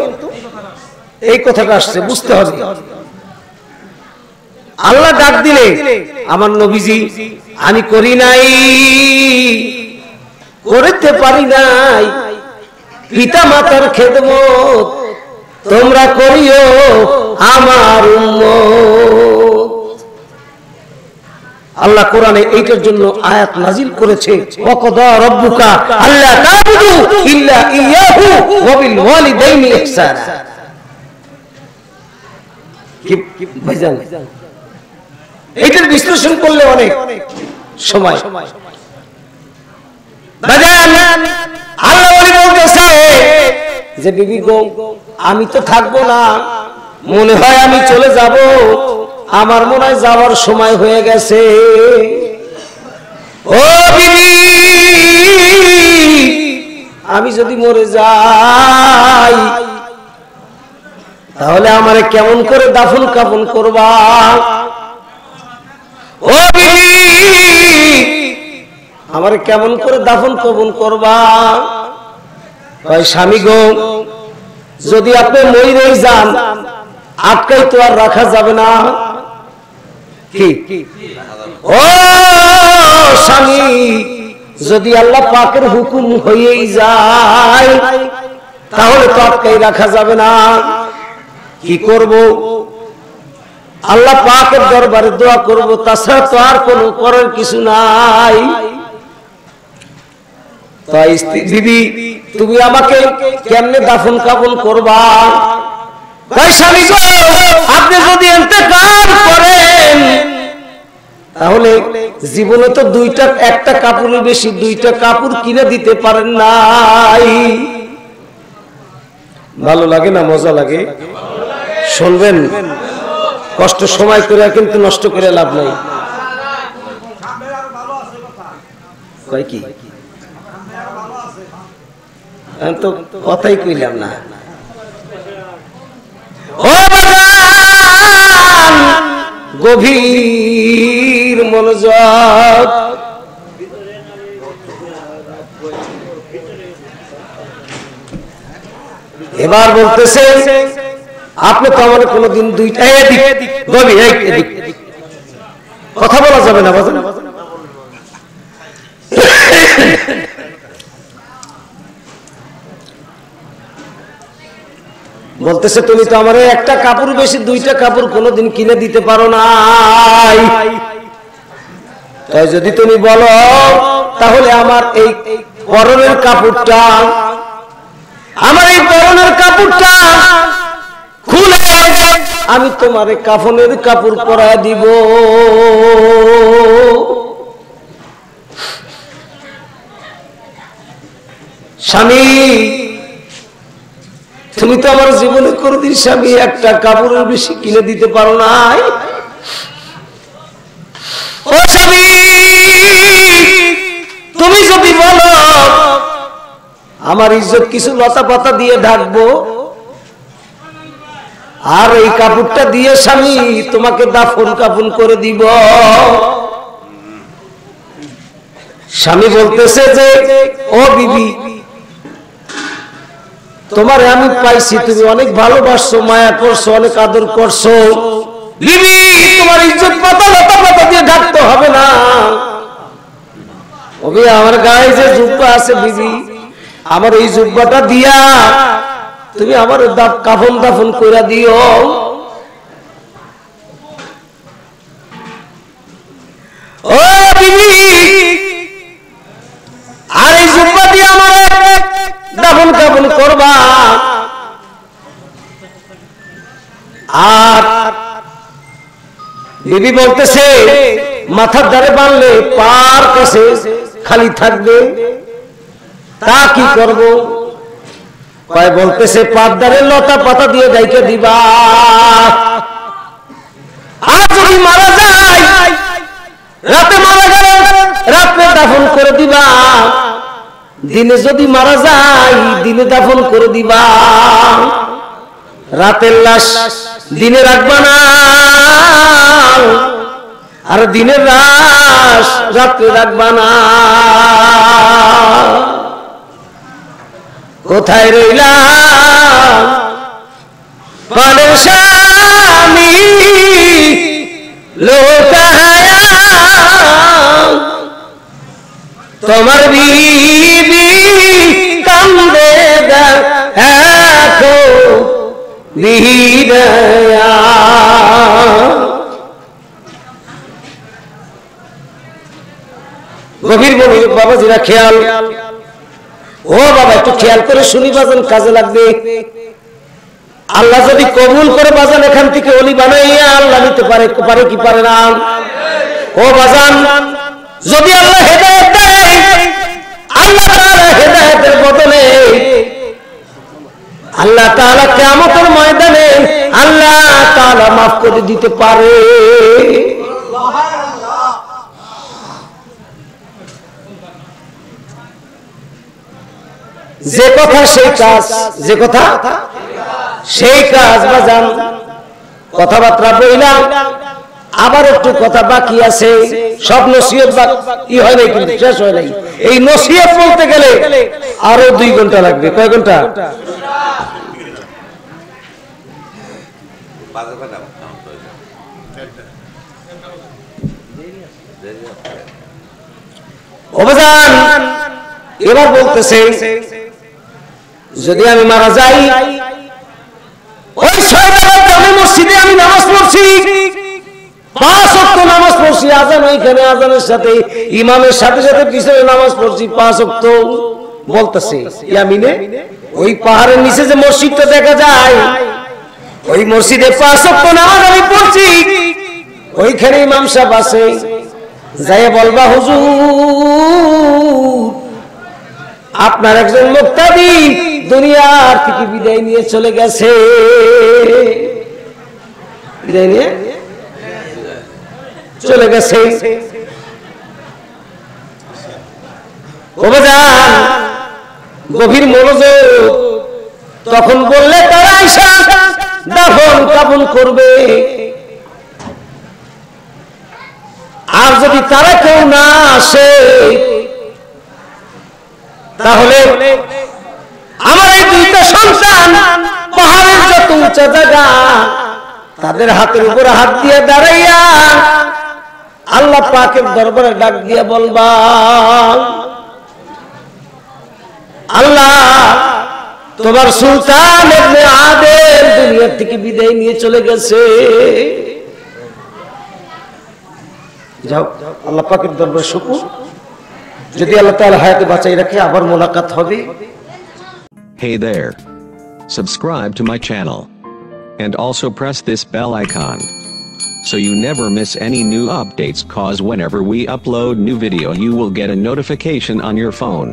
এই কথাটা আসছে, বুঝতে হবে। আল্লাহ ডাক দিলে আমার নবীজি আমি করি নাই, করতে পারি নাই, পিতা মাতার খেদমত তোমরা করিও আমার উম্মত। আল্লাহ কোরআনে এইটার জন্য আয়াত নাজিল করেছে, ওয়াকাদা রাব্বুকা আল্লা তা'বুদু ইল্লা ইয়াহু ওয়া বিল ওয়ালিদাইনি ইহসানা। কি ভাইজান এইটার বিশ্লেষণ করলে অনেক সময়। ভাইজান আল্লাহ ওলি বলতেছে যে বিবি গো আমি তো থাকবো না, মনে হয় আমি চলে যাব, আমার মনে হয় যাওয়ার সময় হয়ে গেছে। ও বিবি আমি যদি মরে যাই তাহলে আমারে কেমন করে দাফন কাফন করবা? ও বিবি আমারে কেমন করে দাফন কবন করবা? কয় স্বামী গো, যদি আপনি মইরেই যান আটকাই তো আর রাখা যাবে না। কি ও স্বামী, যদি আল্লাহ পাকের হুকুম হয়েই যায় তাহলে তো আটকাই রাখা যাবে না। কি করব? আল্লাহ পাকের দরবারে দোয়া করব, তাছাড়া তো আর কোনো করার কিছু নাই। তাই বিবি, তুমি আমাকে কেমনে দাফন কাফন করবা? তাই স্বামী গো, আপনি যদি ইন্তেকাল করেন তাহলে জীবনে তো একটা কাপড়ের বেশি দুইটা কাপড় কিনে দিতে পারেন নাই। ভালো লাগে না? মজা লাগে? শুনবেন, কষ্ট সময় করে কিন্তু নষ্ট করে লাভ নাই। কয় কি তো কথাই কইলাম না। ও বাজান, গভীর মনোযোগ। এবার বলতেছে, আপনি তো আমার কোনদিন দুইটা কথা বলা যাবে না। বলতেছে, তুমি তো আমার একটা কাপড় বেশি দুইটা কাপড় কোনোদিন কিনে দিতে পারো নাই। তাই যদি তুমি বলো তাহলে আমার এই পরনের কাপড়টা, খুলে আমি তোমার কাফনের কাপড় পরা দিব। স্বামী, তুমি তো আমার জীবনে কোনদিন স্বামী একটা কাপড়ের বেশি কিনে দিতে পারো নাই। ও স্বামী, তুমি যদি বলো আমার ইজ্জত কিছু লতা পাতা দিয়ে ঢাকবো, আর এই কাপড়টা দিয়ে স্বামী তোমাকে দাফন কাফন করে দিব। স্বামী বলতেছে যে, ও বিবি, তোমারে আমি পাইছি, তুমি অনেক ভালোবাসছো, মায়া করছো, অনেক আদর করছো। বিবি, তোমার ইজ্জত পাতা লতা পাতা দিয়ে ঢাকতে হবে না। আমার গায়ে যে জুব্বা আছে বিবি, আমার এই জুব্বাটা দিয়া তুমি আমার কাফন দাফন কইরা দিও। ও বিবি, আর এই জুব্বা দিয়ে আমার দাফন কাফন করবা। আর বিবি বলতেছে, মাথার দ্বারে বানলে পার কাছে খালি থাকবে, তা কি করব? কয় বলতেছে, পার দ্বারে লতা পাতা দিয়ে গাইকে দিবা। আর যদি মারা যায়, রাতে মারা গেলে রাতে দাফন করে দিবা। দিনে যদি মারা যায়, দিনে দাফন করে দিবা। রাতের লাশ দিনে রাখবা না, আর দিনের লাশ রাত্রে রাখবা না। কোথায় রইলাম পালের স্বামী লোকায়া, তোমার বিবি কান্দে দেখো বিদায়া। গভীর মনোযোগ বাবাজিরা, খেয়াল। ও বাবা, একটু খেয়াল করে শুনি বাজান, কাজে লাগবে। আল্লাহ যদি কবুল করে বাজান, এখান থেকে ওলি বানাইয়া আল্লাহ নিতে পারে কি পারে না? ও বাজান, যদি আল্লাহ হেদায়েত দেয়, আল্লাহ তাআলা হেদায়েতের বদলে আল্লাহ তাআলা কিয়ামতের ময়দানে আল্লাহ তাআলা মাফ করে দিতে পারে। যে কথা সেই কাজ, যে কথা সেই কাজ। বাজান, কথাবার্তা বইলাম আবার একটু কথা বাকি আছে, সব নসিহত বাকি হয় নাই, কিন্তু শেষ হয় নাই। এই নসিহত বলতে গেলে আরো 2 ঘন্টা লাগবে। কয় ঘন্টা? অবদান এবার বলতেছে, যদি আমি মারা যাই, ওই শয়তানের জামে মসজিদে আমি নামাজ পড়ছি, 5 ওয়াক্ত নামাজ পড়ছি, আজান ওইখানে, আজানের সাথে ইমামের সাথে সাথে পিছনে নামাজ পড়ছি 5 ওয়াক্ত। বলতেছে ইয়ামিনে, ওই পাহাড়ের নিচে যে মসজিদটা দেখা যায়, ওই মসজিদে 5 ওয়াক্ত নামাজ আমি পড়ছি, ওইখানে ইমাম সাহেব আছে, যাইয়া বলবা, হুজুর আপনার একজন মুক্তাদি দুনিয়ার থেকে বিদায় নিয়ে চলে গেছে। বিদায় নিয়ে চলে গেছে। গভীর মনোযোগ। তখন বললে তারা আয়েশা দাফন কাফন করবে, আর যদি তারা কেউ না আসে, তাহলে আমার এই 2টা সন্তান পাহাড়ের যত উঁচা জায়গা, তাদের হাতের উপরে হাত দিয়ে দাঁড়াইয়া আল্লাহ পাকের দরবারে ডাক দিয়ে বলবা, আল্লাহ তোমার সুলতান ইবনে আদেল দুনিয়া থেকে বিদায় নিয়ে চলে গেছে। যাও আল্লাহ পাকের দরবারে শুকর, যদি আল্লাহ তাআলা হায়াতে বাঁচাই রাখে আবার মোলাকাত হবে। Hey there. Subscribe to my channel. And also press this bell icon, so you never miss any new updates, cause whenever we upload new video you will get a notification on your phone.